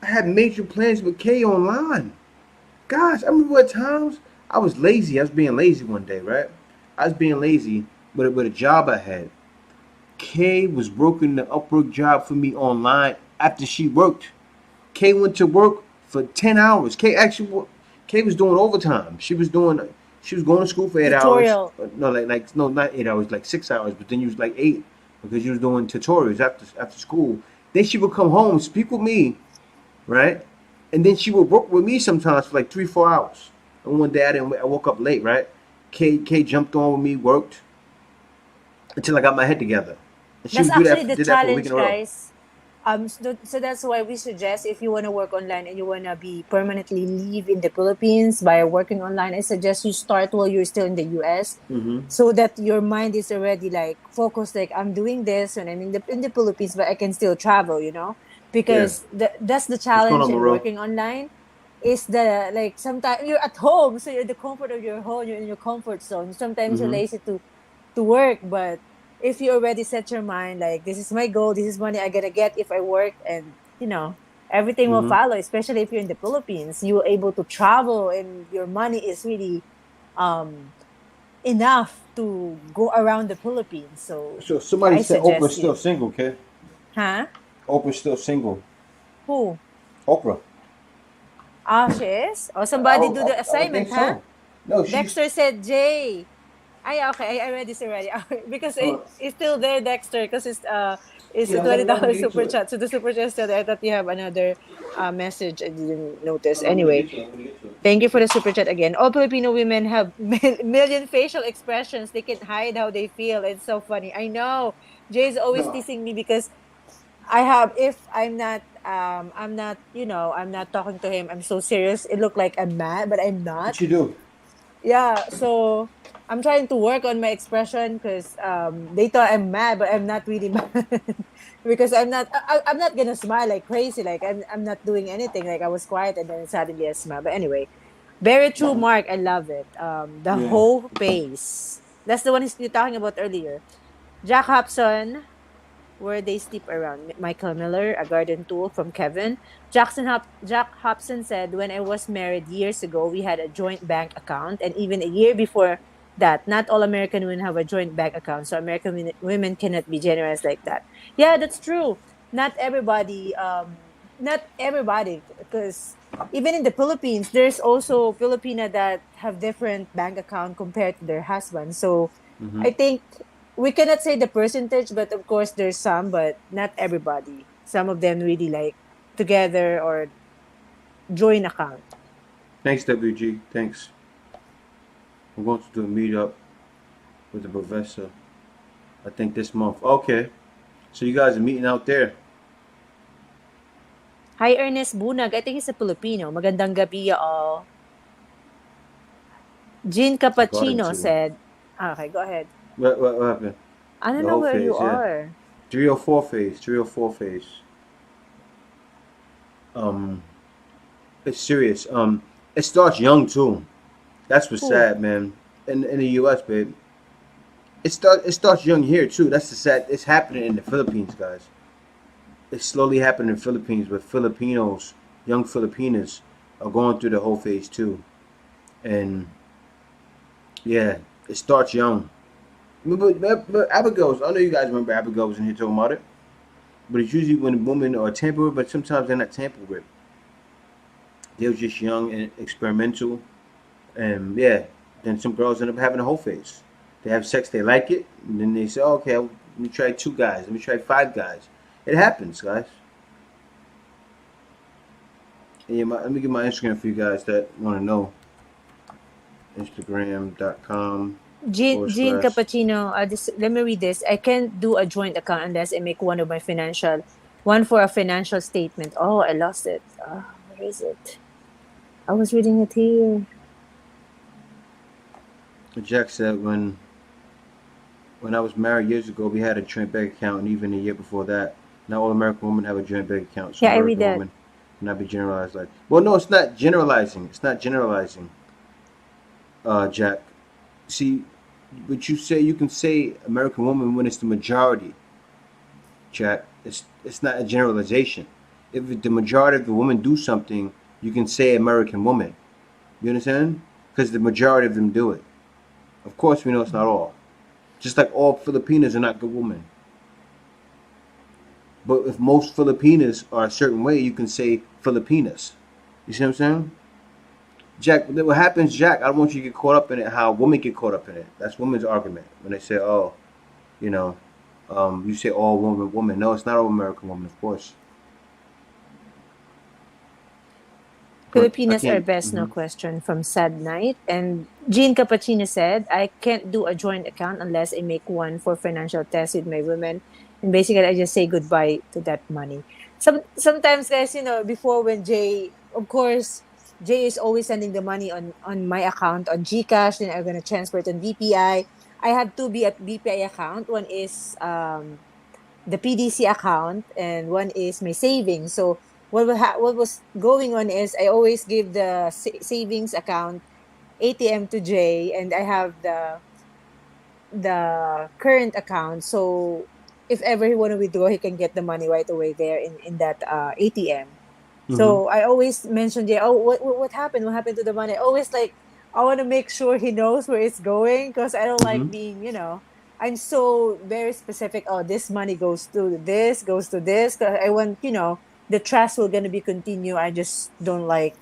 I had major plans with Kay online. Gosh, I remember at times I was lazy. I was being lazy one day, right? I was being lazy with a job I had. Kay was working the Upwork job for me online after she worked. Kay went to work for 10 hours. Kay was doing overtime. She was going to school for 8 hours. Tutorial. No, not 8 hours, like 6 hours, but then you was like 8 because she was doing tutorials after school. Then she would come home, speak with me, right? And then she would work with me sometimes for like 3-4 hours. And one day I woke up late, right? Kay jumped on with me, worked until I got my head together. And she That's would do actually the did that for a week challenge, in a row. guys. So that's why we suggest if you want to work online and you want to be permanently live in the Philippines by working online, I suggest you start while you're still in the US, so that your mind is already like focused. Like I'm doing this and I'm in the Philippines, but I can still travel. Yeah. Because that's the What's going challenge on, in Monroe? working online. Is the like sometimes you're at home, so you're in the comfort of your home, you're in your comfort zone. Sometimes you're lazy to work, but if you already set your mind like this is my goal, this is money I gotta get if I work, and everything will follow. Especially if you're in the Philippines, you're able to travel, and your money is really um enough to go around the Philippines. So So somebody I said Oprah's suggest still you. single, okay? Huh? Oprah's still single. Who? Oprah. She is? Or somebody do the I would think assignment, huh? so. No, she's. Dexter said Jay. Okay, I read this already. Because it's still there, Dexter, because it's a Yeah, let me $20 get to super it. chat. So the super chat is still there. I thought you have another message I didn't notice. No, let me Anyway, get to it. Let me get to it. thank you for the super chat again. All Filipino women have million facial expressions. They can hide how they feel. It's so funny. I know. Jay's always No, teasing me because I have, if I'm not talking to him, I'm so serious. It looked like I'm mad, but I'm not. what you do? Yeah, so I'm trying to work on my expression because they thought I'm mad, but I'm not really mad. Because I'm not gonna smile like crazy. Like I'm not doing anything. Like I was quiet and then suddenly I smile. But anyway, very true, Mark. I love it. The Yeah. whole face. That's the one you're talking about earlier. Jack Hobson, where they sleep around. Michael Miller, a garden tool from Kevin. Jack Hobson said, when I was married years ago, we had a joint bank account. And even a year before that, not all American women have a joint bank account. So American women cannot be generous like that. Yeah, that's true. Not everybody, because even in the Philippines, there's also Filipina that have different bank account compared to their husband. So I think we cannot say the percentage, but of course there's some, but not everybody. Some of them really like together or joint account. Thanks, WG. Thanks. I'm going to do a meetup with the professor. I think this month. Okay. So you guys are meeting out there. Hi, Ernest Bunag. I think he's a Filipino. Magandang gabi, all. Jean Garden Cappuccino tool. said, okay, go ahead. What happened? I don't The know whole where you phase, yeah. are. 304 phase. 304 phase. It's serious. It starts young too. That's what's Who? sad, man. In the U.S., babe. It starts young here too. That's the sad. It's happening in the Philippines, guys. It's slowly happening in the Philippines, where Filipinos, young Filipinas, are going through the whole phase too, and Yeah, it starts young. But Abigail's, I know you guys remember Abigail was in here talking about it. But it's usually when women are tampered with, but sometimes they're not tampered with. They're just young and experimental. And yeah, then some girls end up having a whole phase. They have sex, they like it, and then they say, oh, okay, let me try 2 guys, let me try 5 guys. It happens, guys. And yeah, let me get my Instagram for you guys that want to know. Instagram.com Jean, forward Jean slash. Cappuccino, let me read this. I can't do a joint account unless I make one for a financial statement. Oh, I lost it. Where is it? I was reading it here. Jack said when I was married years ago, we had a joint bank account, and even a year before that. Not all American women have a joint bank account, so Yeah, I read American that. women cannot be generalized like. Well, no, it's not generalizing. It's not generalizing, Jack. See, what you say, you can say American woman when it's the majority, Jack. It's not a generalization. If the majority of the women do something, you can say American woman. You understand? Because the majority of them do it. Of course, we know it's not all. Just like all Filipinas are not good women. But if most Filipinas are a certain way, you can say Filipinas. You see what I'm saying? Jack, what happens, Jack, I don't want you to get caught up in it how women get caught up in it. That's women's argument. When they say, oh, you know, you say all woman. No, it's not all American woman, of course. But I Filipinas are can't. best, no question, from Sad Night. And Jean Cappuccino said, I can't do a joint account unless I make one for financial tests with my women. And basically, I just say goodbye to that money. Sometimes, guys, before when of course, Jay is always sending the money on my account on GCash, then I'm going to transfer it on BPI. I have two BPI account. One is the PDC account and one is my savings. So what was going on is I always give the savings account ATM to Jay, and I have the current account. So if ever he want to withdraw, he can get the money right away there in that ATM. Mm-hmm. So I always mention Jay, oh, what happened? What happened to the money? I always like, I want to make sure he knows where it's going because I don't like Mm-hmm. being, I'm so very specific. Oh, this money goes to this, goes to this. 'Cause I want, the trust will gonna be continue. I just don't like.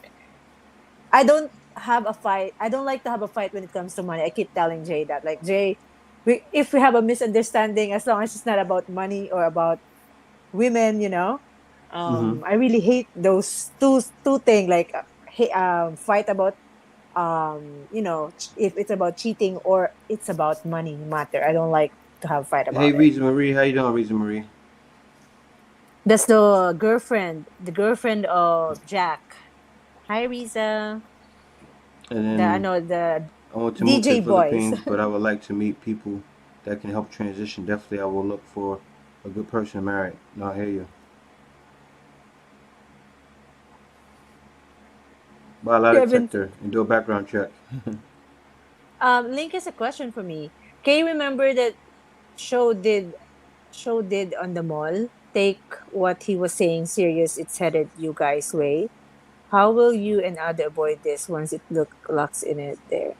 I don't have a fight. I don't like to have a fight when it comes to money. I keep telling Jay that, like Jay, if we have a misunderstanding, as long as it's not about money or about women, Mm-hmm. I really hate those two things, like fight about if it's about cheating or it's about money matter. I don't like to have fight Hey, about it. Reason Marie, how you doing, Reason Marie? That's the girlfriend of Jack. Hi, Riza. And I then know the I want to move to DJ the boys. Philippines, but I would like to meet people that can help transition. Definitely, I will look for a good person to marry. No, I hear you. Biologic Kevin, sector and do a background check. Link has a question for me. Can you remember that show did show did on the mall? Take what he was saying serious. It's headed you guys' way. How will you and other avoid this once it locks in it there?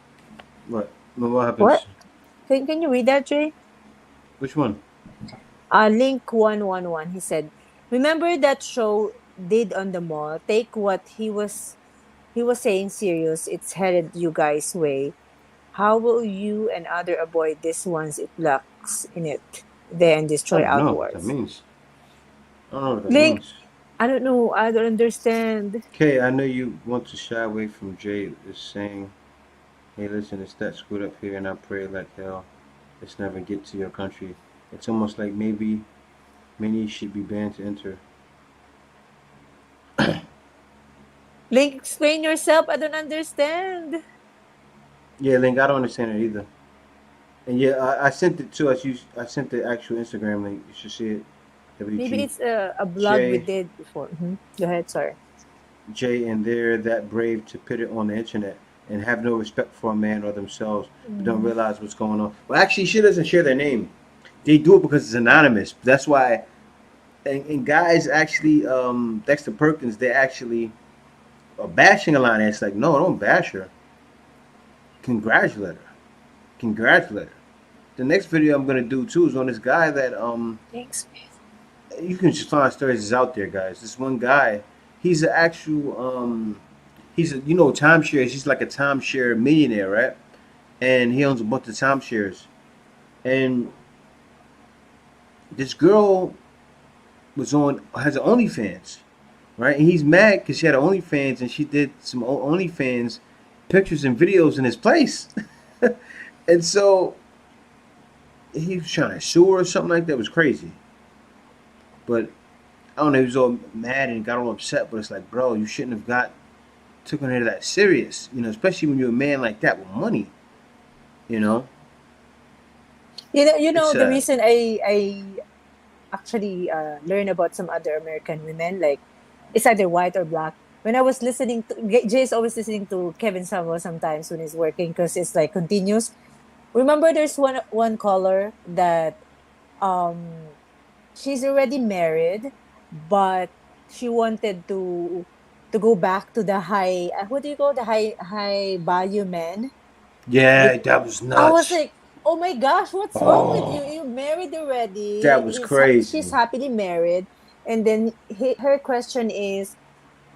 What? What What? happens? Can you read that, Jay? Which one? Link 111. He said, "Remember that show did on the mall? Take what he was saying serious. It's headed you guys' way. How will you and other avoid this once it locks in it then I destroy don't know what that outwards?" means. I don't know what that Link, means. I don't know. I don't understand. Kay, I know you want to shy away from Jay is saying, hey, listen, it's that screwed up here, and I pray like hell it's never get to your country. It's almost like maybe many should be banned to enter. Link, explain yourself. I don't understand. Yeah, Link, I don't understand it either. And yeah, I sent it to us. I sent the actual Instagram link. You should see it. Maybe WG it's a blog we J did before. Go ahead. Sorry. J, and they're that brave to put it on the internet and have no respect for a man or themselves, but don't Mm. realize what's going on. Well, actually, she doesn't share their name. They do it because it's anonymous. That's why. And guys actually, Dexter Perkins, they actually are bashing Alana. It's like, no, don't bash her. Congratulate her. congratulate her. The next video I'm gonna do too is on this guy that Thanks. you can just find stories is out there, guys. This one guy, he's an actual he's a timeshares. He's like a timeshare millionaire, right? And he owns a bunch of timeshares. And this girl has an OnlyFans, right? And he's mad because she had an OnlyFans and she did some OnlyFans pictures and videos in his place. And so he was trying to sue her or something like that. It was crazy. But I don't know, he was all mad and got all upset. But it's like, bro, you shouldn't have took on her that serious, especially when you're a man like that with money, you know. It's The reason I actually learn about some other American women, like it's either white or black. When I was listening to Jay is always listening to Kevin Samuel sometimes when he's working because it's like continuous. Remember, there's one caller that she's already married, but she wanted to go back to the high what do you call the high value men. Yeah, that was nuts. I was like, oh my gosh, what's wrong with you? You're married already. That was crazy. She's happily married, and then her question is,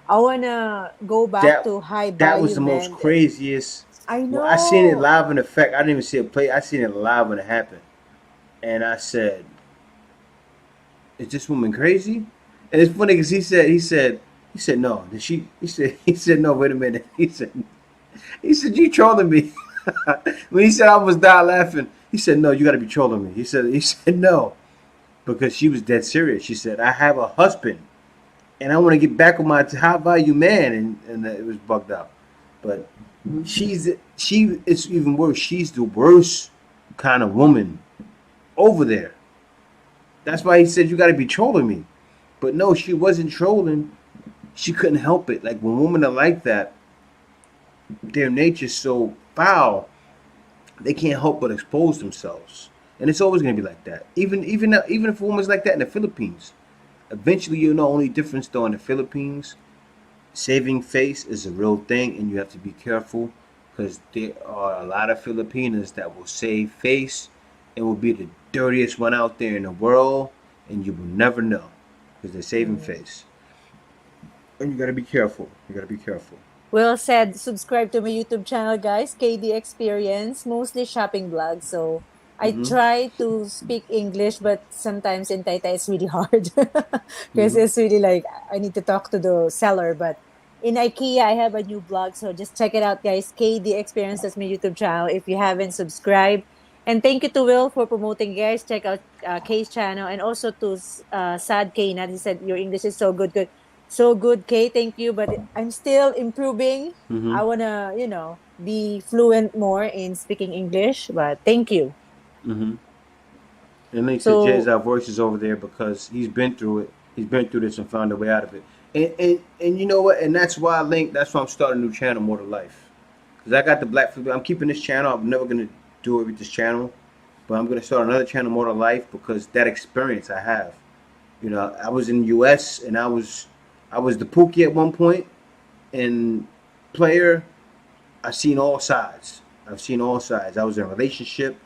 I wanna go back to high value. That was the most craziest. I know. Well, I seen it live in effect. I didn't even see it play. I seen it live when it happened, and I said, "Is this woman crazy?" And it's funny because he said no. He said no. Wait a minute. He said you trolling me. When he said I almost died laughing, he said no. You got to be trolling me. He said no, because she was dead serious. She said I have a husband, and I want to get back with my high value man, and it was bugged out. But it's even worse. She's the worst kind of woman over there. That's why he said you got to be trolling me. But no, she wasn't trolling. She couldn't help it. Like when women are like that, their nature's so foul, they can't help but expose themselves. And it's always going to be like that. Even if a woman's like that in the Philippines, eventually you'll know. Only difference though in the Philippines, saving face is a real thing, and you have to be careful because there are a lot of Filipinas that will save face and will be the dirtiest one out there in the world, and you will never know because they're saving face. And you got to be careful. Well said. Subscribe to my YouTube channel, guys. KD Experience, mostly shopping vlogs. So I try to speak English, but sometimes in Taytay it's really hard because it's really like I need to talk to the seller. But in IKEA, I have a new blog, so just check it out, guys. KD Experience, that's my YouTube channel. If you haven't subscribed, and thank you to Will for promoting, guys. Check out Kay's channel, and also to Sad Kay. Nat, he said your English is so good. So good, Kay. Thank you, but I'm still improving. I wanna, be fluent more in speaking English. But thank you. And like said, Jay's our voices over there because he's been through it. He's been through this and found a way out of it. And you know what? And that's why I'm starting a new channel, More to Life, because I got the Black Flip. I'm keeping this channel. I'm never gonna do it with this channel, but I'm gonna start another channel, More to Life, because that experience I have. I was in the U.S. and I was the Pookie at one point, and player. I've seen all sides. I was in a relationship,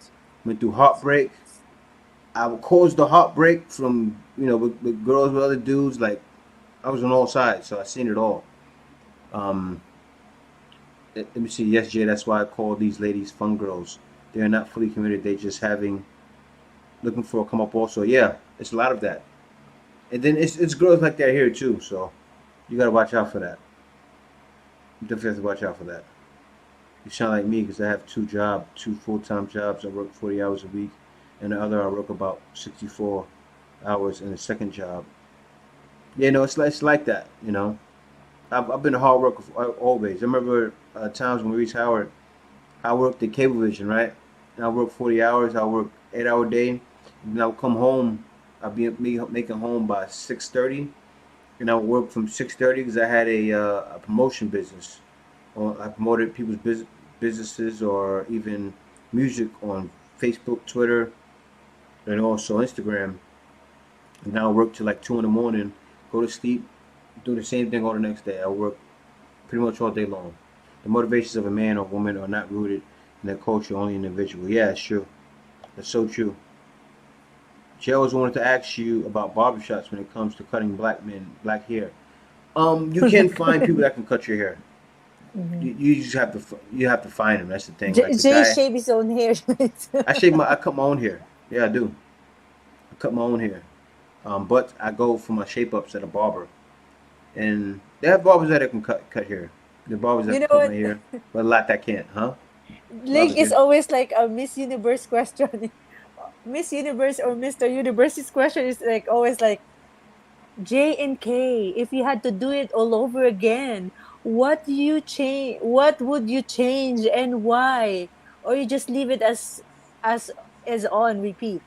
went through heartbreak. I caused the heartbreak from, with girls, with other dudes. Like, I was on all sides, so I seen it all. Let me see. Yes, Jay, that's why I call these ladies fun girls. They're not fully committed. They just looking for a come up also. Yeah, it's a lot of that. And then it's girls like that here too, so you gotta watch out for that. You definitely have to watch out for that. You sound like me because I have two full-time jobs. I work 40 hours a week, and the other I work about 64 hours in the second job. Yeah, no, it's like that. I've been a hard worker always. I remember times when we retired, I worked at Cablevision, right? And I worked 40 hours. I worked 8-hour day, and then I would come home. I'd be making home by 6:30, and I would work from 6:30 because I had a promotion business. I promoted people's businesses or even music on Facebook, Twitter, and also Instagram. And now I work till like 2 in the morning, go to sleep, do the same thing all the next day. I work pretty much all day long. The motivations of a man or woman are not rooted and their culture, only individual. Yeah, it's true. That's so true. She always wanted to ask you about barbershops when it comes to cutting black men, black hair. You can find people that can cut your hair. Mhm. You just have to you have to find them. That's the thing. Like the Jay guy, shave his own hair. I cut my own hair. Yeah, I do. I cut my own hair. But I go for my shape ups at a barber, and they have barbers that can cut hair. The barbers that You can know cut my what? hair, but a lot that can't, huh? Like Love it's it. always like a Miss Universe question. Miss Universe or Mr. Universe's question is like always like J and K. If you had to do it all over again, what do you change? What would you change and why? Or you just leave it as as on repeat.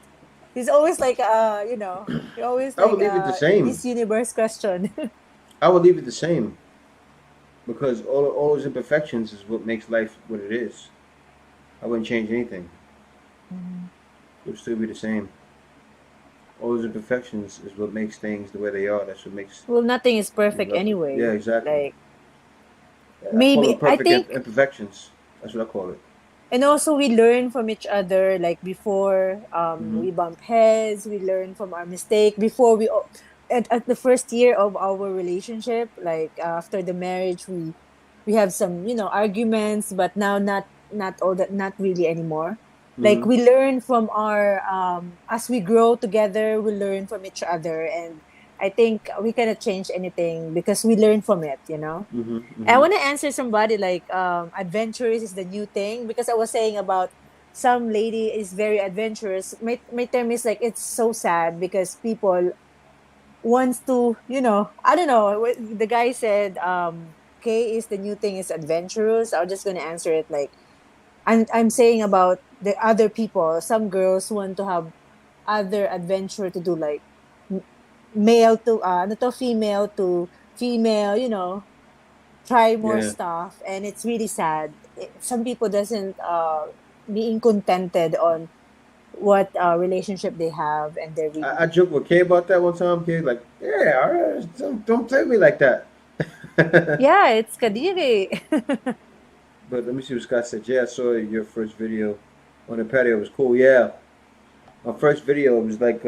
It's always like you always I would like leave it the Miss same. Universe question. I would leave it the same because all those imperfections is what makes life what it is. I wouldn't change anything. Mhm. It would still be the same. All those imperfections is what makes things the way they are. That's what makes Well, nothing is things perfect lovely. Yeah, anyway. exactly. Like I call maybe them I perfect think imperfections. That's what I call it. and also we learn from each other like before Hmm. we bump heads, we learn from our mistake before at the first year of our relationship, like after the marriage we have some arguments, but now not all that, not really anymore. Like Hmm. we learn from our as we grow together, we learn from each other, and I think we cannot change anything because we learn from it. Hmm. I Hmm. want to answer somebody like adventurous is the new thing because I was saying about some lady is very adventurous. My term is like it's so sad because people wants to I don't know the guy said K is the new thing is adventurous. I'm just gonna answer it like I'm saying about the other people. Some girls want to have other adventure to do like m- male to ano to female to female, try more Yeah. stuff, and it's really sad. Some people doesn't being contented on what relationship they have, and they're really I joked with Kay about that one time. Kay like, yeah, all right, don't play with me like that. yeah, it's kadiri. But let me see what Scott said. Yeah, I saw your first video on the patio. It was cool. Yeah, my first video was like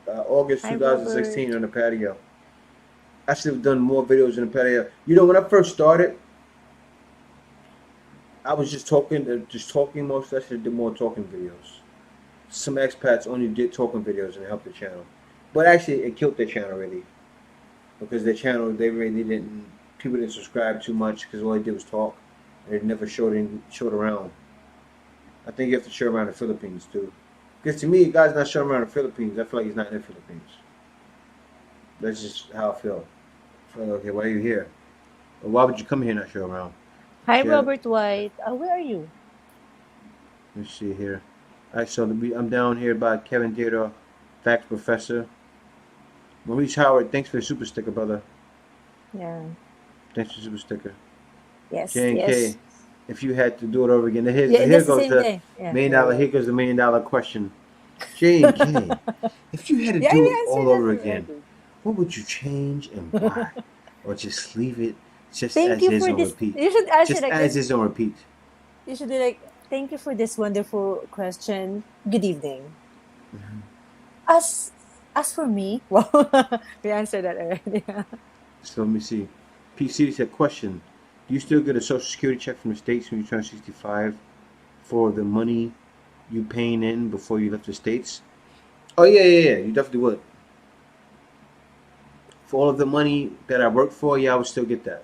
August Hi, Robert. 2016 on the patio. I should have done more videos in the patio. You know, when I first started, I was just talking most. I should have did more talking videos. Some expats only did talking videos and it helped the channel. But actually, it killed their channel really because their channel they really didn't. People didn't subscribe too much because all they did was talk. And it never showed around. I think you have to show around the Philippines too. Because to me, a guy's not showing around the Philippines. I feel like he's not in the Philippines. That's just how I feel. I feel like, okay, why are you here? Or why would you come here and not show around? Hi, Yeah, Robert White. Where are you? let's see here. Alright, so I'm down here by Kevin Theodore, Facts Professor. Maurice Howard, thanks for the super sticker, brother. Yeah. Thanks for the super sticker. Yes. J and K, Yes. if you had to do it over again, Yeah. here That's the goes same the thing. Yeah. million Yeah. dollar. Yeah. Here goes the $1 million question. J and K, if you had to Yeah. do it We all answered over that again, what would you change and why? already. Or just leave it just Thank as you is for on this. repeat? You should answer Just like as this. is on repeat. You should be like, thank you for this wonderful question. Good evening. Mhm. As as for me, well, we answered that already. So let me see. PC said, question: do you still get a social security check from the states when you turn 65 for the money you paying in before you left the states? Oh yeah, yeah, yeah. You definitely would. For all of the money that I worked for, yeah, I would still get that.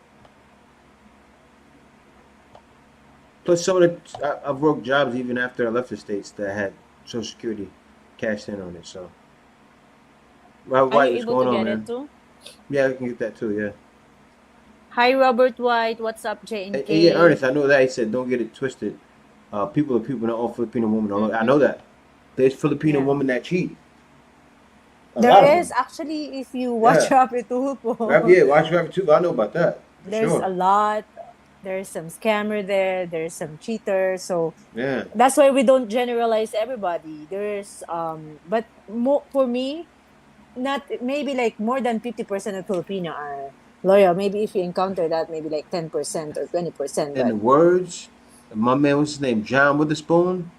Plus, some of I've worked jobs even after I left the states that had social security cashed in on it. So, Robert Are you White, what's able to going on, get it man? too? Yeah, I can get that too. Yeah. Hi, Robert White. What's up, J and Yeah, K? Ernest, I know that. He said, don't get it twisted. People are people, not all Filipino women. I know Mm-hmm. that. There's Filipino Yeah. women that cheat. A lot of There is them. actually, if you watch Yeah. Rapid Tulpo, Yeah, watch Rabbit too. I know about that. For there's sure. a lot. There's some scammer there. There's some cheater. So Yeah. that's why we don't generalize everybody. There's but for me, not maybe like more than 50% of Filipino are loyal. Maybe if you encounter that, maybe like 10% or 20%. In the But words, My man, what's his name? John Witherspoon.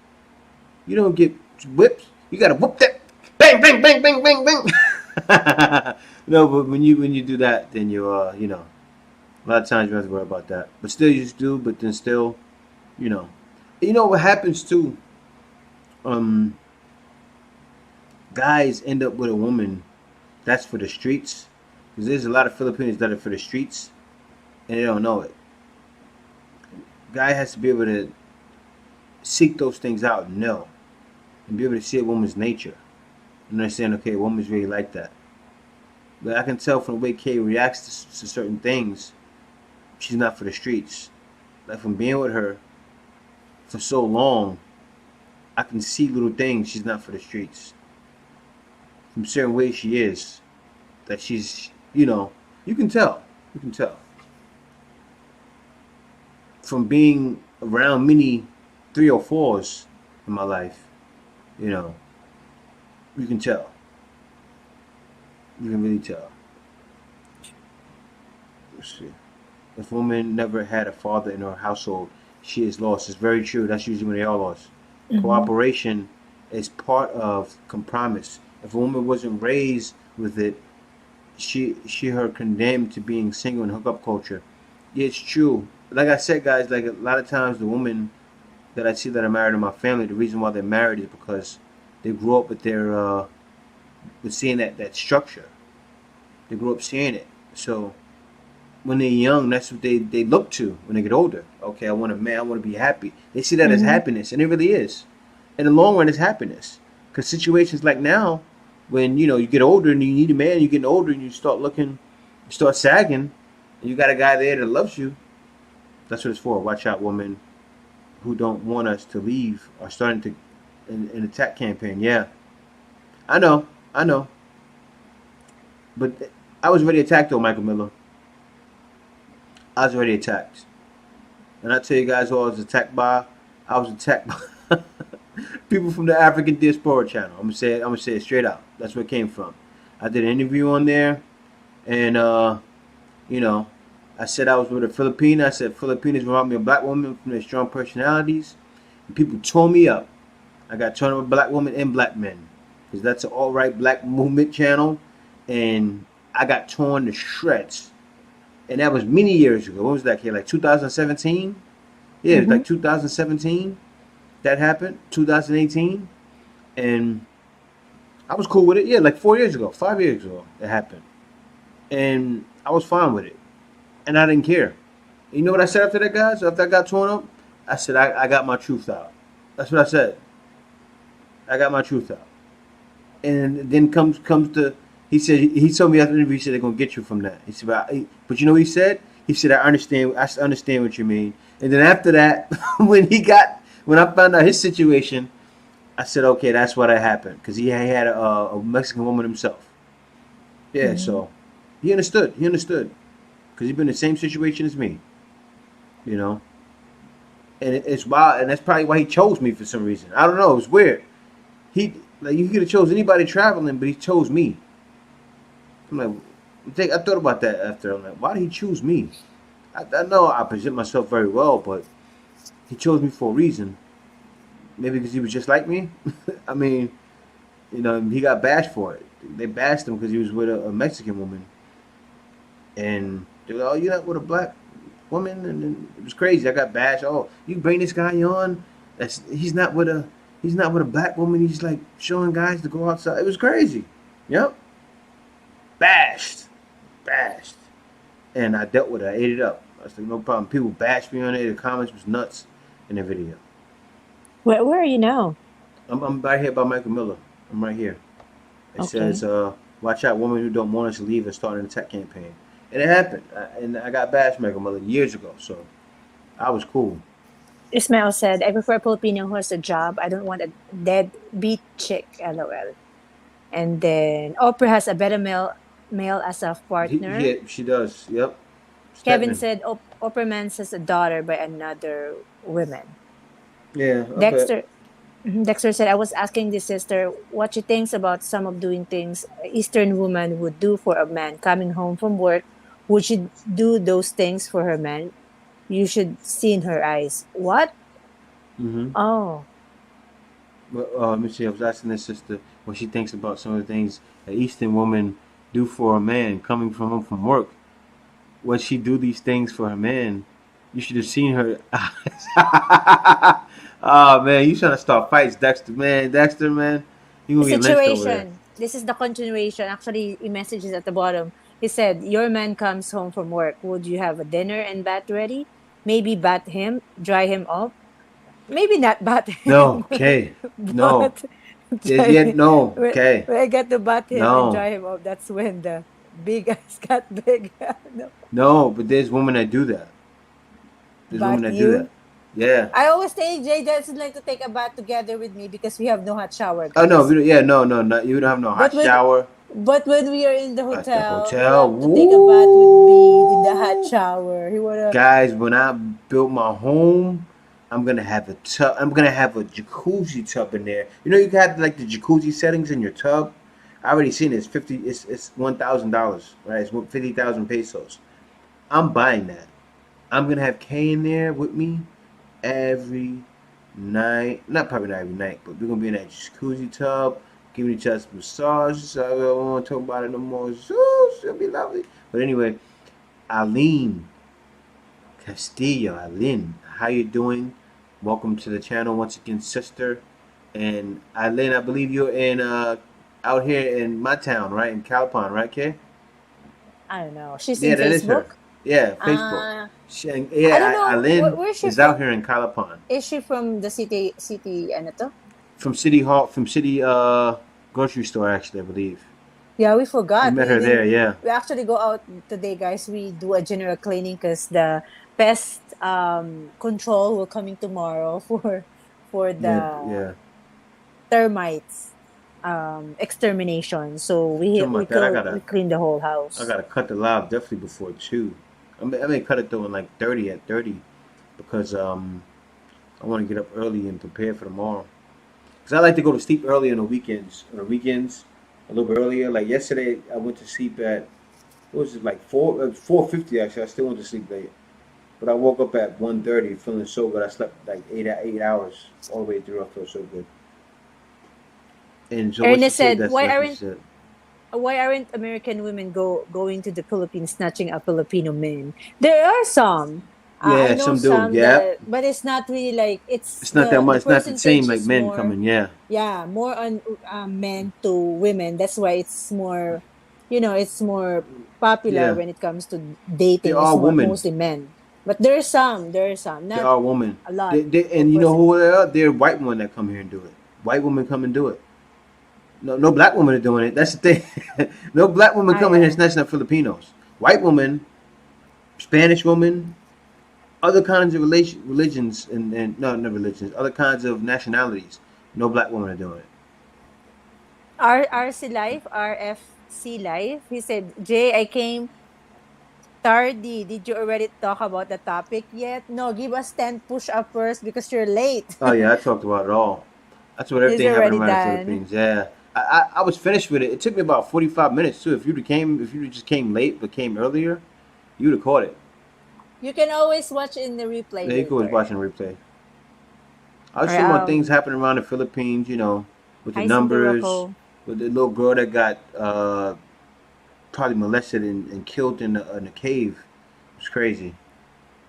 You don't get whipped. You gotta whoop that. Bang, bang, bang, bang, bang, bang. No, but when you do that, then you know, a lot of times you don't have to worry about that. But still, you just do. But then still, you know, what happens too. Um, Guys end up with a woman that's for the streets, because there's a lot of Filipinos that are for the streets and they don't know it. Guy has to be able to seek those things out and know, and be able to see a woman's nature and understand, okay, a woman's really like that. But I can tell from the way Kay reacts to certain things, she's not for the streets. Like from being with her for so long, I can see little things she's not for the streets. From certain ways she is, that she's, you can tell. You can tell. From being around many 304s in my life, you know, you can tell. You can really tell. Let's see. If a woman never had a father in her household, she is lost. It's very true. That's usually when they are lost. Cooperation is part of compromise. If a woman wasn't raised with it, she her condemned to being single in hookup culture. Yeah, it's true. Like I said, guys, like a lot of times the women that I see that are married in my family, the reason why they're married is because they grew up with with seeing that structure. They grew up seeing it. So when they're young, that's what they look to when they get older. Okay, I want a man, I want to be happy. They see that as happiness, and it really is. In the long run, it's happiness. Because situations like now, when you get older and you need a man, you're getting older and you start sagging, and you got a guy there that loves you. That's what it's for. Watch out, women who don't want us to leave are starting to an attack campaign. Yeah, I know, but I was already attacked though, Michael Miller. I was already attacked, and I tell you guys who I was attacked by. I was attacked by people from the African Diaspora Channel. I'm gonna say it straight out. That's where it came from. I did an interview on there, and I said I was with a Filipina. I said Filipinos remind me of black women from their strong personalities. And people tore me up. I got torn up with black women and black men, because that's an alt-right black movement channel, and I got torn to shreds. And that was many years ago. What was that, kid? Like 2017? Yeah, it was like 2017. That happened. 2018, and I was cool with it. Yeah, like 4 years ago, 5 years ago, it happened, and I was fine with it, and I didn't care. You know what I said after that, guys? After I got torn up, I said I got my truth out. That's what I said. I got my truth out, and then comes the. He said he told me after the interview, he said they're gonna get you from that. He said, but you know what he said? He said I understand what you mean. And then after that, when I found out his situation, I said, okay, that's what happened, because he had a Mexican woman himself. Yeah, so he understood. He understood, because he's been in the same situation as me. And it's wild, and that's probably why he chose me for some reason. I don't know. It was weird. He could have chose anybody traveling, but he chose me. I'm like, I thought about that after. I'm like, why did he choose me? I know I present myself very well, but he chose me for a reason. Maybe because he was just like me. I mean, he got bashed for it. They bashed him because he was with a Mexican woman, and they were like, "Oh, you're not with a black woman," and then it was crazy. I got bashed. Oh, you bring this guy on? He's not with a black woman. He's like showing guys to go outside. It was crazy. Yep. Bashed, and I dealt with it. I ate it up. I was like, no problem. People bashed me on it. The comments was nuts in the video. Where are you now? I'm right here by Michael Miller. I'm right here. It says, watch out, women who don't want us to leave and start an attack campaign. And it happened. And I got bashed Michael Miller years ago. So I was cool. Ismael said, I prefer a Filipino who has a job. I don't want a deadbeat chick, LOL. And then Oprah has a better male as a partner. Yeah, she does. Yep. Kevin said Oprah Mans has a daughter by another woman. Yeah. Okay. Dexter said, I was asking this sister what she thinks about some of doing things Eastern woman would do for a man coming home from work. Would she do those things for her man? You should see in her eyes. What? Mm-hmm. Oh, But let me see. I was asking this sister what she thinks about some of the things an Eastern woman do for a man coming from home from work. When she do these things for her man, you should have seen her eyes. Oh man, you trying to start fights, Dexter? Man, Dexter, man, you the gonna get lynched over there. situation. This is the continuation. Actually, he messages at the bottom. He said, "Your man comes home from work. Would you have a dinner and bath ready? Maybe bath him, dry him up. Maybe not bath No, him, okay, no, but yeah, dry yeah, him. no, okay, When I get to bath him and no, dry him up, that's when the big eyes got big. No. no. But there's women that do that. There's women Bath that do that. you. Yeah. I always say Jay doesn't like to take a bath together with me because we have no hot shower, Oh no, guys. yeah, no, no, no. You don't have no hot But when shower but when we are in the at the hotel, he hotel. love to take a bath with me in the hot Woo! shower. He wanna Guys, when I built my home, I'm gonna have a tub. I'm gonna have a jacuzzi tub in there. You know, you can have like the jacuzzi settings in your tub. I already seen it. It's 50. It's $1,000, right? It's 50,000 pesos. I'm buying that. I'm gonna have Kay in there with me every night. Not probably not every night, but we're gonna be in that jacuzzi tub, giving each other massages. So I don't want to talk about it no more. So it'll be lovely. But anyway, Aline Castillo, Aline, how you doing? Welcome to the channel once again, sister. And Aline, I believe you're in out here in my town, right? In Calpon, right, Kay? I don't know. She's Yeah, in that is her. Facebook. Yeah, Facebook. Uh I don't Yeah, know Aline where's she is out from? here in Calpon. Is she from the city ano to? From City Hall, from City grocery store, actually, I believe. Yeah, we We forgot. met We her there, didn't. yeah. We actually go out today, guys. We do a general cleaning because the pest control will coming tomorrow for Yeah, the yeah. termites extermination. So Talking about that, we clean the whole I house. gotta cut the live definitely before 2. I may cut it though in like 30 at 30 because I want to get up early and prepare for tomorrow. Because I like to go to sleep early on the weekends. On the weekends, a little bit earlier. Like yesterday, I went to sleep at what was it like 4:50 actually. I still went to sleep late, but I woke up at 1:30 feeling so good. I slept like 8 hours all the way through. I felt so good. And so what she Ernest said, said, that's like you said. why aren't American women going to the Philippines snatching a Filipino man? There are some. I Yeah, know some do. some Yeah, that, but it's not really like it's it's not that the much. It's not the same percentage like is men more, coming. Yeah, yeah, more on men to women. That's why it's more, it's more popular yeah. when it comes to They're dating. It's all more women. mostly men, but there are some, They're not all women. a lot And of you know percent. who they are? They're white women that come here and do it. White women come and do it. No, no black women are doing it. That's the thing. No black women Ah, coming here yeah. snatching up Filipinos. White women, Spanish women, other kinds of religions, and no, not religions, other kinds of nationalities. No black women are doing it. RC Life, RFC Life. He said, Jay, I came tardy. Did you already talk about the topic yet? No, give us 10 push up first because you're late. Oh yeah, I talked about it all. That's what He's everything happening already around the done. Philippines. Yeah, I was finished with it. It took me about 45 minutes too. If you just came late but came earlier, you'd have caught it. You can always watch in the replay Yeah, you could was later. watching a replay. I was Or, talking about things happening around the Philippines. You know, with the hi, Cindy numbers, Rocco. with the little girl that got probably molested and killed in a cave. It's crazy.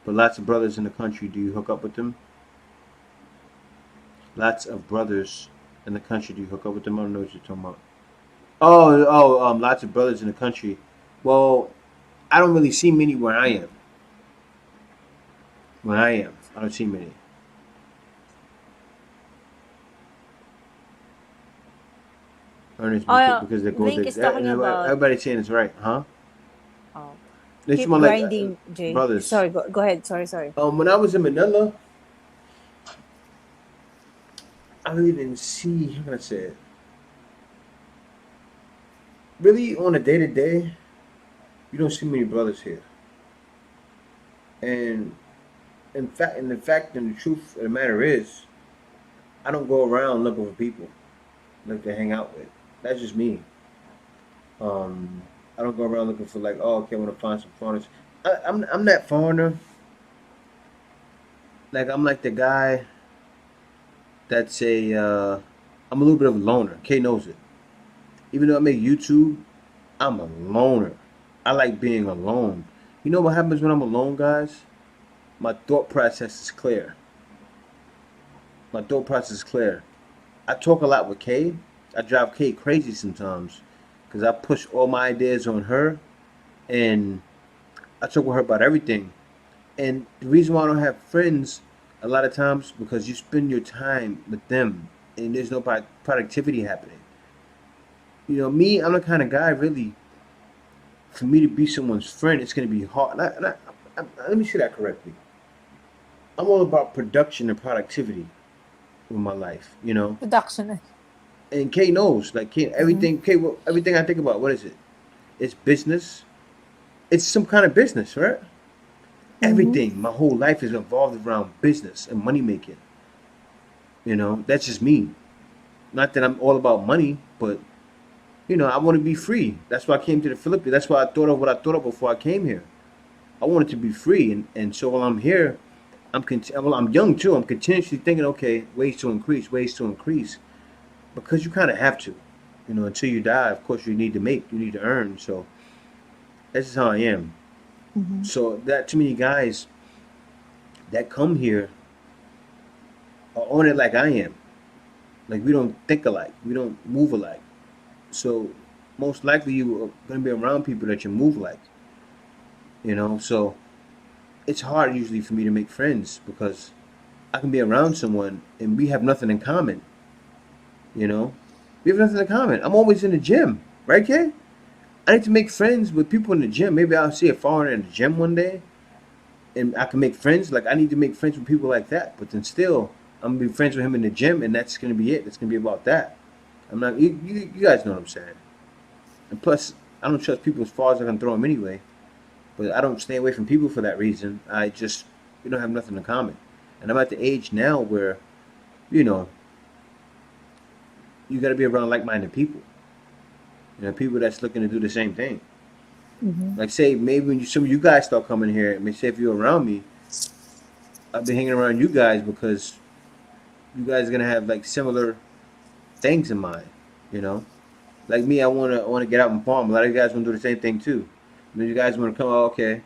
But lots of brothers in the country. Do you hook up with them? Lots of brothers in the country. Do you hook up with them? I don't know what you're talking about. Lots of brothers in the country. Well, I don't really see many where I am. I don't see many. Ernest Oh, because they go Link is talking about, everybody's saying it's right, huh? oh, It's keep more like grinding, Jay. brothers. Sorry, go ahead. Sorry. When I was in Manila, I really didn't see. How can I say it? Really, on a day to day, you don't see many brothers here. And and the truth of the matter is, I don't go around looking for people like to hang out with. That's just me. I don't go around looking for like, oh, okay, I want to find some foreigners. I'm that foreigner like I'm like the guy that's I'm a little bit of a loner. Kay knows it. Even though I make YouTube, I'm a loner. I like being alone. You know what happens when I'm alone, guys? My thought process is clear. My thought process is clear. I talk a lot with Kay. I drive Kay crazy sometimes because I push all my ideas on her, and I talk with her about everything. And the reason why I don't have friends a lot of times because you spend your time with them and there's no productivity happening. You know, me, I'm the kind of guy really. For me to be someone's friend, it's going to be hard. Let me say that correctly. I'm all about production and productivity with my life. You know, Production. and Kay knows, like Kay, Mm-hmm. everything. Kay, everything I think about, what is it? It's business. It's some kind of business, right? Mm-hmm. Everything. My whole life is involved around business and money making. You know, that's just me. Not that I'm all about money, but I want to be free. That's why I came to the Philippines. That's why I thought of what I thought of before I came here. I wanted to be free, and so while I'm here, I'm young too. I'm continuously thinking, okay, ways to increase, because you kind of have to, until you die. Of course, you need to earn. So that's just how I am. Mm-hmm. So that too many guys that come here are on it like I am. Like we don't think alike, we don't move alike. So most likely you are going to be around people that you move like, So it's hard usually for me to make friends because I can be around someone and we have nothing in common. You know, we have nothing in common. I'm always in the gym, right, kid? I need to make friends with people in the gym. Maybe I'll see a foreigner in the gym one day, and I can make friends. Like I need to make friends with people like that. But then still, I'm gonna be friends with him in the gym, and that's gonna be it. It's gonna be about that. I'm not. You guys know what I'm saying. And plus, I don't trust people as far as I can throw them anyway. But I don't stay away from people for that reason. I just we don't have nothing in common, and I'm at the age now where you know you got to be around like-minded people. People that's looking to do the same thing. Mm-hmm. Like say maybe when some of you guys start coming here, I mean, say if you're around me, I've been hanging around you guys because you guys are gonna have like similar things in mind. You know, like me, I wanna get out and farm. A lot of you guys want to do the same thing too. Maybe you guys want to come. Oh, okay,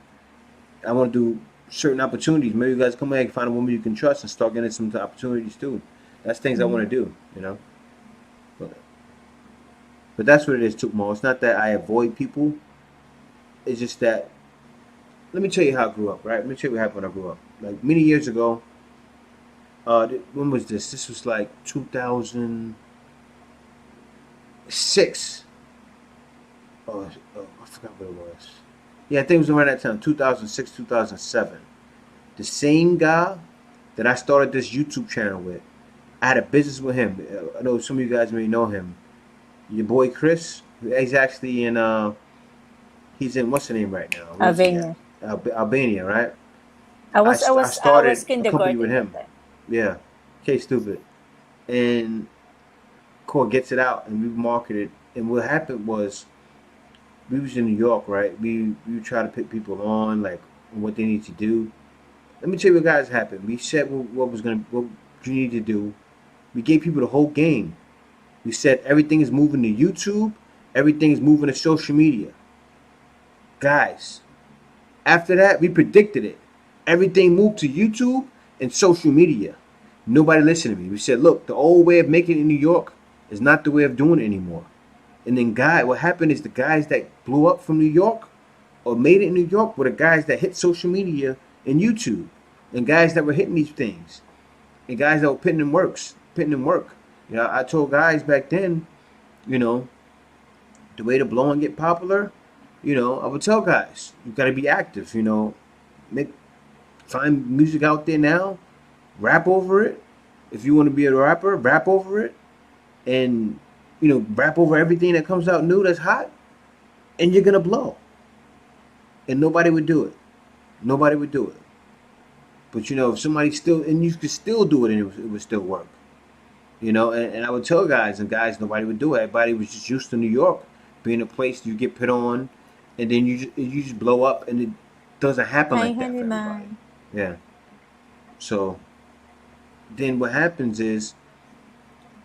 I want to do certain opportunities. Maybe you guys come here and find a woman you can trust and start getting some opportunities too. That's things I want Mm-hmm. to do. But, but that's what it is too, Mo. It's not that I avoid people. It's just that let me tell you how I grew up, right? Let me tell you what happened when I grew up. Like many years ago, when was this? This was like 2006. Oh, I forgot what it was. Yeah, I think it was around that time, 2006, 2007. The same guy that I started this YouTube channel with, I had a business with him. I know some of you guys may know him. Your boy Chris, he's actually he's in what's the name right now? Where's he at? Albania. Albania, right? I I, was I I was I was started a company with kindergarten that him. time. Yeah, K Stupid, and Core gets it out, and we marketed. And what happened was we was in New York, right? We try to pick people on like what they need to do. Let me tell you what guys happened. We said what you need to do. We gave people the whole game. We said everything is moving to YouTube, everything is moving to social media. Guys, after that, we predicted it. Everything moved to YouTube and social media. Nobody listened to me. We said, look, the old way of making it in New York is not the way of doing it anymore. And then what happened is the guys that blew up from New York or made it in New York were the guys that hit social media and YouTube. And guys that were hitting these things. And guys that were putting in work. I told guys back then, you know, the way to blow and get popular, I would tell guys, you gotta be active, make find music out there now, rap over it. If you want to be a rapper, rap over it, and rap over everything that comes out new that's hot, and you're gonna blow. And nobody would do it. Nobody would do it. But if somebody still, and you could still do it, and it would still work. And I would tell guys, and guys, nobody would do it. Everybody was just used to New York being a place you get put on, and then you just blow up, and it doesn't happen Hi, like that honey for everybody. man. Yeah. So then what happens is,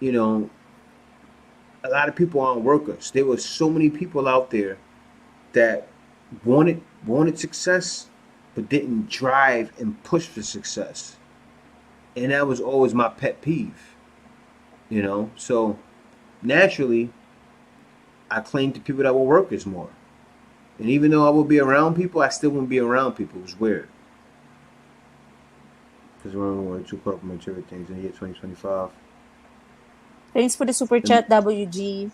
you know, a lot of people aren't workers. There were so many people out there that wanted success, but didn't drive and push for success. And that was always my pet peeve, you know. So naturally, I claimed to people that were workers more. And even though I would be around people, I still wouldn't be around people. It was weird. Because we're too caught up in material things in the year 2025. Thanks for the super And chat, WG.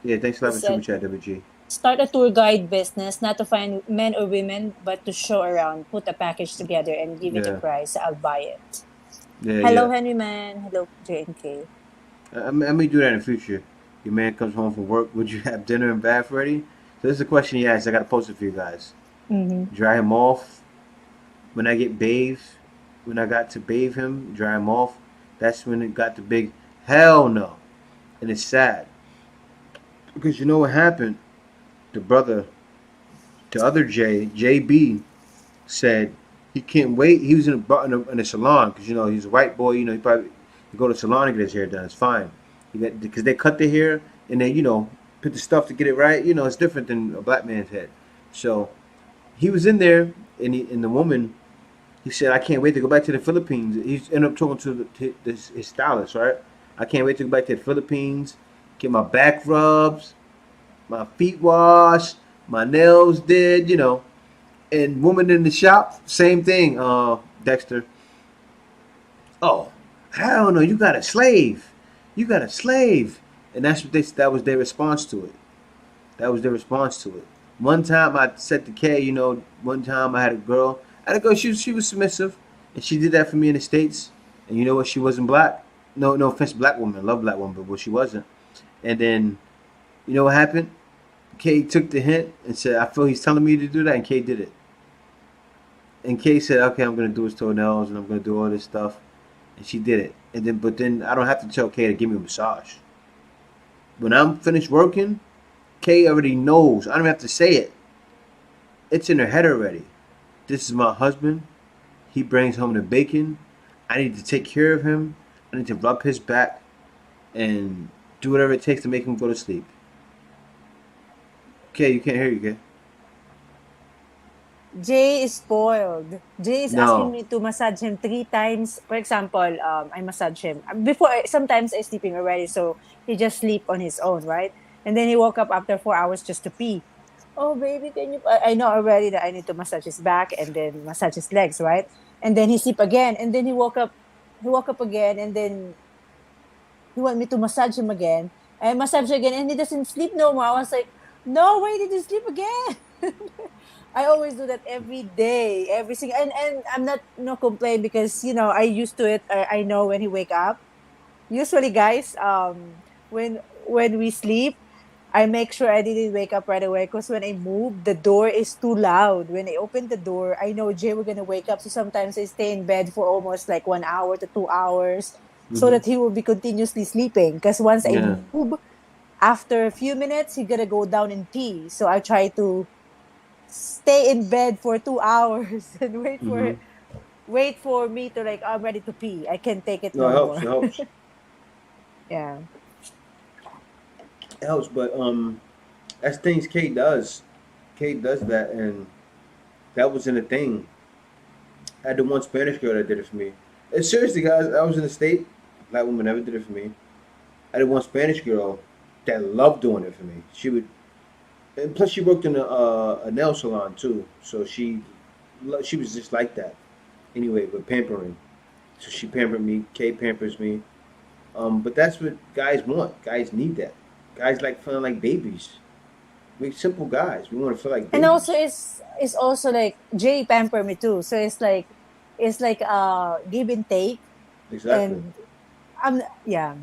yeah, thanks a He lot for super said, chat, WG. start a tour guide business, not to find men or women, but to show around. Put a package together and give it a Yeah, price. I'll buy it. yeah, Hello, yeah. Henry Man. Hello, JNK. I may do that in the future. Your man comes home from work. Would you have dinner and bath ready? So this is a question he asked. I got to post it for you guys. Mm-hmm. Dry him off when I get bathed. When I got to bathe him, dry him off. That's when it got the big hell no, and it's sad because you know what happened. The brother, the other JB, said he can't wait. He was in a salon because you know he's a white boy. You know he go to the salon and get his hair done. It's fine. Because they cut the hair and they put the stuff to get it right. You know it's different than a black man's head. So he was in there and the woman. He said, "I can't wait to go back to the Philippines." He ended up talking to his stylist, right? I can't wait to go back to the Philippines, get my back rubs, my feet washed, my nails did, And woman in the shop, same thing, Dexter. Oh, hell no, you got a slave. You got a slave. And that was their response to it. That was their response to it. One time I said to Kay, one time I had a girl. She was submissive. And she did that for me in the States. And you know what? She wasn't black. No offense, black woman. I love black woman, but she wasn't. And then, you know what happened? Kay took the hint and said, I feel he's telling me to do that. And Kay did it. And Kay said, okay, I'm going to do his toenails and I'm going to do all this stuff. And she did it. But then I don't have to tell Kay to give me a massage. When I'm finished working, Kay already knows. I don't have to say it. It's in her head already. This is my husband. He brings home the bacon. I need to take care of him. I need to rub his back and do whatever it takes to make him go to sleep. Kay, you can't hear you, Kay. Jay is spoiled. Jay is asking No. me to massage him 3 times. For example, I massage him. Before, sometimes I'm sleeping already, so he just sleep on his own, right? And then he woke up after 4 hours just to pee. Oh, baby, can you... I know already that I need to massage his back and then massage his legs, right? And then he sleep again. And then he woke up. He woke up again, and then he want me to massage him again. I massage again, and he doesn't sleep no more. I was like, no, why did you sleep again? I always do that every day, every single, and I'm not no complain because I used to it. I know when he wake up. Usually, guys, when we sleep, I make sure I didn't wake up right away because when I move, the door is too loud. When I open the door, I know Jay will gonna wake up. So sometimes I stay in bed for almost like 1 hour to 2 hours, so Mm-hmm. that he will be continuously sleeping. Because once I Yeah. move, after a few minutes, he gonna go down and pee. So I try to stay in bed for 2 hours and Mm-hmm. wait for me to like I'm ready to pee. I can't take it No, it no helps. more. It helps. Yeah. It helps, but that's things Kate does. Kate does that, and that wasn't a thing. I had the one Spanish girl that did it for me. And seriously, guys, I was in the state. Black woman never did it for me. I had one Spanish girl that loved doing it for me. She would, and plus she worked in a nail salon too, so she was just like that. Anyway, but pampering. So she pampered me. Kate pampers me. But that's what guys want. Guys need that. Guys like feeling like babies. We're simple guys. We want to feel like And also babies. it's also like Jay pamper me too. So it's like give and take. Exactly. And yeah.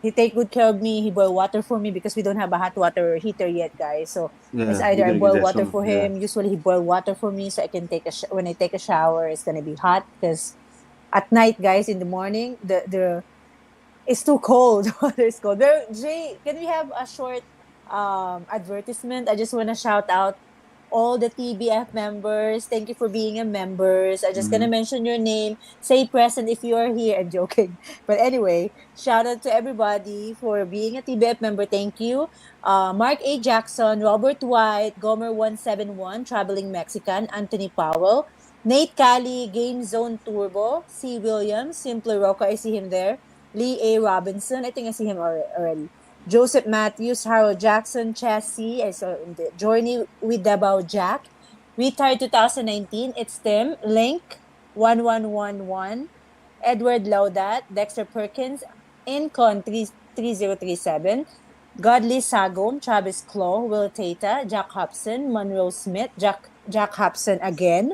He take good care of me. He boil water for me because we don't have a hot water heater yet, guys. So it's Yeah, we either I gotta get boil that water soon. for Yeah. him. Usually he boil water for me so I can when I take a shower, it's gonna be hot because at night, guys, in the morning, the it's too cold. Water is cold. Jay, can we have a short advertisement? I just want to shout out all the TBF members. Thank you for being a members. I'm just gonna Mm-hmm. mention your name. Say present if you are here. I'm joking. But anyway, shout out to everybody for being a TBF member. Thank you. Mark A. Jackson, Robert White, Gomer171, Traveling Mexican, Anthony Powell, Nate Cali, Game Zone Turbo, C. Williams, Simpler Rocco, I see him there. Lee A. Robinson, I think I see him already. Joseph Matthews, Harold Jackson, Chassis, I saw him there. Journey with Dabao Jack. Retired 2019, it's Tim. Link, 1111. Edward Laudat, Dexter Perkins, Incon 3037, Godly Sagom, Travis Claw, Will Tata, Jack Hobson, Monroe Smith, Jack Hobson again,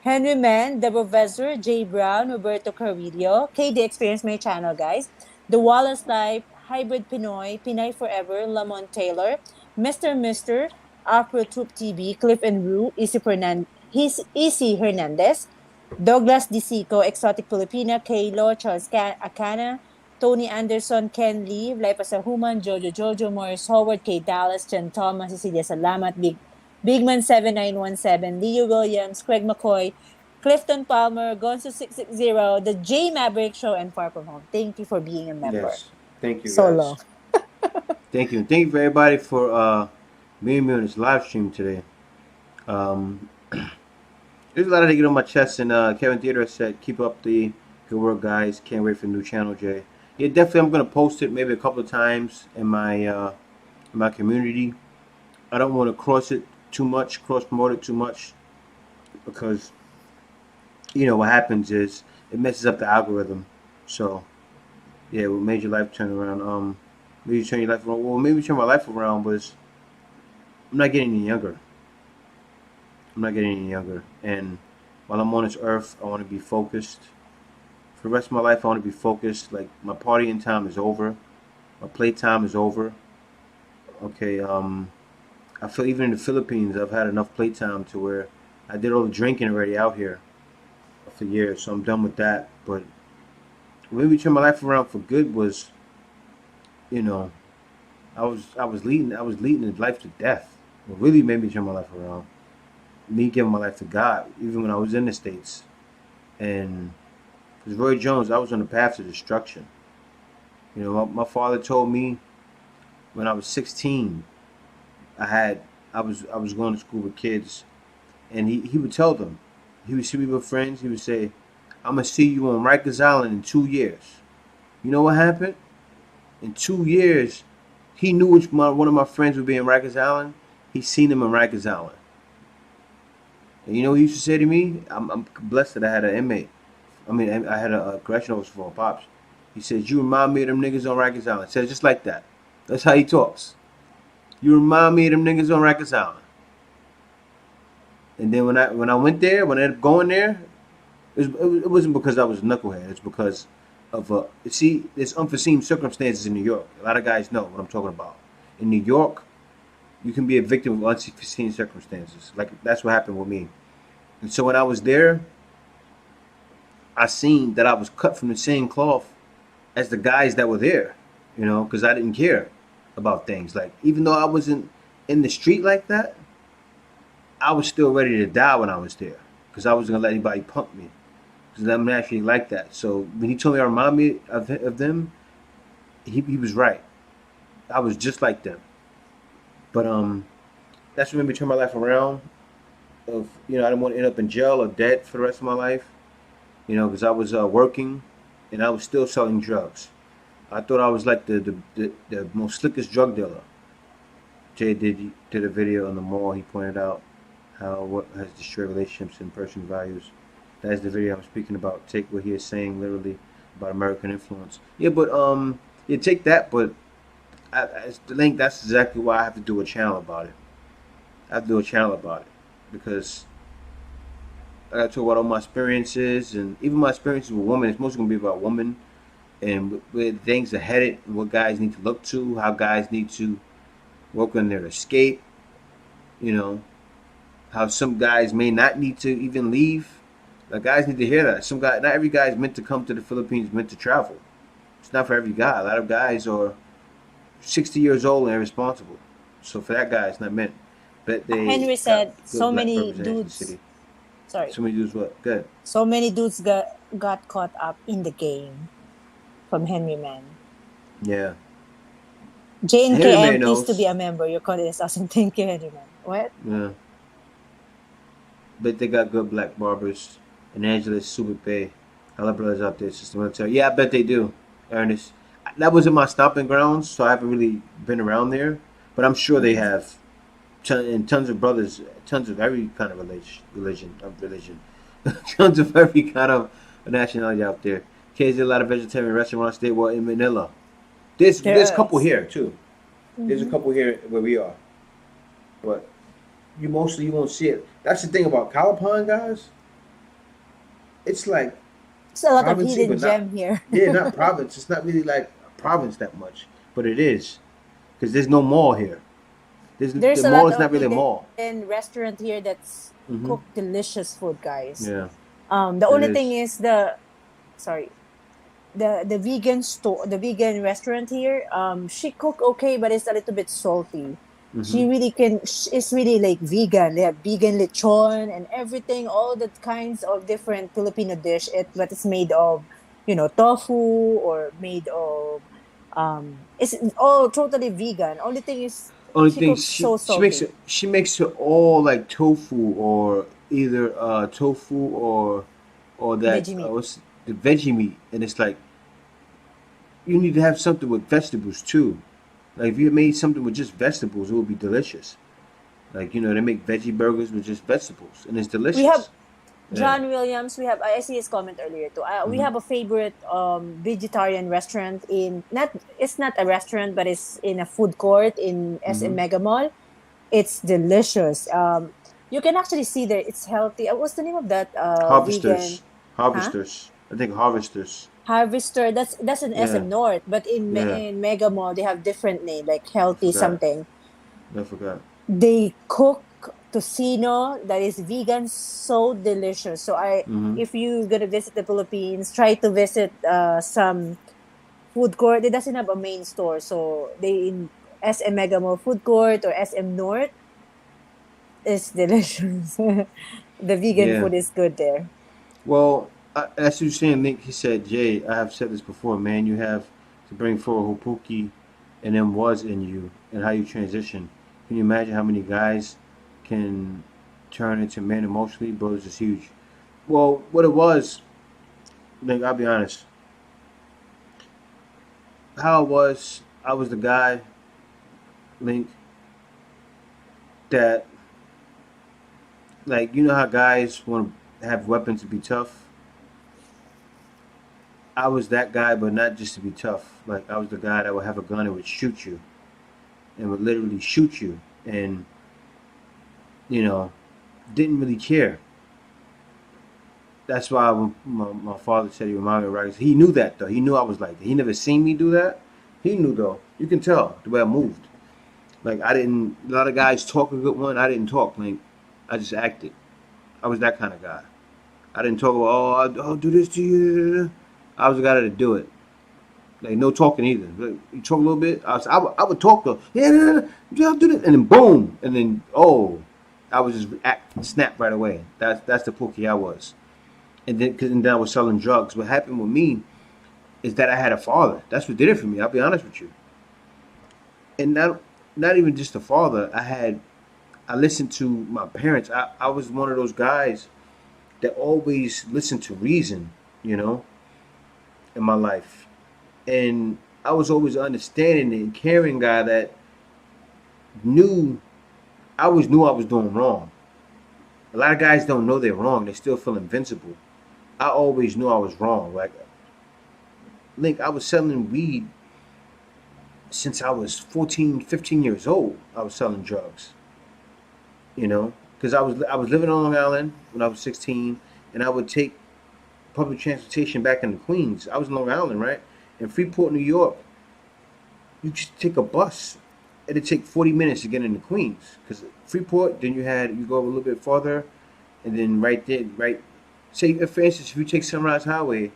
Henry Mann, The Professor, Jay Brown, Roberto Carrillo, KD Experience, my channel, guys. The Wallace Life, Hybrid Pinoy, Pinay Forever, Lamont Taylor, Mr. Afro Troop TV, Cliff and Rue, Easy Hernandez, Douglas DeSico, Exotic Filipina, Kaylo, Charles Acana, Tony Anderson, Ken Lee, Life as a Human, Jojo, Morris Howard, K. Dallas, Jen Thomas, Cecilia Salamat, Bigman 7917, Leo Williams, Craig McCoy, Clifton Palmer, Gonzo660, The J Maverick Show, and Far From Home. Thank you for being a member. Yes. Thank you, So guys. long. Thank you. Thank you for everybody for being me on this live stream today. There's a lot to get on my chest, and Kevin Theodore said, keep up the good work, guys. Can't wait for the new channel, Jay. Yeah, definitely I'm going to post it maybe a couple of times in my community. I don't want to cross promote it too much, because, you know, what happens is it messes up the algorithm. So, yeah, what made your life turn around? Maybe turn your life around. Well, maybe turn my life around was I'm not getting any younger. And while I'm on this earth, I want to be focused. For the rest of my life, I want to be focused. Like, my partying time is over. My playtime is over. Okay, I feel even in the Philippines, I've had enough playtime to where I did all the drinking already out here for years, so I'm done with that. But what really turned my life around for good was, you know, I was leading a life to death. What really made me turn my life around, me giving my life to God, even when I was in the States. And because Roy Jones, I was on the path to destruction. You know, my father told me when I was 16, I was going to school with kids, and he would tell them, he would see me with friends, he would say, I'm going to see you on Rikers Island in 2 years. You know what happened? In 2 years, he knew one of my friends would be in Rikers Island. He seen him in Rikers Island. And you know what he used to say to me? I'm blessed that I had an inmate. I had a correctional officer for Pops. He says, you remind me of them niggas on Rikers Island. Says just like that. That's how he talks. You remind me of them niggas on Rikers Island. And then when I went there, when I ended up going there, it wasn't because I was a knucklehead. It's because of there's unforeseen circumstances in New York. A lot of guys know what I'm talking about. In New York, you can be a victim of unforeseen circumstances. Like, that's what happened with me. And so when I was there, I seen that I was cut from the same cloth as the guys that were there, you know, because I didn't care about things. Like, even though I wasn't in the street like that, I was still ready to die when I was there, because I wasn't going to let anybody punk me, because I'm naturally like that. So when he told me I remind me of them, he was right. I was just like them. But that's what made me turn my life around. I didn't want to end up in jail or dead for the rest of my life, you know, because I was working and I was still selling drugs. I thought I was like the most slickest drug dealer. Jay did a video on the mall. He pointed out how what has destroyed relationships and personal values. That is the video I'm speaking about. Take what he is saying literally about American influence. Yeah, but take that. But the link. That's exactly why I have to do a channel about it. I have to do a channel about it because I got to talk about all my experiences, and even my experiences with women. It's mostly gonna be about women and where things are headed, and what guys need to look to, how guys need to work on their escape. You know, how some guys may not need to even leave. Like, guys need to hear that. Not every guy is meant to come to the Philippines, meant to travel. It's not for every guy. A lot of guys are 60 years old and irresponsible. So for that guy, it's not meant. Bet they Henry got said good so black many representation in the dudes. city. Sorry, So many dudes what? Good. so many dudes got caught up in the game from Henry Man. Yeah. Henry May JNKM, please to be knows. a member. Your code is awesome. Thank you, Henry Man. What? Yeah. Bet they got good black barbers. And Angela's super pay. All brothers out there, sister military. Yeah, I bet they do. Ernest. That wasn't my stomping grounds, so I haven't really been around there. But I'm sure they have and tons of brothers, tons of every kind of religion, tons of every kind of nationality out there. Kids, there's a lot of vegetarian restaurants there. Well, in Manila, there's a couple Yes. here too. There's a Mm-hmm. couple here where we are, but you won't see it. That's the thing about Calapan, guys. It's like It's a lot of provincey, hidden but not gem here. yeah, not province. It's not really like a province that much, but it is because there's no mall here. There's The a mall lot is not of really a mall. hidden restaurant here that's Hmm. cook delicious food, guys. Yeah, The it only thing is. is sorry, the vegan store, the vegan restaurant here. She cook okay, but it's a little bit salty. Hmm. She really it's really like vegan. They have vegan lechon and everything, all the kinds of different Filipino dish. But it's made of, tofu or made of, it's all totally vegan. Only thing is Only she thing cooks so salty. she makes it all like tofu or either tofu or that Veggie meat. what's the veggie meat, and it's like you need to have something with vegetables too. Like if you made something with just vegetables, it would be delicious. Like they make veggie burgers with just vegetables, and it's We have delicious. Yeah. John Williams, I see his comment earlier too. We Hmm. have a favorite vegetarian restaurant in not it's not a restaurant but it's in a food court in SM Hmm. Mega Mall. It's delicious. You can actually see there it's healthy. What's the name of that vegan? Harvesters, Huh? harvesters. I think harvesters. Harvester. That's in Yeah, SM North, but yeah. in Mega Mall they have different name like I healthy forgot. something. I forgot. They cook tocino that is vegan so delicious. So Hmm. if you're gonna visit the Philippines, try to visit some food court. It doesn't have a main store, so they in SM Mega Mall food court or SM North is delicious. The vegan Yeah. food is good there. Well, as you were saying, Nick, he said, Jay, I have said this before, man. You have to bring forward Hopuki and them was in you and how you transition. Can you imagine how many guys can turn into men emotionally? Bro, it's just huge. Well, what it was, Nick, I'll be honest. How it was, I was the guy, Link, that, like, you know how guys want to have weapons to be tough? I was that guy, but not just to be tough. Like I was the guy that would have a gun and would shoot you, and would literally shoot you, and you know, didn't really care. That's why when my father said he reminded me of Rags, he knew that though. He knew I was like that. He never seen me do that. He knew though. You can tell the way I moved. Like I didn't. A lot of guys talk a good one. I didn't talk. Like I just acted. I was that kind of guy. I didn't talk about I'll do this to you. I was the guy that would do it. Like no talking either. Like, you talk a little bit. I would talk though. Yeah, I'll do this, and then boom, and then I was just snap right away. That's the pookie I was. And then I was selling drugs. What happened with me is that I had a father. That's what did it for me. I'll be honest with you. And not even just a father. I listened to my parents. I was one of those guys that always listened to reason. You know, in my life. And I was always an understanding and caring guy that knew I always knew I was doing wrong. A lot of guys don't know they're wrong. They still feel invincible. I always knew I was wrong. Like Link, I was selling weed since I was 14, 15 years old. I was selling drugs. You know, because I was living on Long Island when I was 16, and I would take public transportation back into Queens. I was in Long Island, right? In Freeport, New York, you just take a bus. It'd take 40 minutes to get into Queens. Because Freeport, then you go a little bit farther, and then right there, right. Say, for instance, if you take Sunrise Highway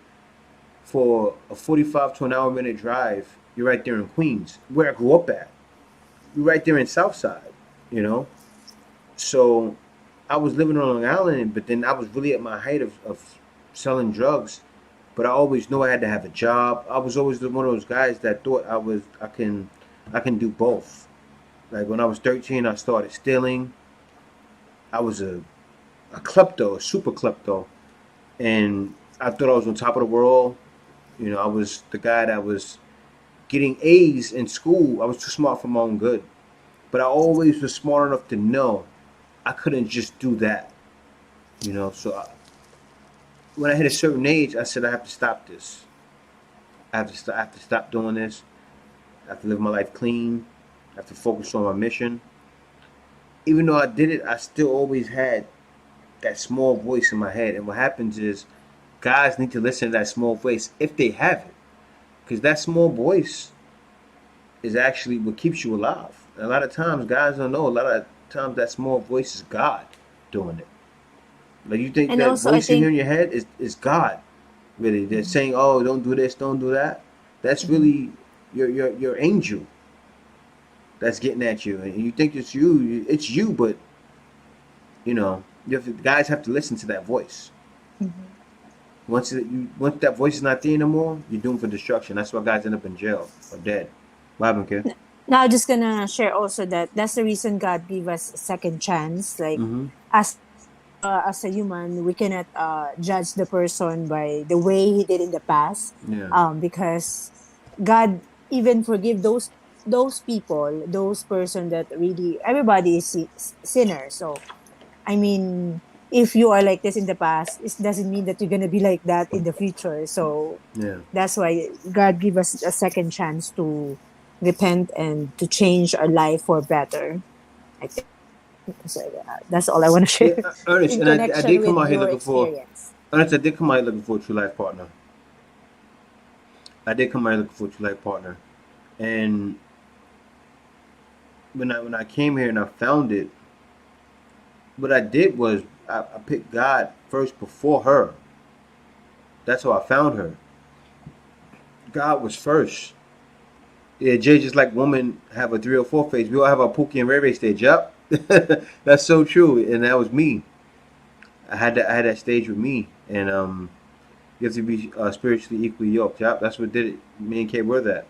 for a 45 to an hour minute drive, you're right there in Queens, where I grew up at. You're right there in Southside, you know? So I was living on Long Island, but then I was really at my height of selling drugs. But I always knew I had to have a job. I was always one of those guys that thought I can do both. Like when I was 13, I started stealing. I was a klepto, a super klepto, and I thought I was on top of the world. You know, I was the guy that was getting A's in school. I was too smart for my own good, but I always was smart enough to know I couldn't just do that. You know, so when I hit a certain age, I said I have to stop this. I have to stop doing this. I have to live my life clean. I have to focus on my mission. Even though I did it, I still always had that small voice in my head. And what happens is, guys need to listen to that small voice if they have it, because that small voice is actually what keeps you alive. And a lot of times, guys don't know. A lot of times, that small voice is God doing it. Like you think And that also, I voice you hear think, in your head is God. Really, they're Mhm, saying, "Oh, don't do this, don't do that." That's mhm. really your angel that's getting at you, and you think it's you. It's you, but guys have to listen to that voice. Mhm. Once that voice is not there anymore, you're doomed for destruction. That's why guys end up in jail or dead. What happened, kid? Now, I'm just gonna share also that that's the reason God gave us a second chance. Like, Mm-hmm. as a human, we cannot judge the person by the way he did in the past, Yeah. because God even forgive those people, those person that really everybody is sinner. So I mean, if you are like this in the past, it doesn't mean that you're gonna be like that in the future. So Yeah. that's why God give us a second chance to repent and to change our life for better. I think so. Yeah, that's all I want to Yeah, share Ernest, in and I connection did come with out here your looking for experience. Ernest. I did come out here looking for a true life partner. I did come out here looking for a true life partner, and when I came here and I found it, what I did was I picked God first before her. That's how I found her. God was first. Yeah, Jay, just like women have a 3 or 4 phase, we all have our Pookie and Ray Ray stage. Yep, that's so true, and that was me. I had that stage with me, and you have to be spiritually equally yoked. Yep, that's what did it. Me and Kay were that,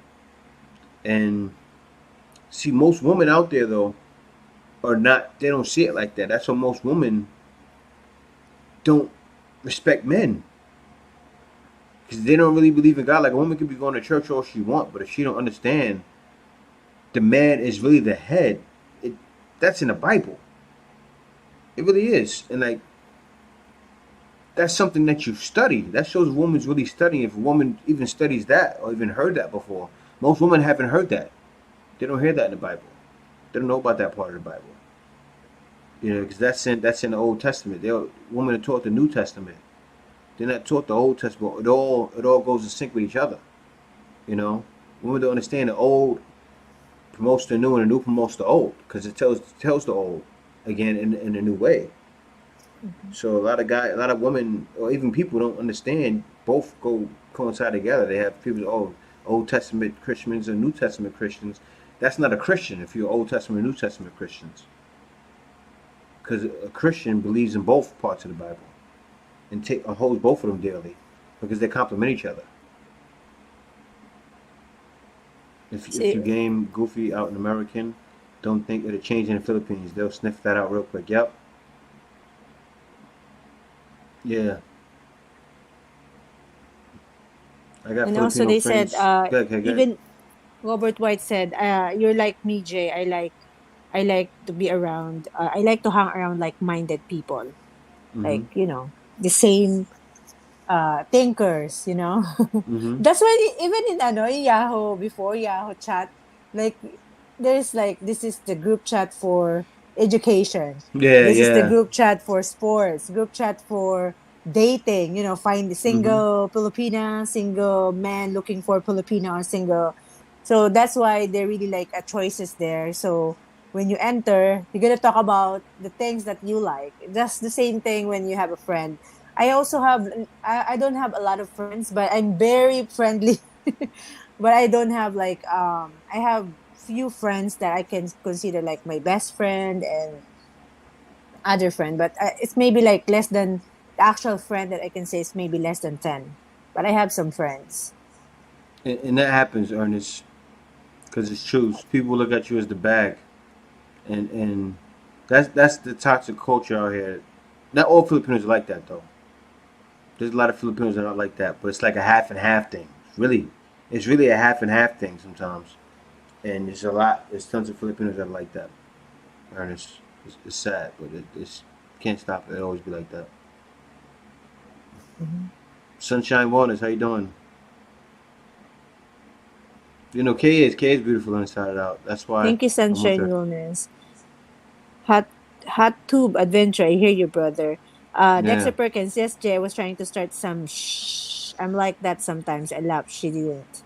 and see, most women out there though are not. They don't see it like that. That's why most women don't respect men because they don't really believe in God. Like a woman can be going to church all she want, but if she don't understand the man is really the head, it that's in the Bible. It really is, and like that's something that you study. That shows a woman's really studying. If a woman even studies that or even heard that before, most women haven't heard that. They don't hear that in the Bible. They don't know about that part of the Bible. You know, because that's in the Old Testament. Women are taught the New Testament. They're not taught the Old Testament. It all goes in sync with each other. You know, women don't understand the old promotes the new and the new promotes the old because it tells the old again in a new way. Mhm. So a lot of women, or even people don't understand. Both go coincide together. They have people, Old Testament Christians and New Testament Christians. That's not a Christian if you're Old Testament and New Testament Christians, because a Christian believes in both parts of the Bible and holds both of them dearly because they complement each other. If See, you game Goofy out in American, don't think it'll change in the Philippines. They'll sniff that out real quick. Yep. Yeah. I got and also Filipino they said, friends. Good, good, good. even Robert White said, "You're like me, Jay. I like to be around. I like to hang around like-minded people, Mm-hmm. like the same thinkers. Mm-hmm. That's why even in in Yahoo, before Yahoo chat, like there's like, this is the group chat for education. Yeah, This is the yeah. group chat for sports. Group chat for dating. Find the Mm-hmm. single Filipina, single man looking for Filipina or single. So that's why they really like a choices there. So when you enter, you're gonna talk about the things that you like. That's the same thing when you have a friend. I also have, I don't have a lot of friends, but I'm very friendly. But I don't have like, I have few friends that I can consider like my best friend, and other friend, but it's maybe like less than the actual friend that I can say is maybe less than 10. But I have some friends. And that happens, Ernest, because it's true. People look at you as the bag, and that's the toxic culture out here. Not all Filipinos are like that though. There's a lot of Filipinos that are not like that, but it's like a half and half thing. It's really a half and half thing sometimes. And there's a lot. There's tons of Filipinos that are like that. Ernest, it's sad, but it's can't stop it. It'll always be like that. Mm-hmm. Sunshine Waters, how you doing? You know, K is beautiful inside out. That's why Thank you, I'm with Sunshine her. Wellness. Hot Hot Tube Adventure. I hear you, brother. Dexter Yeah. Perkins. Yes, Jay was trying to start some shh. I'm like that sometimes. I laugh. She didn't.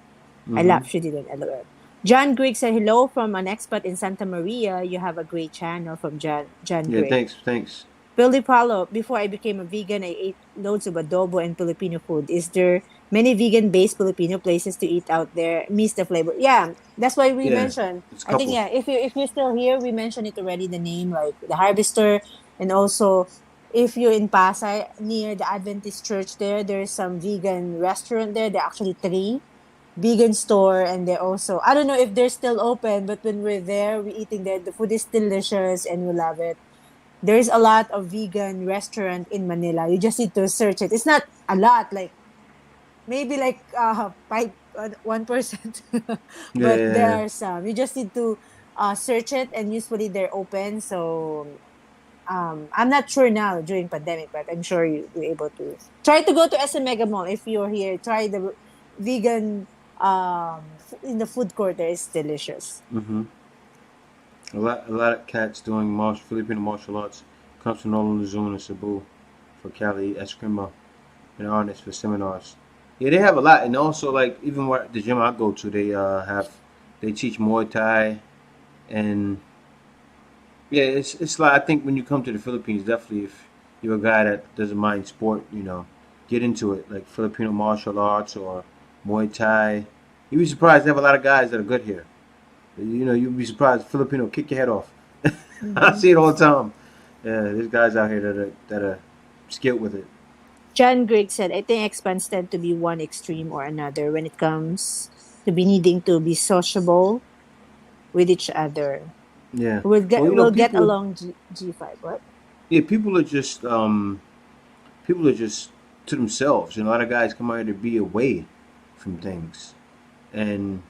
I Mm-hmm. laugh. She didn't. LOL. John Grigg said hello from an expat in Santa Maria. You have a great channel from John Yeah. Grigg. Thanks. Billy Paulo, before I became a vegan, I ate loads of adobo and Filipino food. Is there many vegan-based Filipino places to eat out there? Miss the flavor. Yeah, that's why we Yeah. mentioned. It's a I think couple. yeah, if you're still here, we mentioned it already. The name like the Harvester, and also if you're in Pasay near the Adventist Church, there's some vegan restaurant there. There are actually three vegan store, and they're also I don't know if they're still open, but when we're there, we eating there. The food is delicious, and we love it. There's a lot of vegan restaurant in Manila. You just need to search it. It's not a lot, like maybe like 1%, Yeah. but there Yeah. are some. You just need to search it, and usually they're open. So I'm not sure now during pandemic, but I'm sure you're able to try to go to SM Mega Mall if you're here. Try the vegan in the food court. There is delicious. Mm-hmm. A lot of cats doing Filipino martial arts. Comes from Nolan Luzon and Cebu for Cali Eskrima and Artists for seminars. Yeah, they have a lot, and also like even where the gym I go to, they teach Muay Thai, and yeah, it's like I think when you come to the Philippines, definitely if you're a guy that doesn't mind sport, get into it like Filipino martial arts or Muay Thai. You'd be surprised they have a lot of guys that are good here. You'd be surprised Filipino kick your head off. I Mm-hmm. see it all the time. Yeah, there's guys out here that are skilled with it. John Grigg said, I think expats tend to be one extreme or another when it comes to be needing to be sociable with each other. Yeah. We'll Well, get we'll get people. along G5. What? Yeah, people are just to themselves. A lot of guys come out here to be away from things, and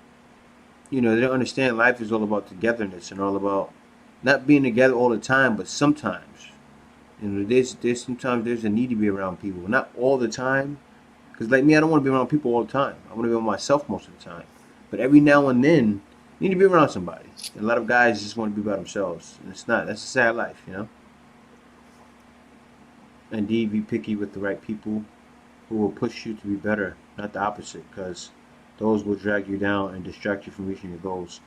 they don't understand life is all about togetherness and all about not being together all the time, but sometimes. There's sometimes there's a need to be around people, not all the time. Because like me, I don't want to be around people all the time. I want to be around myself most of the time. But every now and then, you need to be around somebody. And a lot of guys just want to be by themselves, and it's not. That's a sad life. Indeed, be picky with the right people who will push you to be better, not the opposite, because those will drag you down and distract you from reaching your goals.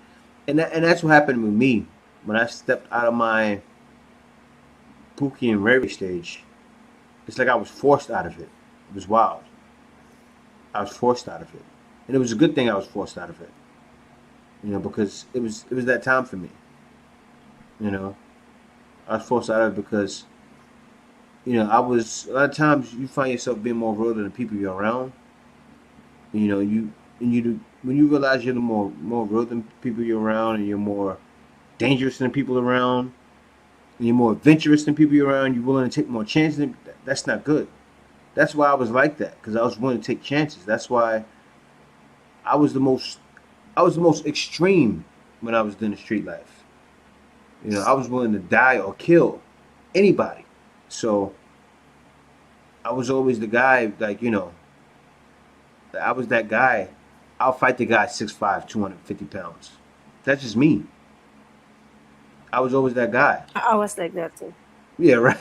And that's what happened with me when I stepped out of my Pookie and Ray stage. It's like I was forced out of it. It was wild. I was forced out of it, and it was a good thing I was forced out of it. Because it was that time for me. You know, I was forced out of it because I was a lot of times you find yourself being more real than the people you're around. When you realize you're the more real than people you're around, and you're more dangerous than people around, and you're more adventurous than people you're around, you're willing to take more chances. That's not good. That's why I was like that because I was willing to take chances. That's why I was the most I was the most extreme when I was in the street life. I was willing to die or kill anybody. So I was always the guy, like, I was that guy. I'll fight the guy 6'5", 250 pounds. That's just me. I was always that guy. I was like that too. Yeah, right.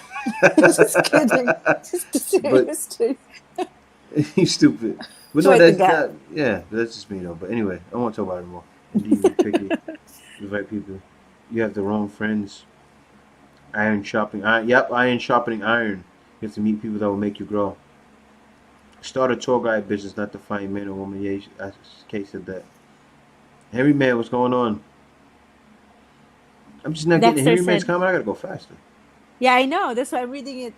Just kidding. Just But serious too. you stupid. But no, Swear to that's God. not. Yeah, that's just me though. But anyway, I won't talk about it more. Indeed, be picky with the right people. You have the wrong friends. Iron sharpening iron. Yep, iron sharpening iron. You have to meet people that will make you grow. Start a tour guide business, not to find man or woman. Yeah, that's the case of that. Henry Man, what's going on? I'm just not getting Dexter Henry Man's said, comment. I gotta go faster. Yeah, I know. That's why I'm reading it.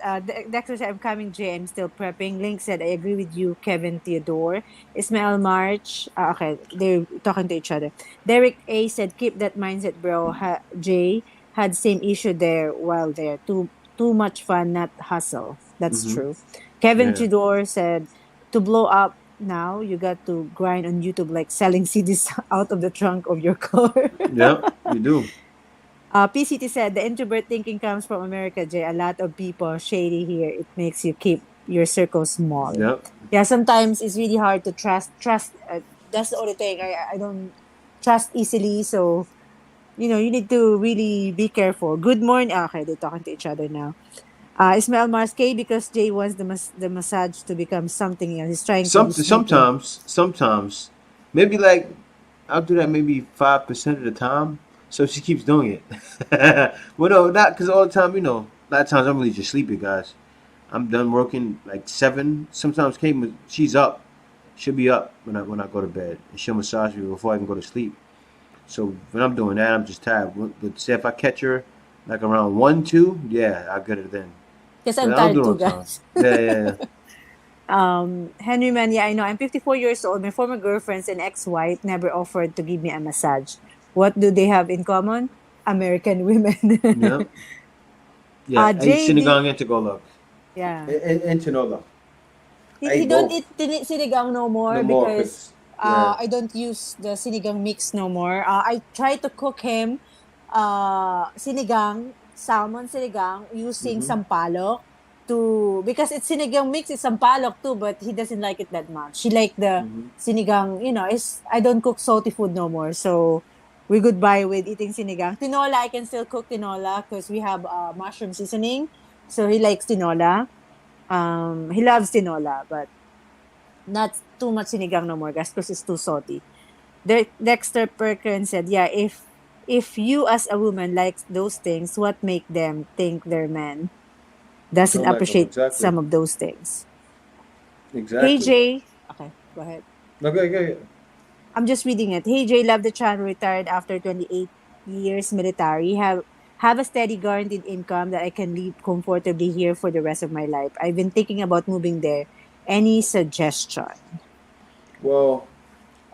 Dexter said, I'm coming, Jay. I'm still prepping. Link said, I agree with you, Kevin Theodore. Ismail March. Okay, they're talking to each other. Derek A said, keep that mindset, bro. Jay had same issue there while there. Too much fun, not hustle. That's Mm-hmm. true. Kevin Yeah. Theodore said, to blow up now, you got to grind on YouTube like selling CDs out of the trunk of your car. Yep. You do. PCT said the introvert thinking comes from America, Jay. A lot of people shady here. It makes you keep your circle small. Yep. Yeah, sometimes it's really hard to trust. That's the only thing. I don't trust easily. So you need to really be careful. Good morning. Okay, they're talking to each other now. Ismail Mars K because Jay wants the massage to become something else. He's trying to be sneaky. Sometimes, maybe like I'll do that maybe 5% of the time. So she keeps doing it. Well, no, not because all the time. A lot of times I'm really just sleepy, guys. I'm done working like 7. Sometimes Kate, she's up. She'll be up when I go to bed, and she'll massage me before I can go to sleep. So when I'm doing that, I'm just tired. But say if I catch her like around 1, 2, yeah, I'll get it then. Because But I'm I don't do tired it all too, the time. guys. Yeah, yeah, yeah. Henry Man, yeah, I know. I'm 54 years old. My former girlfriends and ex-wife never offered to give me a massage. What do they have in common? American women. Yeah. Yeah, I eat JD, sinigang and tagalog. yeah. And tinola. I He eat don't both. eat sinigang no more No more, because cause yeah. I don't use the sinigang mix no more. I try to cook him sinigang, salmon sinigang using Mhm. sampalok to because it's sinigang mix, it's sampalok too, but he doesn't like it that much. He like the Mhm. sinigang, it's I don't cook salty food no more. So we goodbye with eating sinigang. Tinola, I can still cook tinola because we have mushroom seasoning. So he likes tinola. He loves tinola, but not too much sinigang no more, guys, because it's too salty. Dexter Perkins said, "Yeah, if you as a woman likes those things, what make them think their man doesn't Don't like them appreciate exactly. some of those things?" Hey Exactly. Jay, okay, go ahead. Okay, okay. I'm just reading it. Hey Jay, love the channel. Retired after 28 years military. Have a steady guaranteed income that I can live comfortably here for the rest of my life. I've been thinking about moving there. Any suggestion? Well,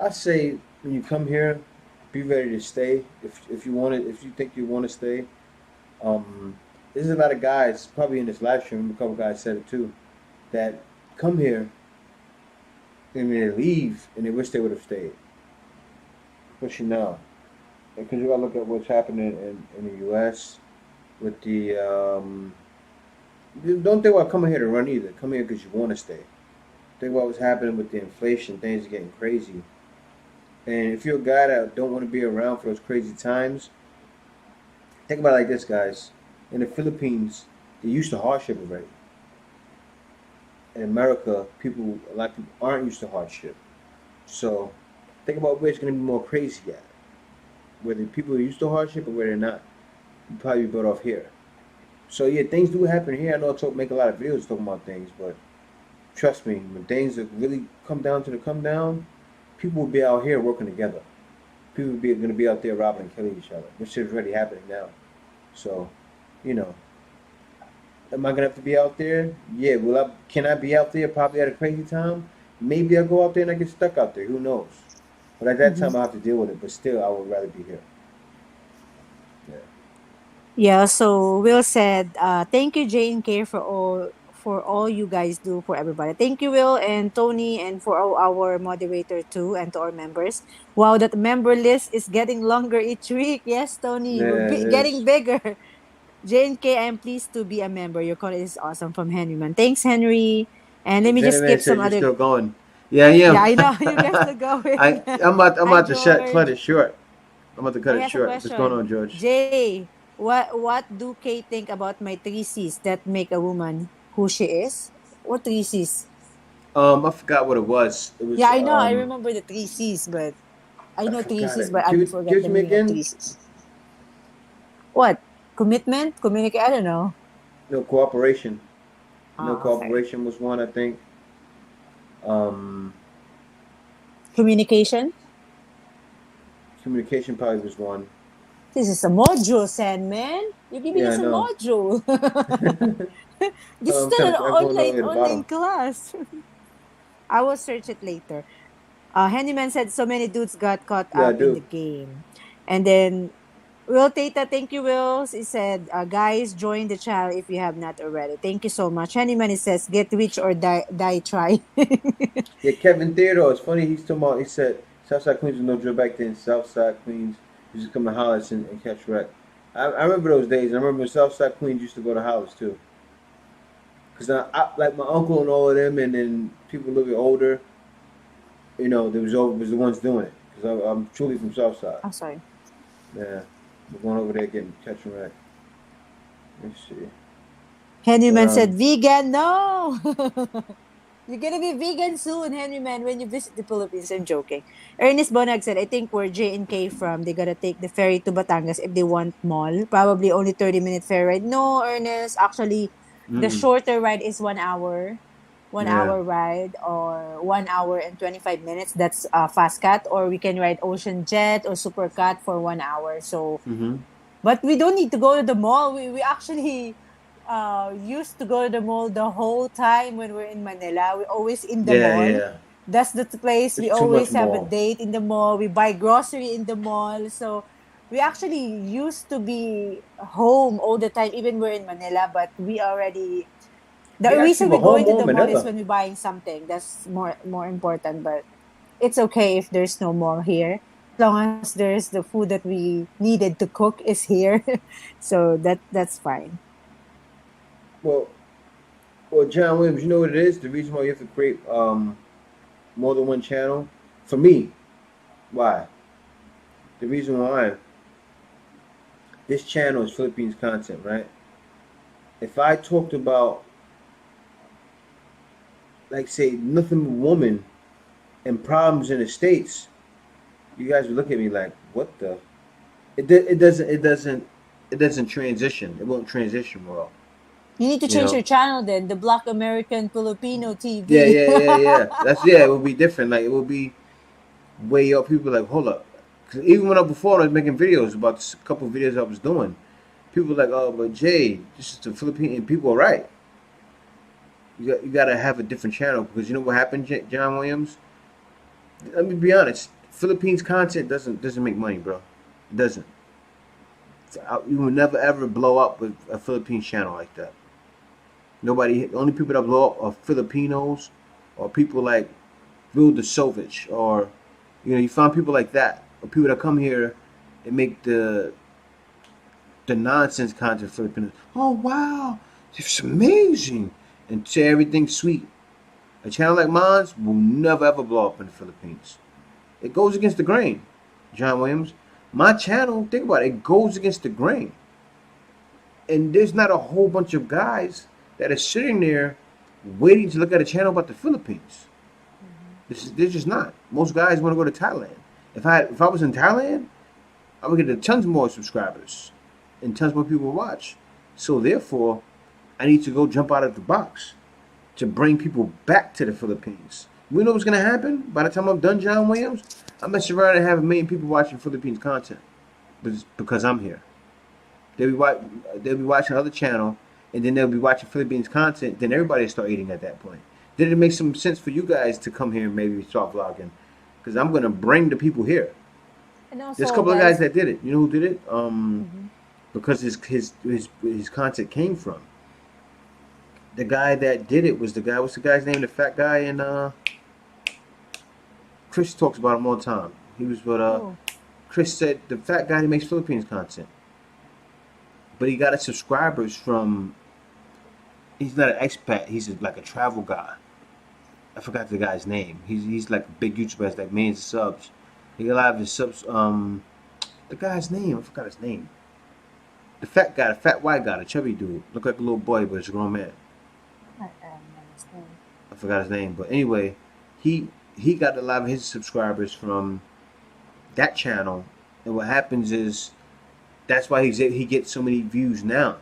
I say when you come here, be ready to stay. If you want it, if you think you want to stay, um, there's a lot of guys probably in this live stream. A couple guys said it too, that come here and they leave and they wish they would have stayed. Especially now, because you gotta look at what's happening in the U.S. with the. Don't think about coming here to run either. Come here because you want to stay. Think about what's happening with the inflation. Things are getting crazy. And if you're a guy that don't want to be around for those crazy times, think about it like this, guys. In the Philippines, they're used to hardship already. In America, a lot of people aren't used to hardship. So think about where it's going to be more crazy at. Whether people are used to hardship or where they're not. You probably be better off here. So yeah, things do happen here. I know make a lot of videos talking about things, but trust me, when things really come down, people will be out here working together. People will be going to be out there robbing and killing each other, which is already happening now. So, you know, am I gonna have to be out there? Yeah. Will I? Can I be out there? Probably at a crazy time. Maybe I'll go out there and I get stuck out there. Who knows? But at that Mhm. time, I have to deal with it. But still, I would rather be here. Yeah. Yeah, so Will said, thank you, Jane K, for all you guys do for everybody. Thank you, Will and Tony, and for all our moderator too, and to our members. Wow, that member list is getting longer each week. Yes, Tony, we're Yeah, it getting is. bigger. Jane K, I am pleased to be a member. Your content is awesome from Henryman. Thanks, Henry. And let me just Jenny Man skip some says you're other. still going. Yeah, I Yeah, am. I know you guys are going. I'm Hi, about to cut George. it short. I'm about to Oh, cut he it has a short. What's going question. on, George? Jay, what do Kay think about my three C's that make a woman who she is? What three C's? I forgot what it was. It Yeah, was I know. I remember the three C's, but I I know three forgot C's, it. but I forgot Give it the to me meaning of again. three C's. What? Commitment? Communicate? I don't know. No cooperation. No Ah, okay. cooperation was one, I think. Um, Communication? Communication probably was one. This is a module, Sandman. You're giving Yeah, I us a know. module. This is I'm still trying an to. I'm going all the way to the online bottom. class. I will search it later. Handyman said so many dudes got caught Yeah, I up in the do. game. And then Will Tata, thank you, Will. He said, guys, join the channel if you have not already. Thank you so much. Handyman, he says, get rich or die try. Yeah, Kevin Theodore. It's funny. He's talking about. He said Southside Queens was no drill back then. Southside Queens used to come to Hollis and catch wreck. I remember those days. I remember Southside Queens used to go to Hollis too. Cause like my uncle and all of them, and then people a little bit older. You know, was the ones doing it. Cause I'm truly from Southside. I'm sorry. Yeah, we're going over there getting catching wreck. Let's see. But Handyman said, vegan, no! You're gonna be vegan soon, Henryman, when you visit the Philippines. I'm joking. Ernest Bonag said, I think where J and K from, they gotta take the ferry to Batangas if they want mall. Probably only 30-minute ferry ride. No, Ernest. Actually, the mm, shorter ride is 1 hour. One yeah. hour ride or 1 hour and 25 minutes. That's fast cat. Or we can ride Ocean Jet or Super Cat for 1 hour. So Mm-hmm. but we don't need to go to the mall. We actually used to go to the mall the whole time when we're in Manila. We're always in the Yeah, mall. yeah. That's the place. We It's too much always have a more. date in the mall. We buy grocery in the mall. So we actually used to be home all the time, even we're in Manila. But we already the We actually reason we were go home into more the in mall is Manila. when we're buying something. That's more important. But it's okay if there's no mall here. As long as there's the food that we needed to cook is here. So that's fine. Well, well, John Williams, you know what it is? The reason why you have to create more than one channel, for me, why? The reason why this channel is Philippines content, right? If I talked about, like, say, nothing but woman and problems in the states, you guys would look at me like, what the? It doesn't transition. It won't transition well, You need to you change know. your channel then, the Black American Filipino Yeah, TV. yeah, yeah, yeah. It would be different. Like it would be way up. People like, hold up. 'Cause even when before I was making videos about a couple of videos I was doing, people were like, oh, but Jay, this is the Philippine, and people are right. You got to have a different channel because you know what happened, John Williams. Let me be honest. Philippines content doesn't make money, bro. It doesn't. You will never ever blow up with a Philippines channel like that. Nobody. The only people that blow up are Filipinos or people like Will DeSovich or you find people like that or people that come here and make the nonsense content for Filipinos. Oh wow, it's amazing and say everything sweet. A channel like mine will never ever blow up in the Philippines. It goes against the grain, John Williams. My channel, think about it, it goes against the grain. And there's not a whole bunch of guys that are sitting there waiting to look at a channel about the Philippines. There's just not. Most guys want to go to Thailand. If I was in Thailand, I would get tons more subscribers and tons more people watch. So therefore, I need to go jump out of the box to bring people back to the Philippines. We know what's gonna happen by the time I'm done, John Williams. I'm messing around and have 1 million people watching Philippines content, because I'm here. They'll be watching other channel, and then they'll be watching Philippines content. Then everybody will start eating at that point. Then it makes some sense for you guys to come here and maybe start vlogging, because I'm gonna bring the people here. And There's a also, couple of guys guys, that did it. You know who did it? mhm. Because his content came from. The guy that did it was the guy. What's the guy's name? The fat guy in Chris talks about him all the time. He was what Oh, Chris said. The fat guy that makes Philippines content, but he got his subscribers from. He's not an expat. He's like a travel guy. I forgot the guy's name. He's like a big YouTuber. Has like millions of subs. He got a lot of his subs. The guy's name. I forgot his name. The fat guy, the fat white guy, the chubby dude. Look like a little boy, but it's a grown man. I understand. I forgot his name, but anyway, he got a lot of his subscribers from that channel, and what happens is that's why he gets so many views now.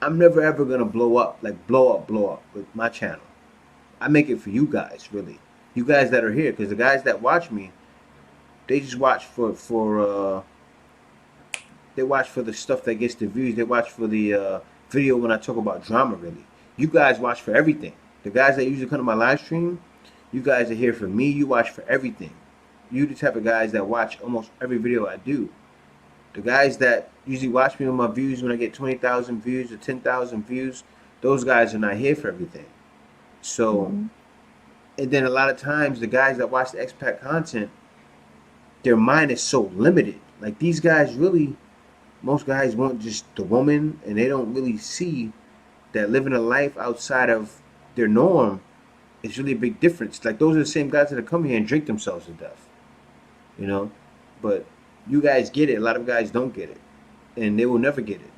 I'm never ever gonna blow up with my channel. I make it for you guys, really, you guys that are here, because the guys that watch me, they just watch for They watch for the stuff that gets the views. They watch for the video when I talk about drama. Really, you guys watch for everything. The guys that usually come to my live stream, you guys are here for me. You watch for everything. You the type of guys that watch almost every video I do. The guys that usually watch me on my views when I get 20,000 views or 10,000 views, those guys are not here for everything. So, Mm-hmm. and then a lot of times the guys that watch the expat content, their mind is so limited. Like these guys really, most guys want just the woman, and they don't really see that living a life outside of their norm is really a big difference. Like those are the same guys that come here and drink themselves to death, you know. But you guys get it. A lot of guys don't get it, and they will never get it.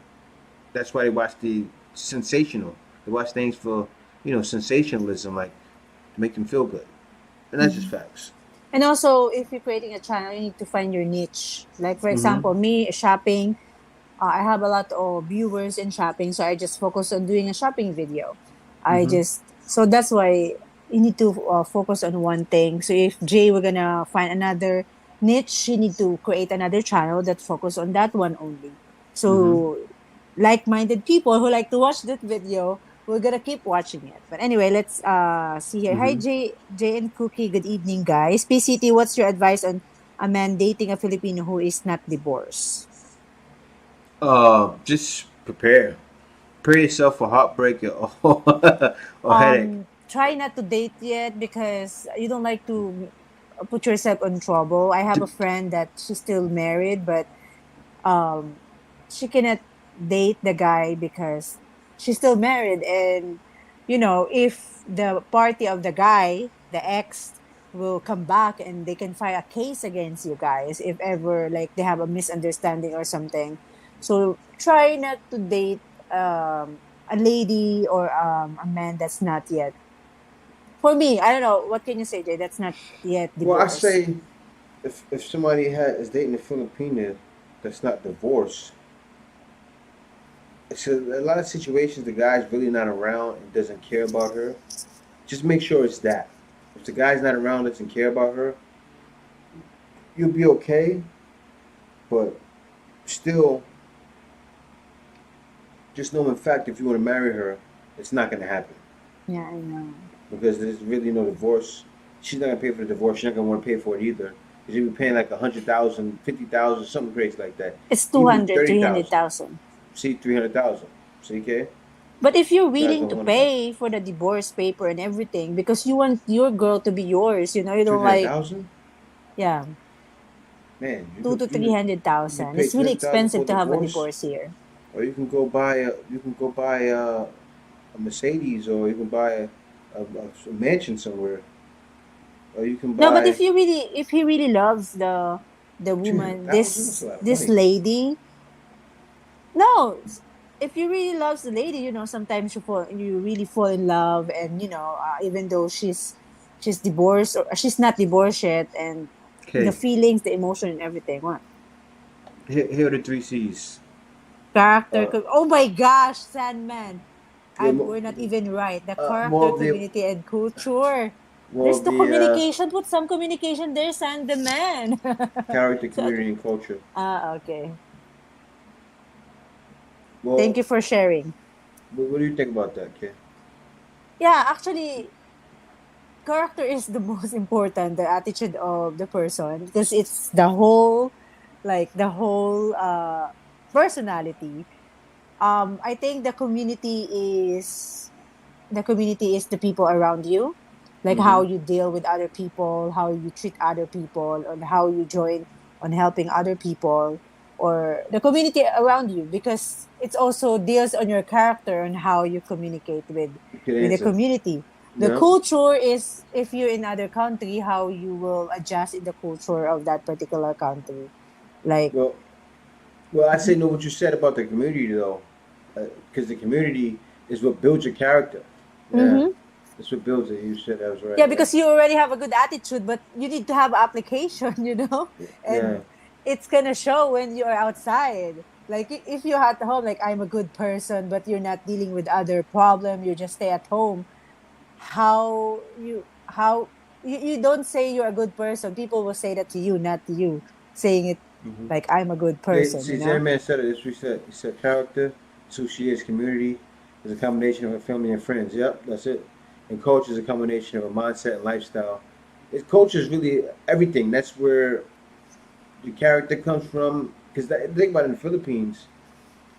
That's why they watch the sensational. They watch things for sensationalism, like to make them feel good, and that's just Mm-hmm. facts. And also, if you're creating a channel, you need to find your niche. Like, for Mm-hmm. example, me, shopping, I have a lot of viewers in shopping, so I just focus on doing a shopping video. Mm-hmm. So that's why you need to focus on one thing. So if Jay, we're gonna find another niche, you need to create another channel that focus on that one only. Mm-hmm. So like-minded people who like to watch that video, we're gonna keep watching it. But anyway, let's see here. Hi Mm-hmm. Jay and Cookie. Good evening, guys. PCT, what's your advice on a man dating a Filipino who is not divorced? Just prepare. Prepare yourself for heartbreak or headache. Try not to date yet because you don't like to put yourself in trouble. I have a friend that she's still married, but um she cannot date the guy because she's still married, and if the party of the guy, the ex, will come back and they can file a case against you guys if ever like they have a misunderstanding or something. So try not to date a lady or a man that's not yet, for me, I don't know, what can you say, Jay, that's not yet Well, I divorced? say if somebody is dating a Filipina that's not divorced, it's a lot of situations the guy's really not around and doesn't care about her. Just make sure it's that. If the guy's not around, doesn't care about her, you'll be okay. But still, just know in fact, if you want to marry her, it's not going to happen Yeah, I know. because there's really no divorce. She's not going to pay for the divorce. She's not going to want to pay for it either. Because you'll be paying like 100,000, 50,000, something crazy like that. It's Even 200, 30,000. 300,000. See, 300,000. See, okay? But if you're Guys willing don't to want that. pay for the divorce paper and everything because you want your girl to be yours, you Three don't hundred like, thousand, yeah, man. two to three hundred You could thousand. pay It's three really hundred thousand for expensive to have a divorce, divorce here. or you can go buy a Mercedes, or you can buy a mansion somewhere, or you can No, but buy if he really loves the three hundred woman, thousand. That's a lot of this money. lady, no, if you really loves the lady, sometimes you really fall in love, and even though she's divorced or she's not divorced yet, and the Okay, feelings, the emotion, and everything. What? here are the three C's. Character. Uh, Oh my gosh, Sandman. yeah, We're not even right. The more character, of the community, and culture. more There's of no the communication. Put some communication there, Sandman. character, So, okay. community, and culture. Okay. Thank Well, you for sharing. what do you think about that, kid? Yeah, actually, character is the most important, the attitude of the person, because it's the whole personality. I think the community is the people around you, like Mm-hmm. how you deal with other people, how you treat other people, and how you join on helping other people, or the community around you, because it's also deals on your character and how you communicate Good with the answer. community. The Yeah. culture is, if you're in other country, how you will adjust in the culture of that particular country, like. Well, well, I say Mhm. know what you said about the community though, because the community is what builds your character. Yeah, Mhm. that's what builds it. You said that was right. Yeah, Yeah, because you already have a good attitude, but you need to have application, yeah. and it's gonna show when you are outside. Like if you're at home, like I'm a good person, but you're not dealing with other problem, you just stay at home. How you don't say you're a good person. People will say that to you, not to you saying it. Mm-hmm. Like I'm a good Yeah, person, see, you know? Zen Man said it. This we said. He said character, it's who she is. Community is a combination of her family and friends. Yep, that's it. And culture is a combination of a mindset and lifestyle. Culture is really everything. That's where the character comes from. Because think about it, in the Philippines,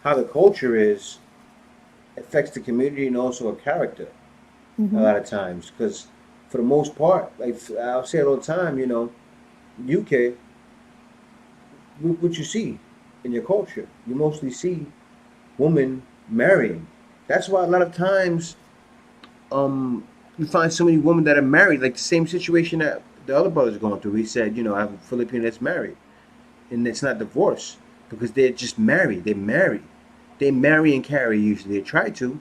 how the culture is affects the community and also a character a Mm-hmm. lot of times. Because for the most part, like I'll say it all the time, UK, what you see in your culture, you mostly see women marrying. That's why a lot of times, you find so many women that are married, like the same situation that the other brother's going through. He said, I have a Filipino that's married, and it's not divorce because they're just married. They marry, they marry and carry. Usually, they try to.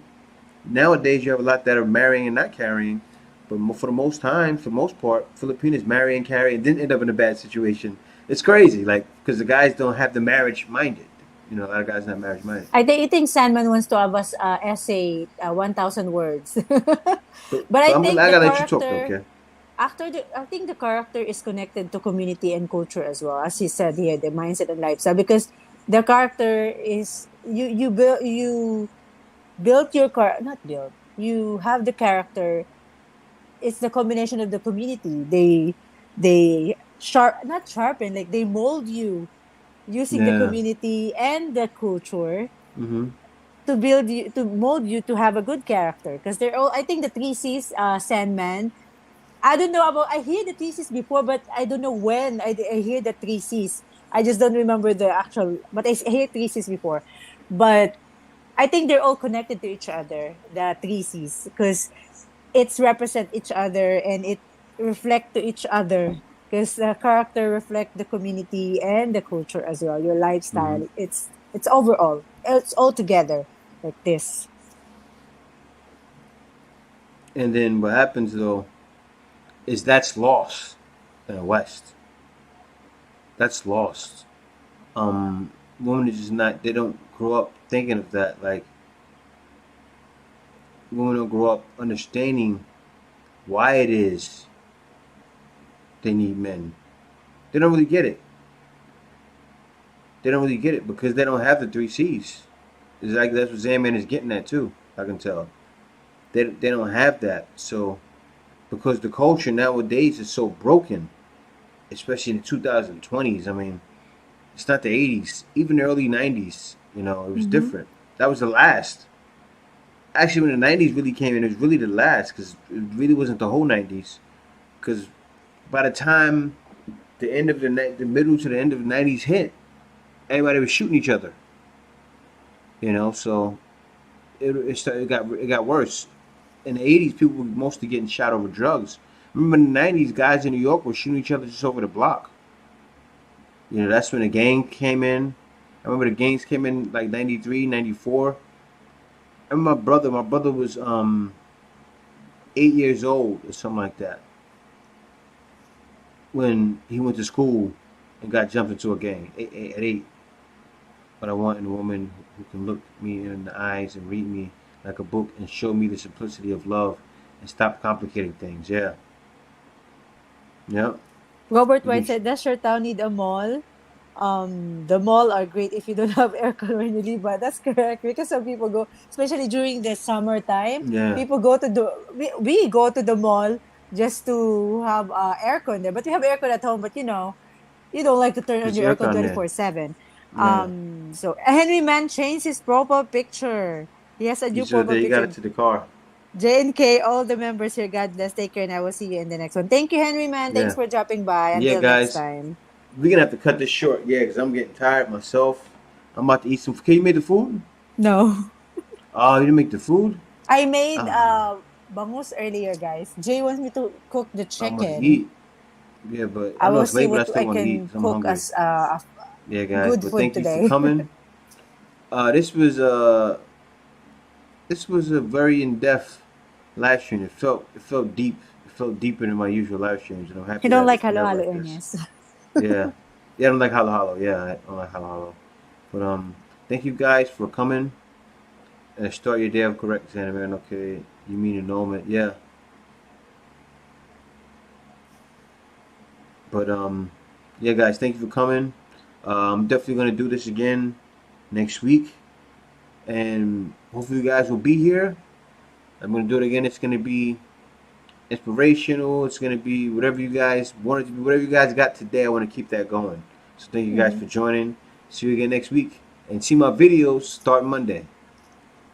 Nowadays, you have a lot that are marrying and not carrying, but for the most time, for the most part, Filipinos marry and carry and didn't end up in a bad situation. It's crazy, like because the guys don't have the marriage minded. A lot of guys not marriage minded. I think Sandman wants to have us essay 1,000 words. But I But think I the gotta let you talk though, character okay? I think the character is connected to community and culture as well, as he said here, the mindset and lifestyle, because the character is you built your car not built you have the character. It's the combination of the community. They not sharpen, like they mold you using the Yeah. community and the culture Mm-hmm. to build you, to mold you to have a good character, because they're all, I think, the three C's. Sandman, I don't know about, I hear the three C's before, but I don't know when I hear the three C's. I just don't remember the actual, but I hear three C's before. But I think they're all connected to each other, the three C's, because it's represent each other and it reflect to each other, because the character reflect the community and the culture as well, your Mm-hmm. lifestyle. It's overall, it's all together, like this. And then what happens though is that's lost in the West. That's lost. Women are just not. They don't grow up thinking of that. Like women don't grow up understanding why it is they need men. They don't really get it. They don't really get it because they don't have the three C's. It's like that's what Zandman is getting at too. I can tell. They don't have that. So because the culture nowadays is so broken, especially in the 2020s. I mean, it's not the 80s, even the early 90s. It was Mm-hmm. different. That was the last. Actually, when the 90s really came in, it was really the last because it really wasn't the whole 90s. Because by the time the end of the middle to the end of the 90s hit, everybody was shooting each other. So it got worse. In the 80s, people were mostly getting shot over drugs. Remember in the 90s, guys in New York were shooting each other just over the block. That's when the gang came in. I remember the gangs came in like 93, 94. I remember my brother was 8 years old or something like that when he went to school and got jumped into a gang at 8. But I want a woman who can look me in the eyes and read me like a book and show me the simplicity of love and stop complicating things. Yeah. Yeah. Robert You White can. said, does your town need a mall? The mall are great if you don't have aircon when you leave, but that's correct, because some people go, especially during the summertime, Yeah. people go to we go to the mall just to have aircon there. But we have aircon at home, but you don't like to turn on There's your aircon aircon there. 24/7. Yeah. So Henry Man changed his profile picture. He has a You new said profile that you got it picture. to the car. J and K, all the members here, God bless. Take care, and I will see you in the next one. Thank you, Henry Man. Thanks Yeah. for dropping by. Yeah, Until next guys. time. We're gonna have to cut this short. Yeah, because I'm getting tired myself. I'm about to eat some. Can you make the food? No. Oh, you didn't make the food? I made Oh man. bangus earlier, guys. Jay wants me to cook the I'm about to chicken. eat. Yeah, but I I know will it's see late, but I what still I want to eat can because I'm cook hungry. as Yeah, guys. good But food thank you for today. coming. This was a very in depth live stream. It felt deep. It felt deeper than my usual live streams, and I'm You happy to don't have like this one halo out halo, like this. Ernest. Yeah, yeah. I don't like Halo Halo. Yeah, I don't like Halo Halo. But thank you guys for coming and start your day off correct, Santa Man. Okay, you mean annulment? Yeah, but yeah, guys. Thank you for coming. I'm definitely gonna do this again next week, and hopefully you guys will be here. I'm gonna do it again. It's gonna be inspirational. It's gonna be whatever you guys wanted to be. Whatever you guys got today, I want to keep that going. So thank you guys Mhm. for joining. See you again next week, and see my videos start Monday.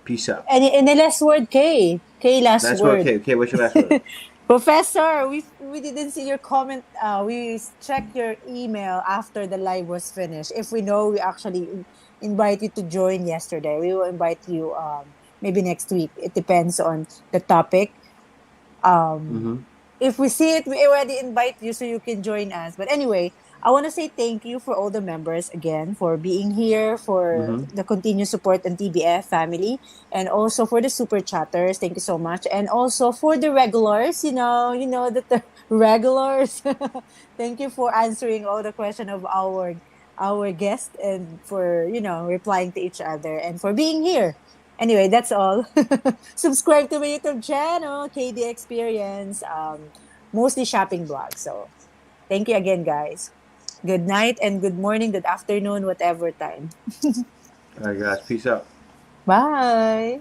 Peace out. Any last word, Kay? Kay, last Last word, word. okay. Okay, what's your last word? Professor, we didn't see your comment. We checked your email after the live was finished. If we know, we actually invite you to join yesterday. We will invite you maybe next week. It depends on the topic. Um, Mm-hmm. if we see it, we already invite you so you can join us. But anyway, I want to say thank you for all the members again for being here, for Mm-hmm. the continued support and TBF family, and also for the super chatters. Thank you so much, and also for the regulars. You know that the regulars. Thank you for answering all the question of our guest and for replying to each other and for being here. Anyway, that's all. Subscribe to my YouTube channel, KD Experience, mostly shopping blog. So thank you again, guys. Good night and good morning, good afternoon, whatever time. All right, guys. Peace out. Bye.